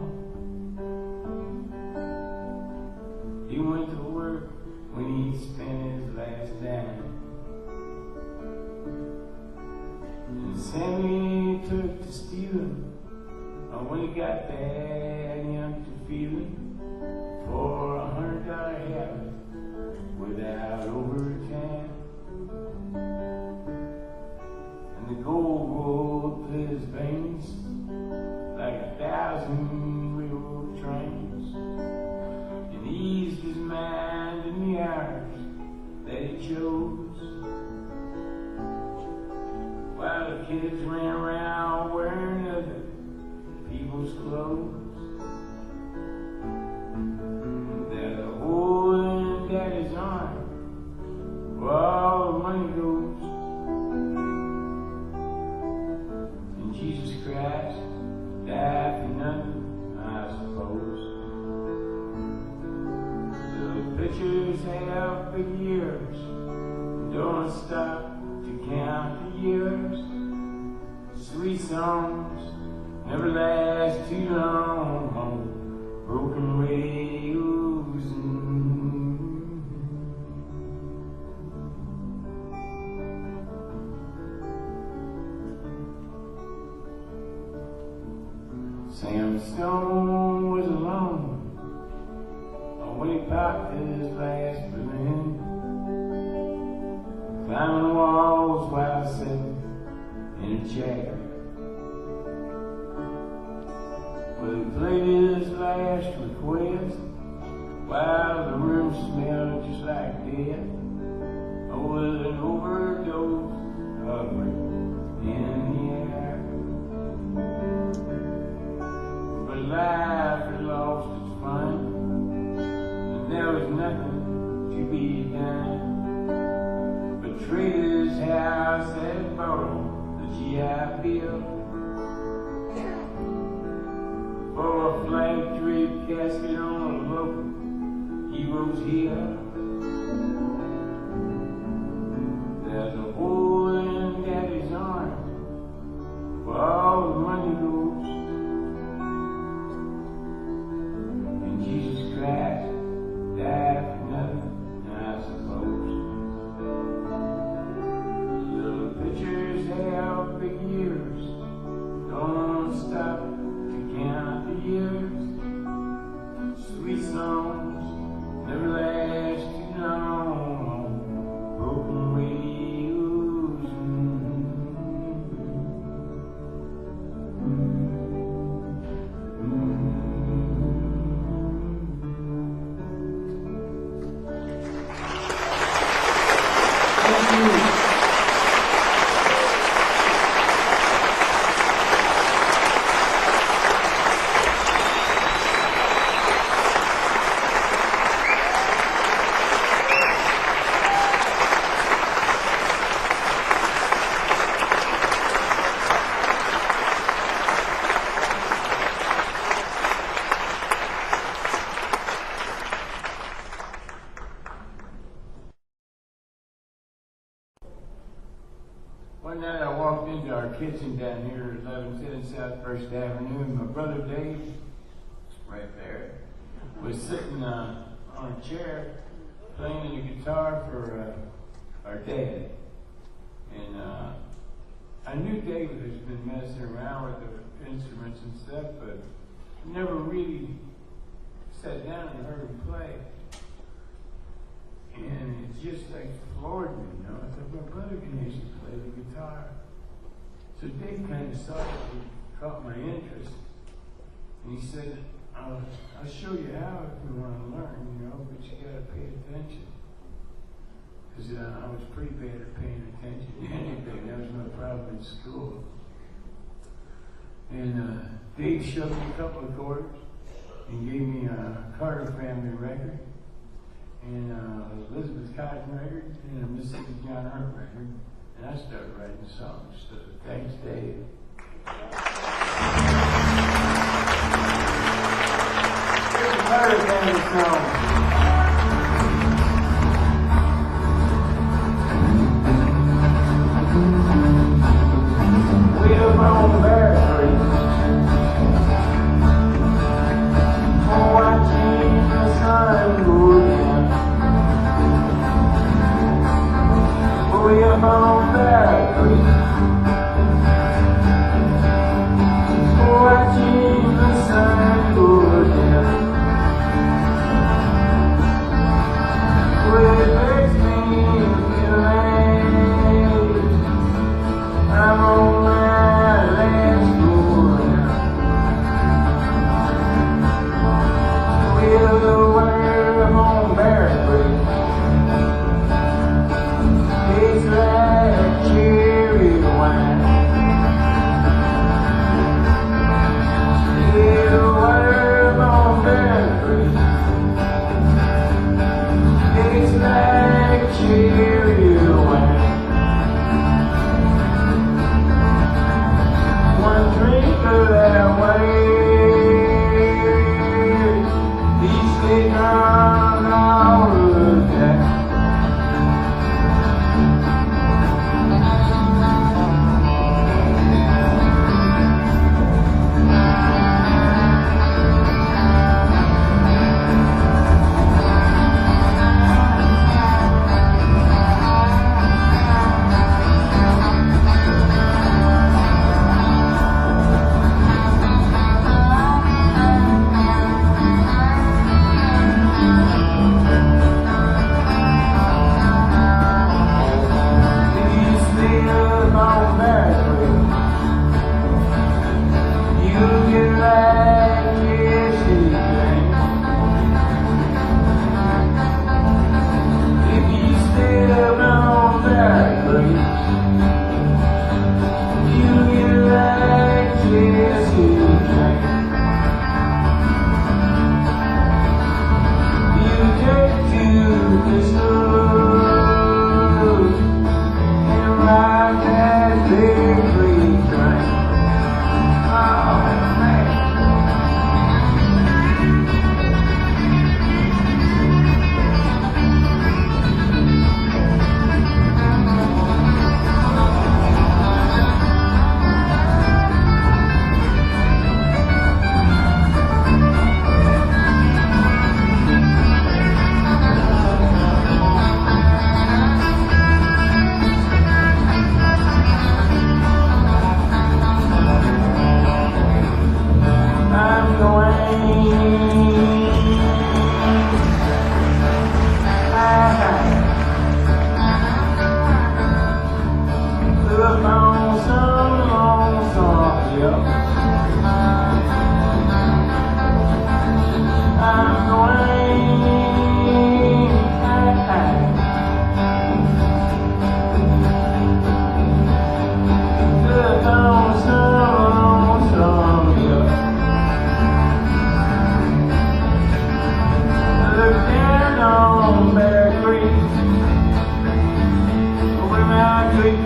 He went to work when he spent his last dime. And Sammy took to stealing, and when he got bad empty feeling for $100 habit without overtime. And the gold rolled through his veins like 1,000 railroad trains, and eased his mind in the hours that he chose. While the kids ran around wearing other people's clothes. There's a hole in Daddy's arm where all the money goes. And Jesus Christ died for nothing, I suppose. Little pictures have big ears, don't stop to count the years. Sweet songs never last too long on broken radios. Sam Stone was alone when he popped his last balloon, climbing walls while sitting in a chair. Well, he played his last request while the room smelled just like death, with an overdose hovering in the air. But life had lost its fun, and there was nothing to be done but trade his house and borrow the GI Bill for a flag draped casket on a local hero's hill. There's a hole in Daddy's arm where all the money goes, and Jesus Christ died for nothing, I suppose. Little pictures have big ears, don't stop to count the years. Sweet songs never last too long, broken radios. One night I walked into our kitchen down here at 1110 South First Avenue, and my brother Dave, right there, was sitting on a chair playing the guitar for our dad. And I knew David has been messing around with the instruments and stuff, but never really sat down and heard him play. And it just like floored me, you know. I thought my brother can actually play the guitar. So Dave kind of saw it and caught my interest. And he said, I'll show you how if you want to learn, you know, but you got to pay attention. Because I was pretty bad at paying attention to anything. That was my problem in school. And Dave showed me a couple of chords and gave me a Carter family record, and Elizabeth Cotton record, and a Mississippi John Hurt record, and I started writing songs. So thanks, Dave. Here's a Carter family song. We live on Bear Street, watching the sun go down. We live on Bear Street, watching the sun go down. It makes me feel late. I'm on my last go round. We'll go where on Bear Street. Tastes like cherry wine.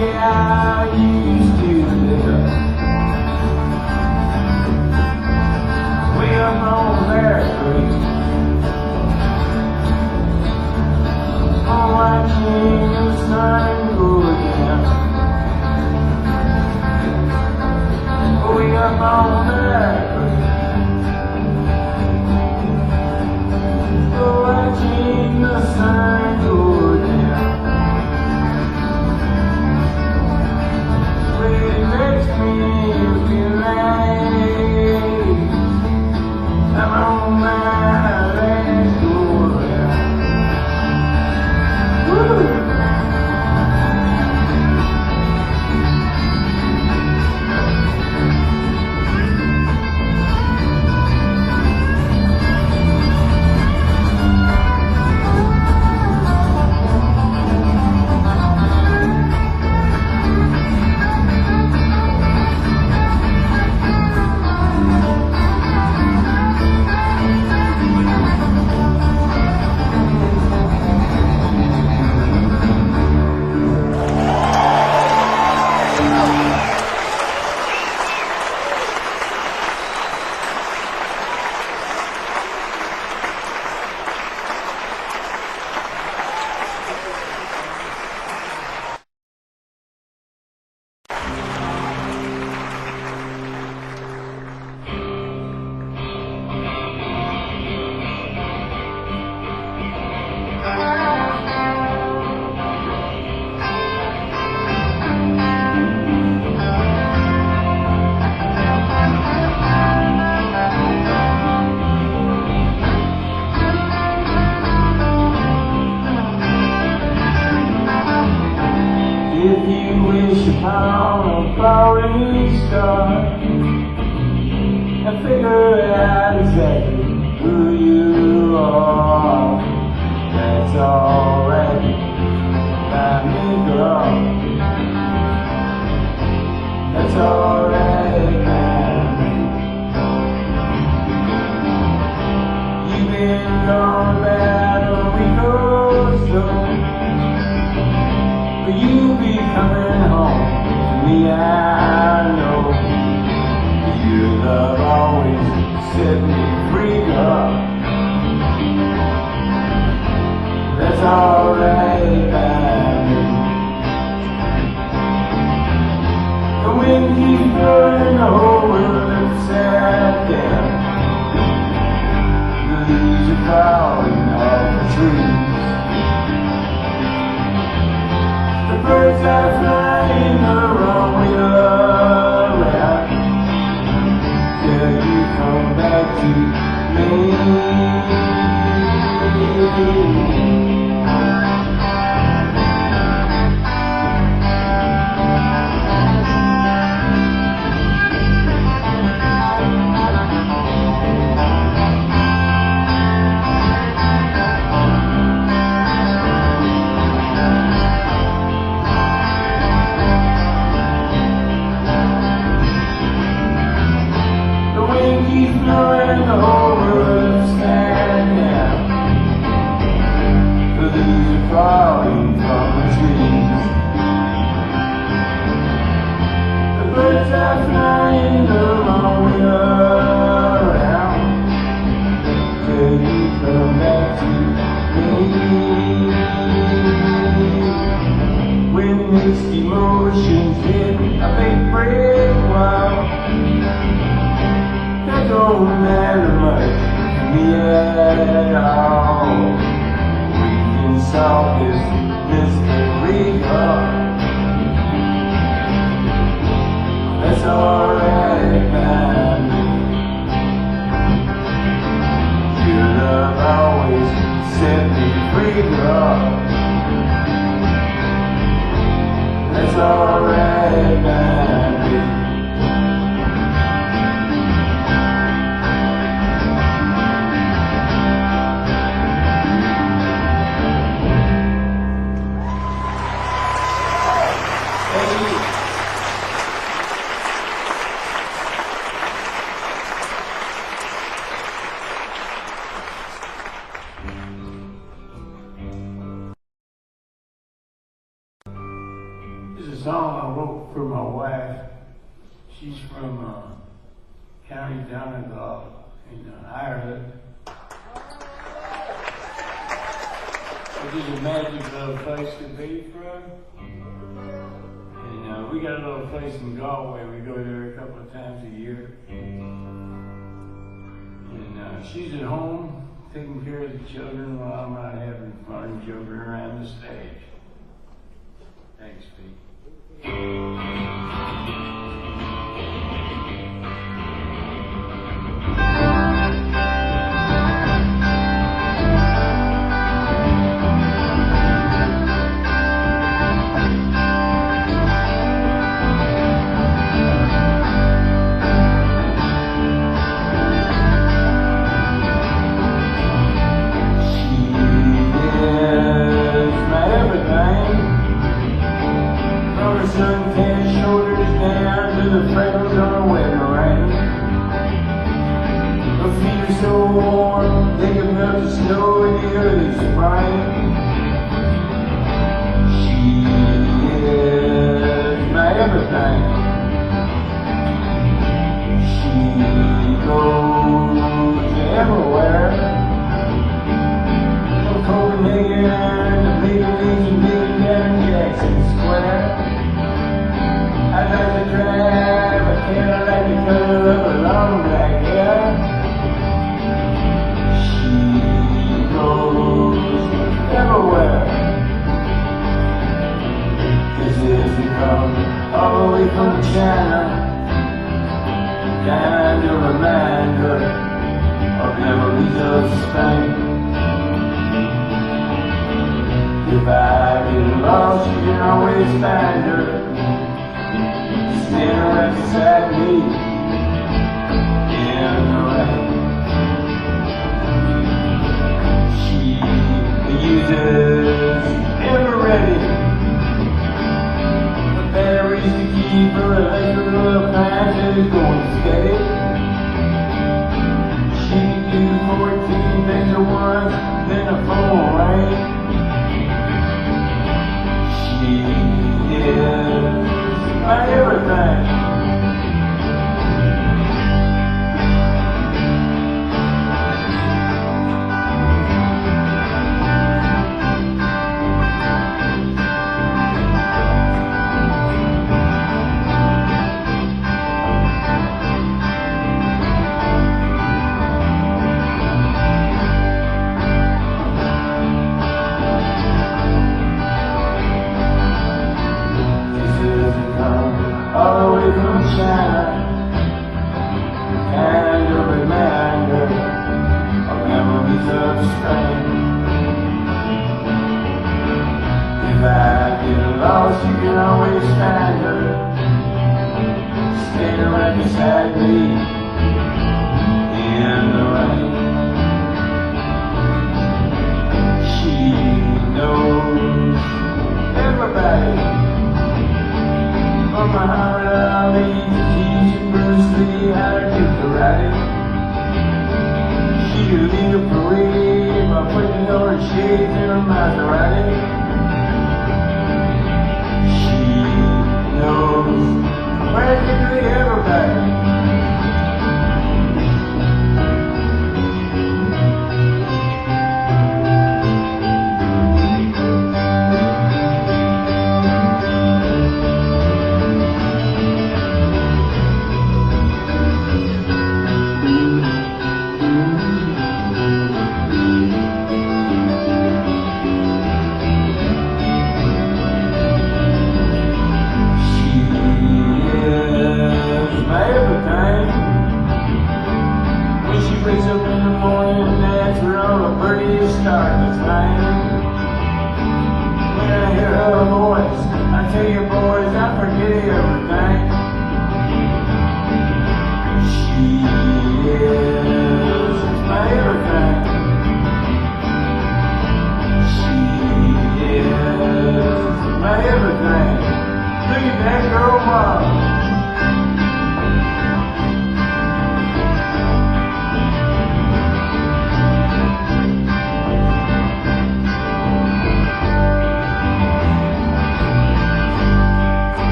Yeah, I used to live way up on their creek. Oh, watching the sun go down way up on their creek. Oh, watching the sun go down. It makes me feel like I'm on my last go round. Woo! If you wish upon a falling star and figure out exactly who you are, that's alright by me, girl. That's alright by me. You've been gone about a week or so. You'll be coming home to me, I know. Your love always set me free, girl. That's alright by me. The wind keeps blowing the whole world upside down. The leaves are falling off the trees. The birds are flying the wrong way around. Till you come back to me. Blowing the whole world upside down. The leaves are falling from the trees. The birds are flying the long way around. Till you come back to me. When mixed emotions hit a big brick wall, that don't matter much to me at all. We can solve this mystery, girl. That's alright by me. Your love always set me free, girl. That's alright by me. This is a song I wrote for my wife. She's from County Donegal in Ireland. Which is a magic little place to be from. And we got a little place in Galway. We go there a couple of times a year. And she's at home taking care of the children while I'm out having fun jumping around the stage. Thanks, Pete. Where did we ever be?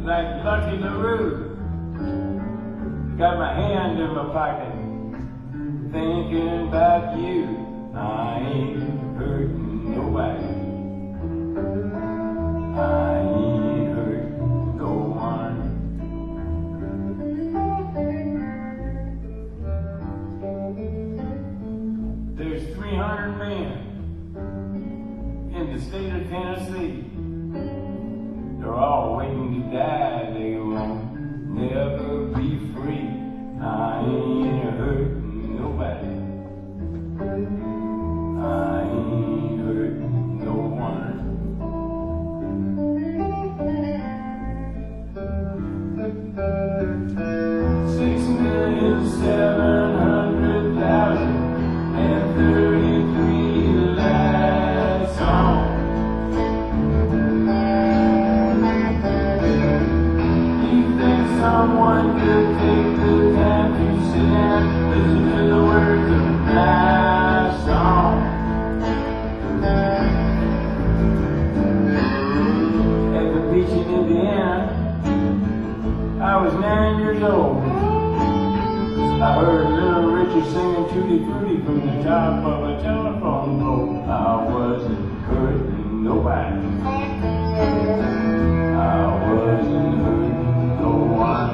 like Lucky LaRue. Got my hand in my pocket, thinking about you. I ain't hurting nobody. I ain't hurting no one. There's 300 men in the state of Tennessee. They're all waiting to die. They won't never be free. I ain't hurting nobody. I ain't hurting no one. $6,700,033 lights on. You think someone could take the time to sit down, listen to the words of my song? At the beach in Indiana, I was 9 years old. I heard little Richard singing Tutti Frutti from the top of a telephone pole. I wasn't hurting nobody. I wasn't hurting no one.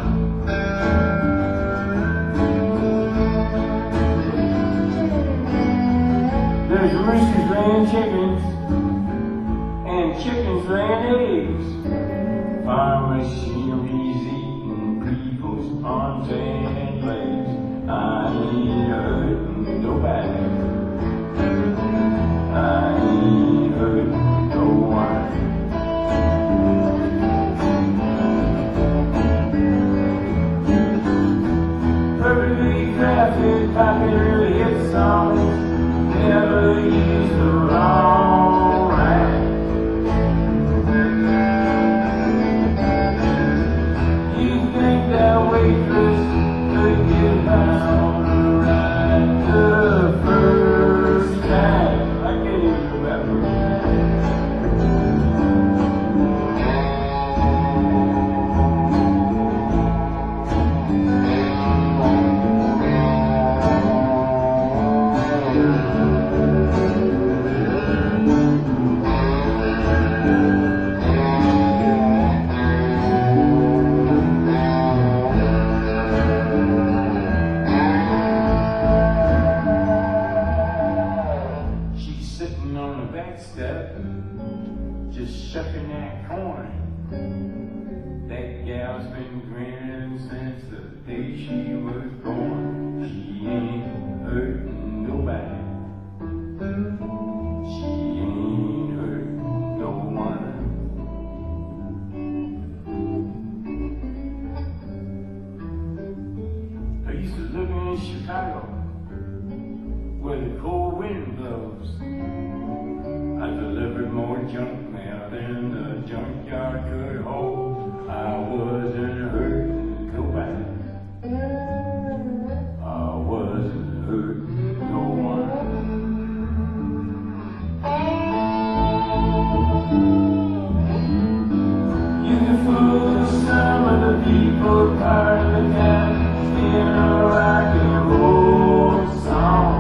There's roosters laying chickens, and chickens laying eggs. Farm machinery's eating people's arms and legs. I ain't hurting nobody. I ain't hurting no one. Perfectly crafted, popular hit songs, never used the wrong rhyme. You think that waitress could get down right the first time? I can't even remember. Just shucking that corn. That gal's been grinning since the day she was born. She ain't hurting nobody. She ain't hurting no one. I used to live in Chicago, where the cold wind blows. I delivered more junk mail than the junkyard could hold. I wasn't hurting nobody. I wasn't hurting no one. You can fool some of the people part of the town in a rock and roll song.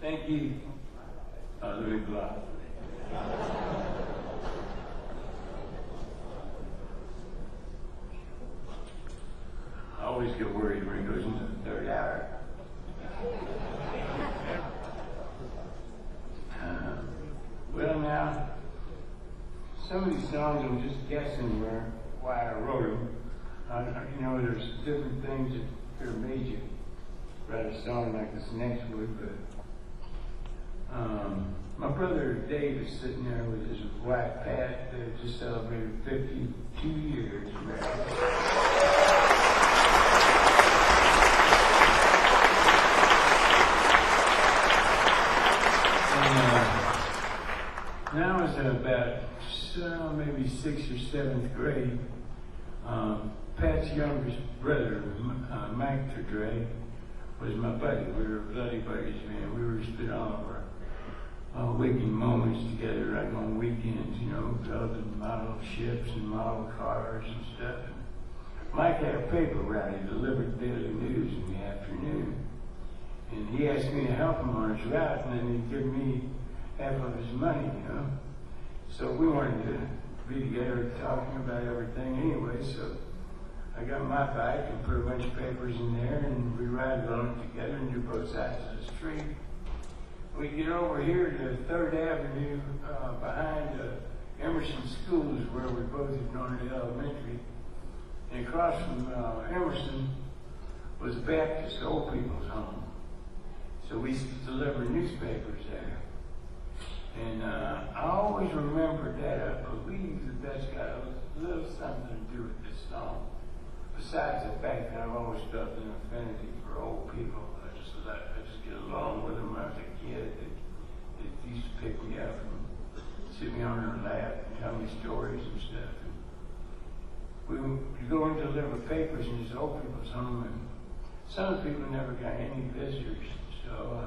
Thank you. Let me block. I always get worried when it goes into the third hour. Well, now, some of these songs I'm just guessing why I wrote them. You know, there's different things that could have made you write a song like this next would, but my brother Dave is sitting there with his wife Pat. They just celebrated 52 years married. When I was about maybe 6th or 7th grade, Pat's youngest brother, Mike Pipedream, was my buddy. We were bloody buddies, man. We were spending all of our waking moments together, like on weekends, you know, building model ships and model cars and stuff. And Mike had a paper route. He delivered daily news in the afternoon. And he asked me to help him on his route, and then he'd give me half of his money, you know. So we wanted to be together talking about everything anyway, so I got my bike and put a bunch of papers in there, and we ride along together and do both sides of the street. We get over here to 3rd Avenue behind Emerson Schools, where we both had gone to elementary. And across from Emerson was a Baptist old people's home. So we used to deliver newspapers there. And I always remember that. I believe that that's got a little something to do with this song. Besides the fact that I've always felt an affinity for old people. I just get along with them. When I was a kid, they used to pick me up and sit me on their lap and tell me stories and stuff. And we would go and deliver papers in this old people's home, and some of the people never got any visitors. So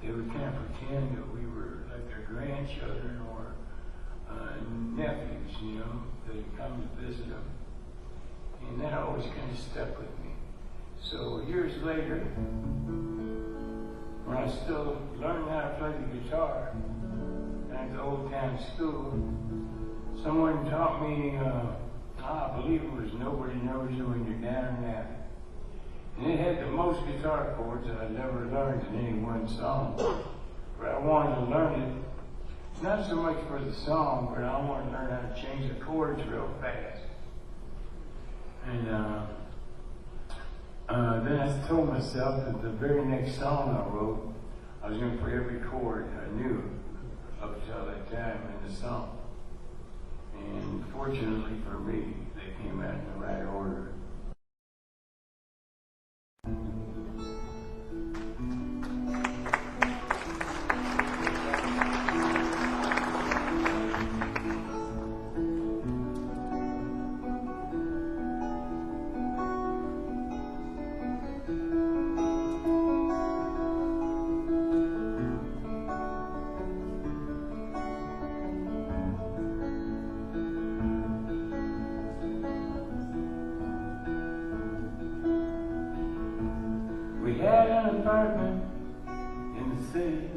they would kind of pretend that we were like their grandchildren or nephews, you know, that had come to visit them. And that always kind of stuck with me. So years later, when I was still learning how to play the guitar at the old town school, someone taught me, I believe it was Nobody Knows You When You're Down and Out. And it had the most guitar chords that I'd ever learned in any one song. But I wanted to learn it, not so much for the song, but I wanted to learn how to change the chords real fast. And then I told myself that the very next song I wrote, I was going to put every chord I knew up until that time in the song. And fortunately for me, they came out in the right order. We had an apartment in the city,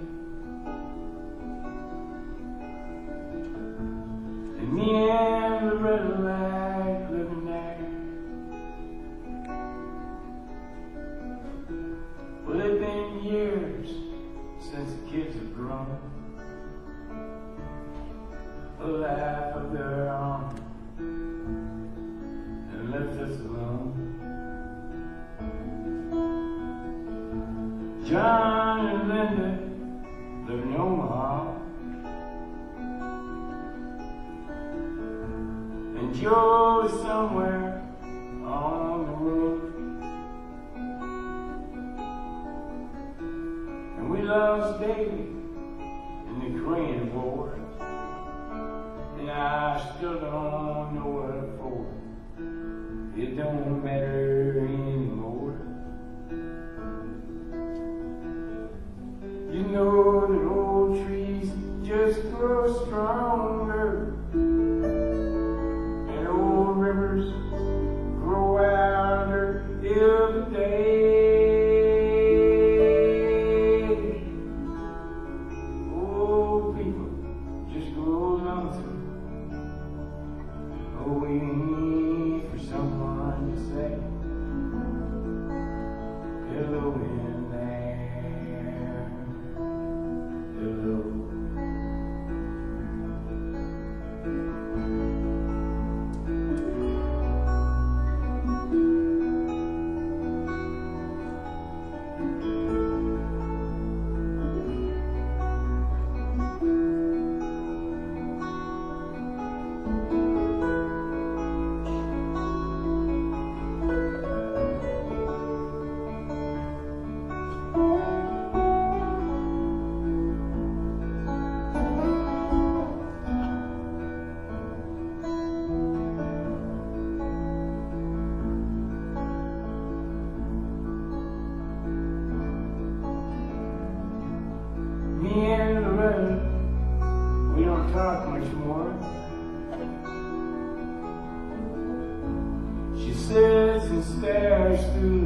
and me and Loretta like living there. Well, it's been years since the kids have grown a life of their own and left us alone. John and Linda live in Omaha, and Joe is somewhere on the road. And we lost Davy in the Korean War, and I still don't know what for. It don't matter anymore. You know that old trees just grow stronger, and old rivers grow wilder every day.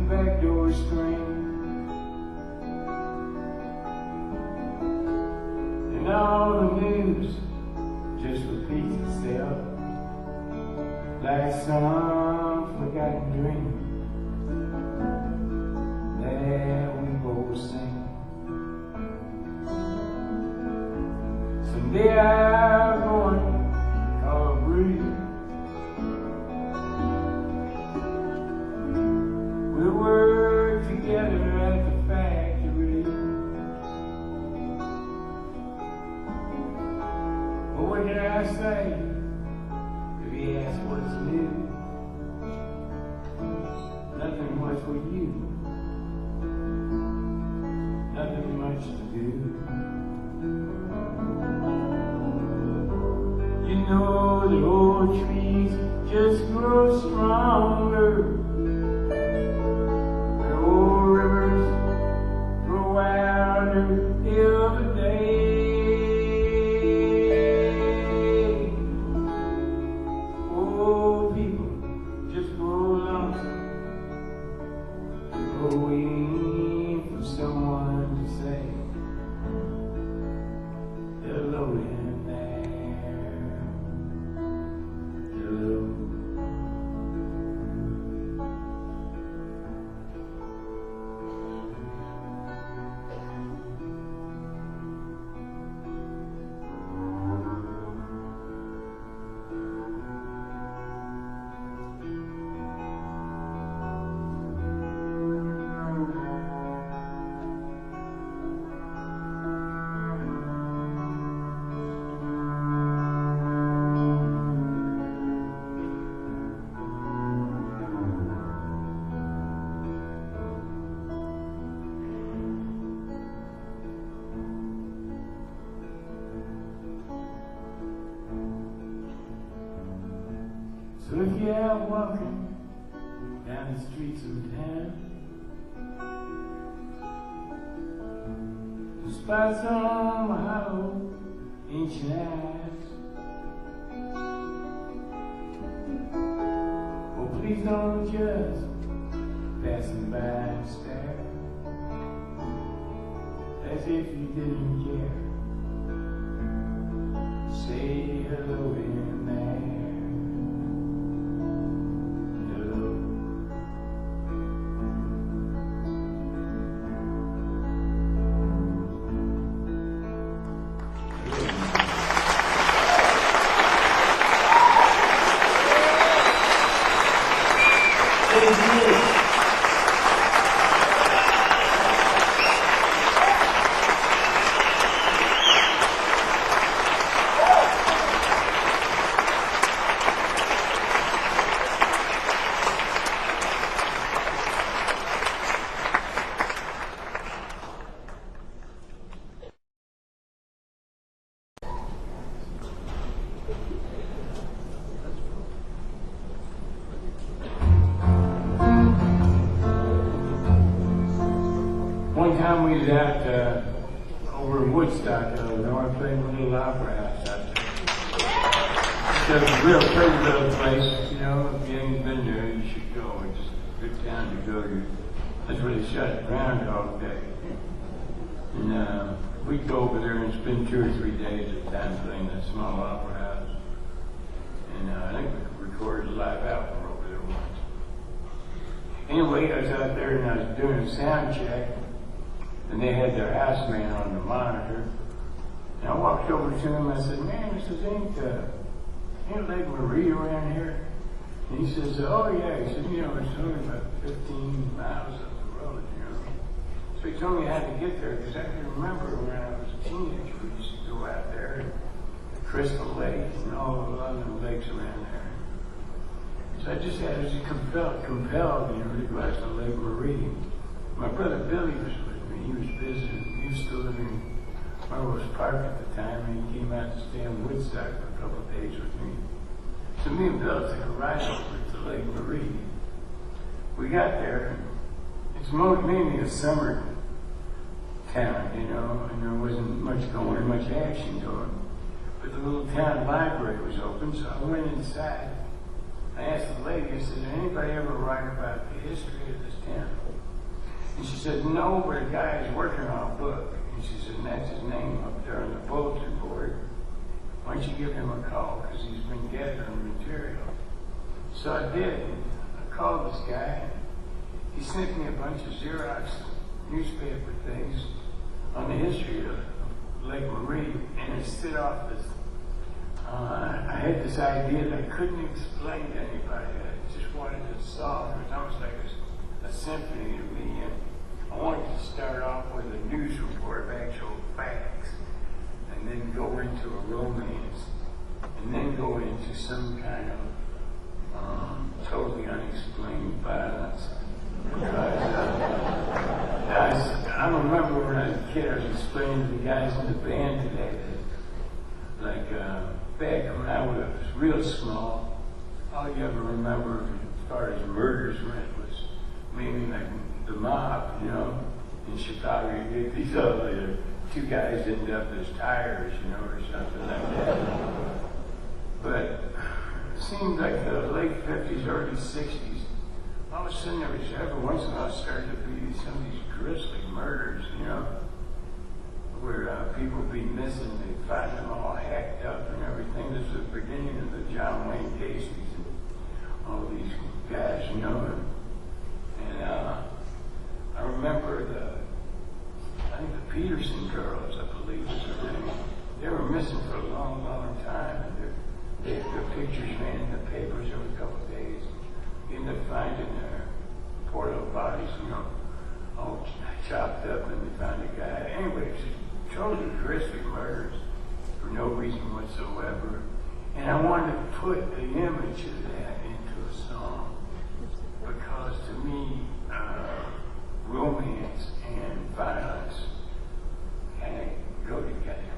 back door screen. And all the news just repeats itself like some forgotten dream that we both sing. Someday I'm going to call Bruised. We'll work together at the factory. But what can I say if he asks what's new? Nothing much for you. Nothing much to do. You know the old trees just grow stronger. The old rivers grow wilder every day. Old people just grow lonesome, waiting for someone to say hello in there. Hello. So if you're out walking down the streets of town, and spot some hollow ancient eyes, oh please don't just passing by and stare as if you didn't care. Say hello in there. One time we was out over in Woodstock, Illinois, playing a little opera house out there. It's a real pretty little place, you know. If you ain't been there, you should go. It's a good town to go. That's where they shut Groundhog Day. And we'd go over there and spend 2 or 3 days at a time playing that small opera house. And I think we recorded a live album over there once. Anyway, I was out there and I was doing a sound check. And they had their house man on the monitor. And I walked over to him and I said, man, this is ain't Lake Marie around here? And he says, oh yeah. He said, you know, it's only about 15 miles up the road, you know. So he told me how to get there, because I can remember when I was a teenager, we used to go out there, the Crystal Lake and all the other lakes around there. So I just had to compelled, you know, to go out to Lake Marie. My brother Billy was with me. He was visiting. He used to live in Melrose Park at the time, and he came out to stay in Woodstock for a couple of days with me. So me and Bill took a ride over to Lake Marie. We got there, and it's mainly a summer town, you know, and there wasn't much action going. But the little town library was open, so I went inside. I asked the lady, I said, did anybody ever write about the history of this town? And she said, no, but a guy is working on a book. And she said, and that's his name up there on the bulletin board. Why don't you give him a call, because he's been gathering material. So I did. I called this guy. He sent me a bunch of Xerox newspaper things on the history of Lake Marie, and it set off this. I had this idea that I couldn't explain to anybody. I just wanted to solve it. It was almost like a symphony to me. And I wanted to start off with a news report of actual facts, and then go into a romance, and then go into some kind of totally unexplained violence. I remember when I was a kid, I was explaining to the guys in the band today that, like, back when I was real small, all you ever remember as far as murders went was maybe like the mob, you know. In Chicago, you get these other two guys end up as tires, you know, or something like that. But it seemed like the late 50s, early 60s, all of a sudden there was, every once in a while, started to be some of these grisly murders, you know, where people would be missing, they'd find them all hacked up and everything. This was the beginning of the John Wayne Gacy's and all these guys, you know. And I remember I think the Peterson girls, I believe was their name. They were missing for a long, long time. And their pictures ran in the papers every couple of days. You end up finding their poor little bodies, you know, all chopped up, and they found a guy. Anyway, it's just totally grisly murders for no reason whatsoever. And I wanted to put the image of that into a song, because to me, romance and violence kind of go together.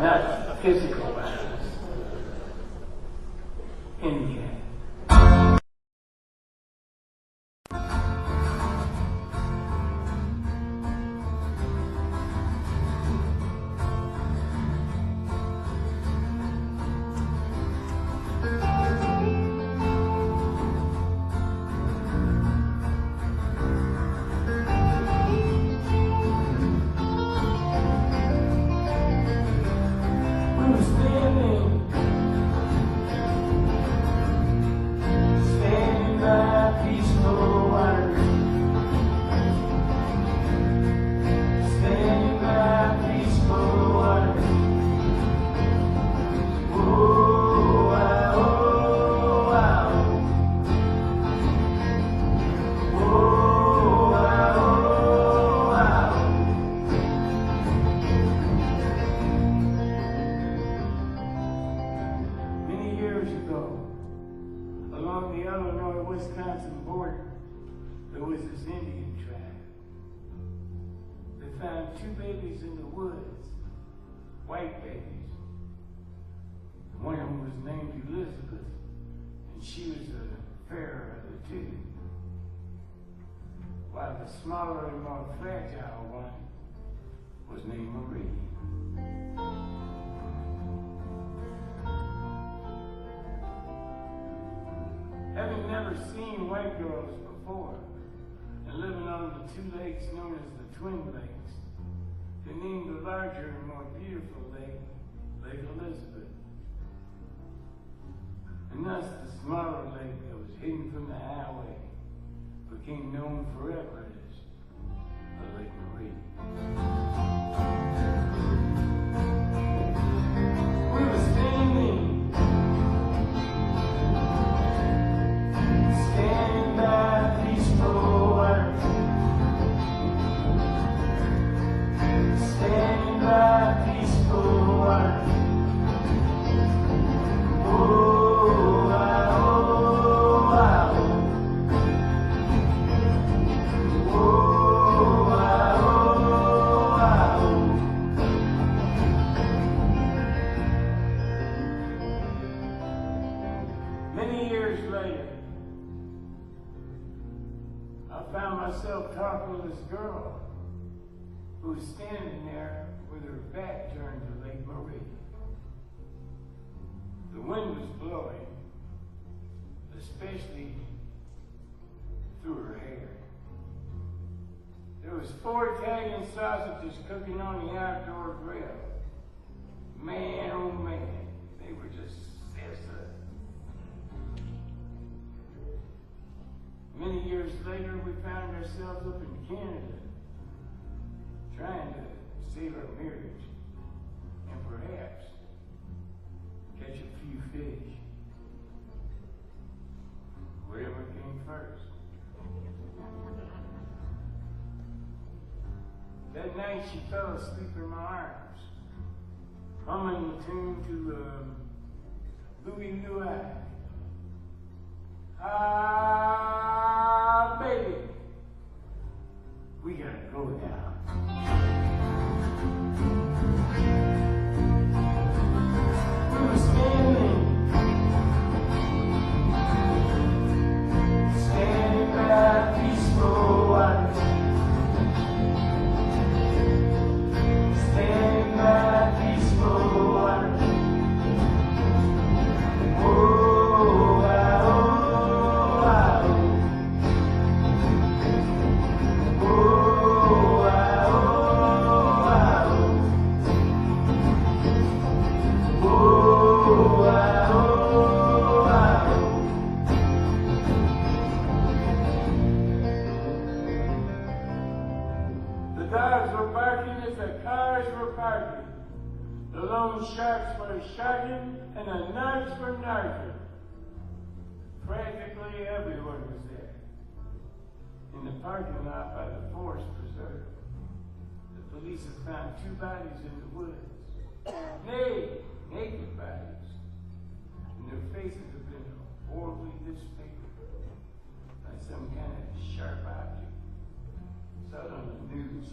Not physical violence. In cat. White babies. One of them was named Elizabeth, and she was the fairer of the two. While the smaller and more fragile one was named Marie. Having never seen white girls before, and living on the two lakes known as the Twin Lakes, they named the larger and more beautiful lake, Lake Elizabeth. And thus the smaller lake that was hidden from the highway became known forever as the Lake Marie. We were standing by peaceful water. Standing by peaceful water. Oh, oh, oh. Oh, oh, Many years later, I found myself talking to this girl who was standing there with her back turned to Lake Marie. The wind was blowing, especially through her hair. There was 4 Italian sausages cooking on the outdoor grill. Man, oh man, they were just sizzling. Many years later, we found ourselves up in Canada, trying to save our marriage, and perhaps catch a few fish. Whatever came first. That night she fell asleep in my arms, humming the tune to Louie Louie. Ah, baby, we gotta go now. We were standing by peaceful waters, standing by peaceful waters. Oh, ah, oh, ah, oh. Oh, ah, oh, ah, oh. Oh, ah, oh, ah, oh. The dogs were barking as the cars were parking. The lone sharks were sharking and the knives were narking. Practically everyone was there. In the parking lot by the forest preserve, the police had found 2 bodies in the woods. Naked bodies. And their faces had been horribly disfigured by some kind of sharp object. Saw it on the news,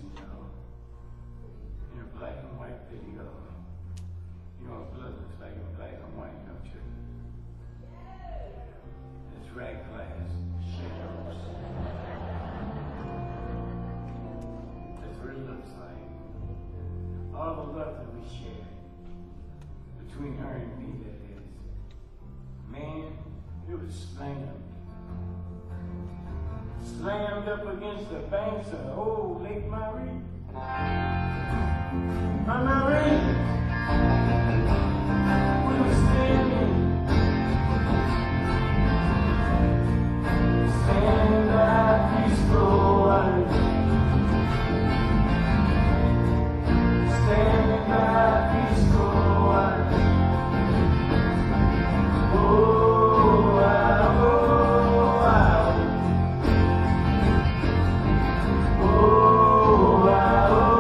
in a black and white video. You know what blood looks like in black and white, don't you? It's red glass, shadows. That's what it looks like. All the love that we shared, between her and me, that is. Man, it was slammed up against the banks of old Lake Marie. Marie, we were standing by peaceful waters, standing by peaceful waters. Oh, ah, oh, ah, oh, ah, oh, ah, oh.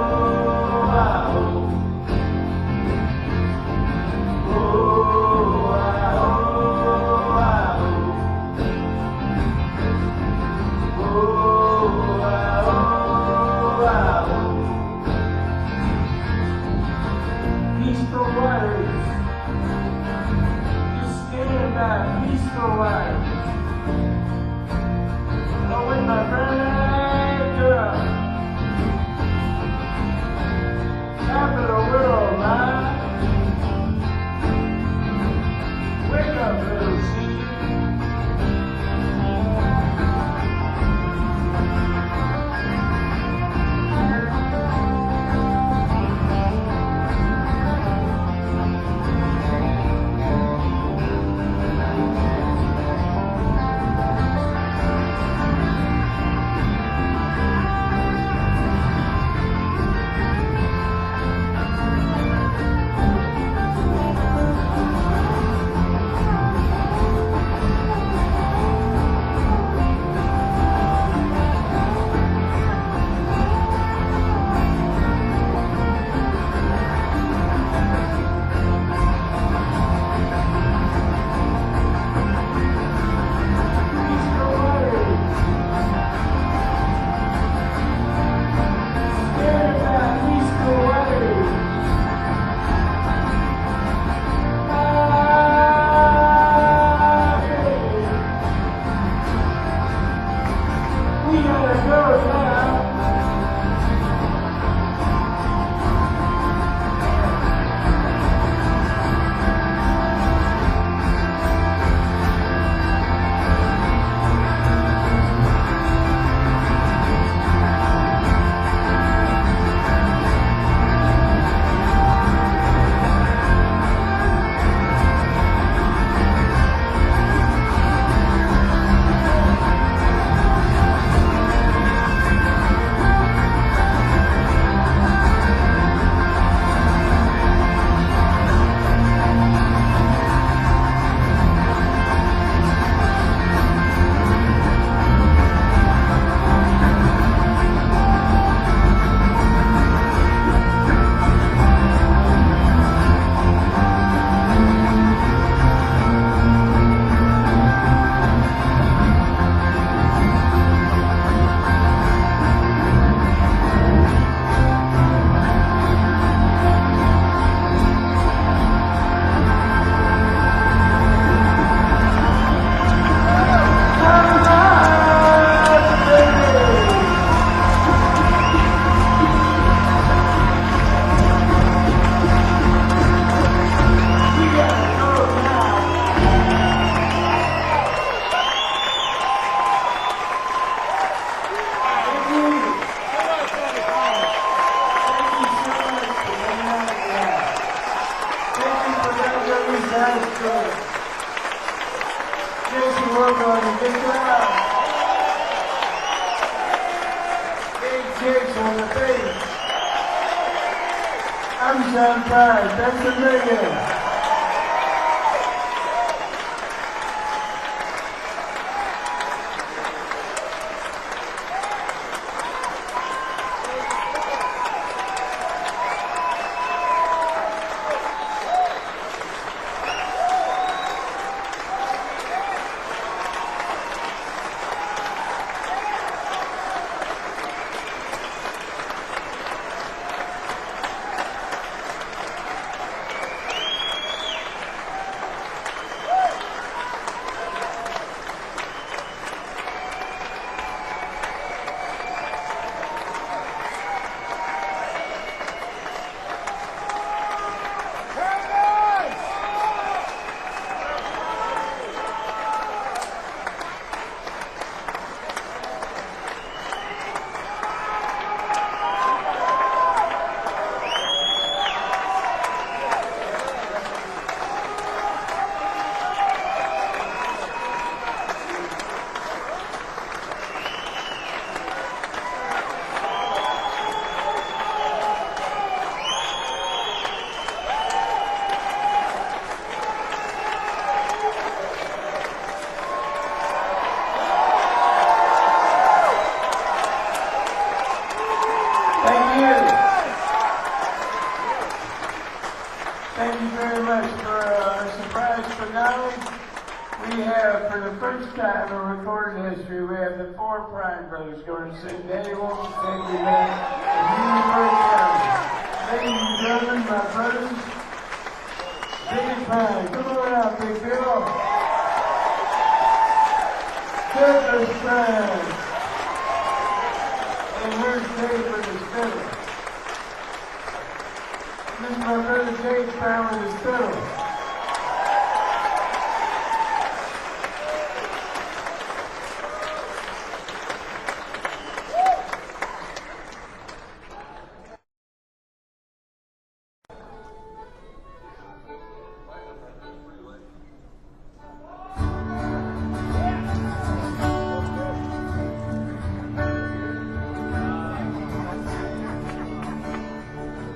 cakes on the face. I'm Sean Prine. Thanks a million. Thank you very much for our surprise finale. We have, for the first time in recorded history, we have the 4 Prine brothers going to sing Daddy Won't You Take Me Back. Ladies and gentlemen, my brothers, Big Prine. Come on out, Big Bill. Douglas Prine. And here's Dave with his fiddle. This is my brother Dave Prine with his fiddle.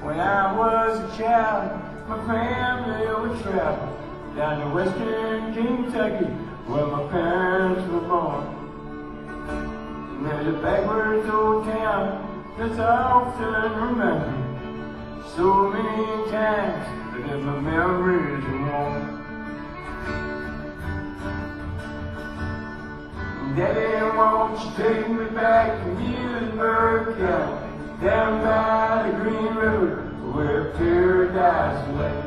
When I was a child, my family would travel down to western Kentucky, where my parents were born. And there's a backwards old town that's often remembered so many times, but then my memories are warm. Daddy, won't you take me back to Muhlenberg County, down by the Green River, where paradise lay.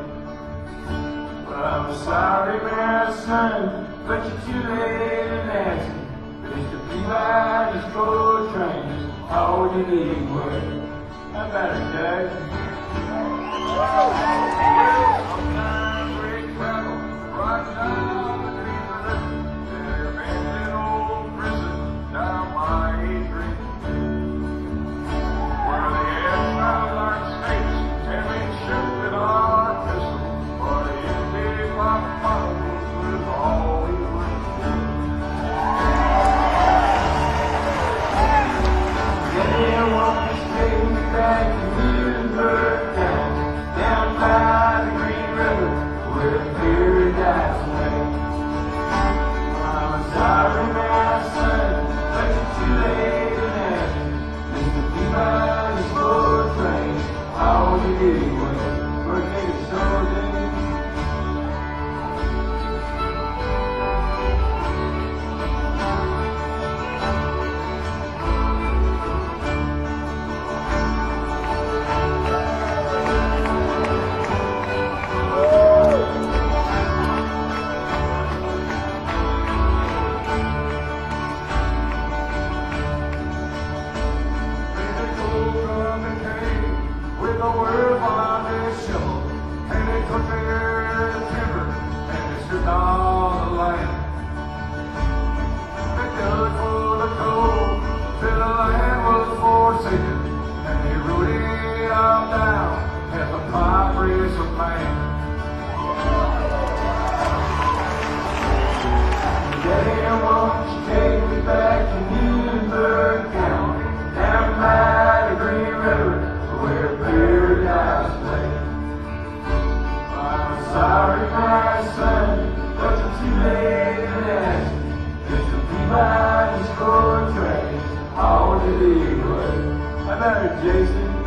Well, I'm sorry, my son, but you're too late in asking. Mr. Peabody's gold train is all you need way. How about it, Doug? Sometimes we travel right down the Green River. There's an old prison down by Adrian, where the exiles are snakes and we shoot with our pistols, for the empty pop bottles was all we would do. Daddy, won't you take me back to Muhlenberg County, down by the Green River, where paradise lay. I'm sorry, my son, but you're too late in asking. Mr. Peabody's gold train, all you did was work it so day. Hollywood. How about it, Jason?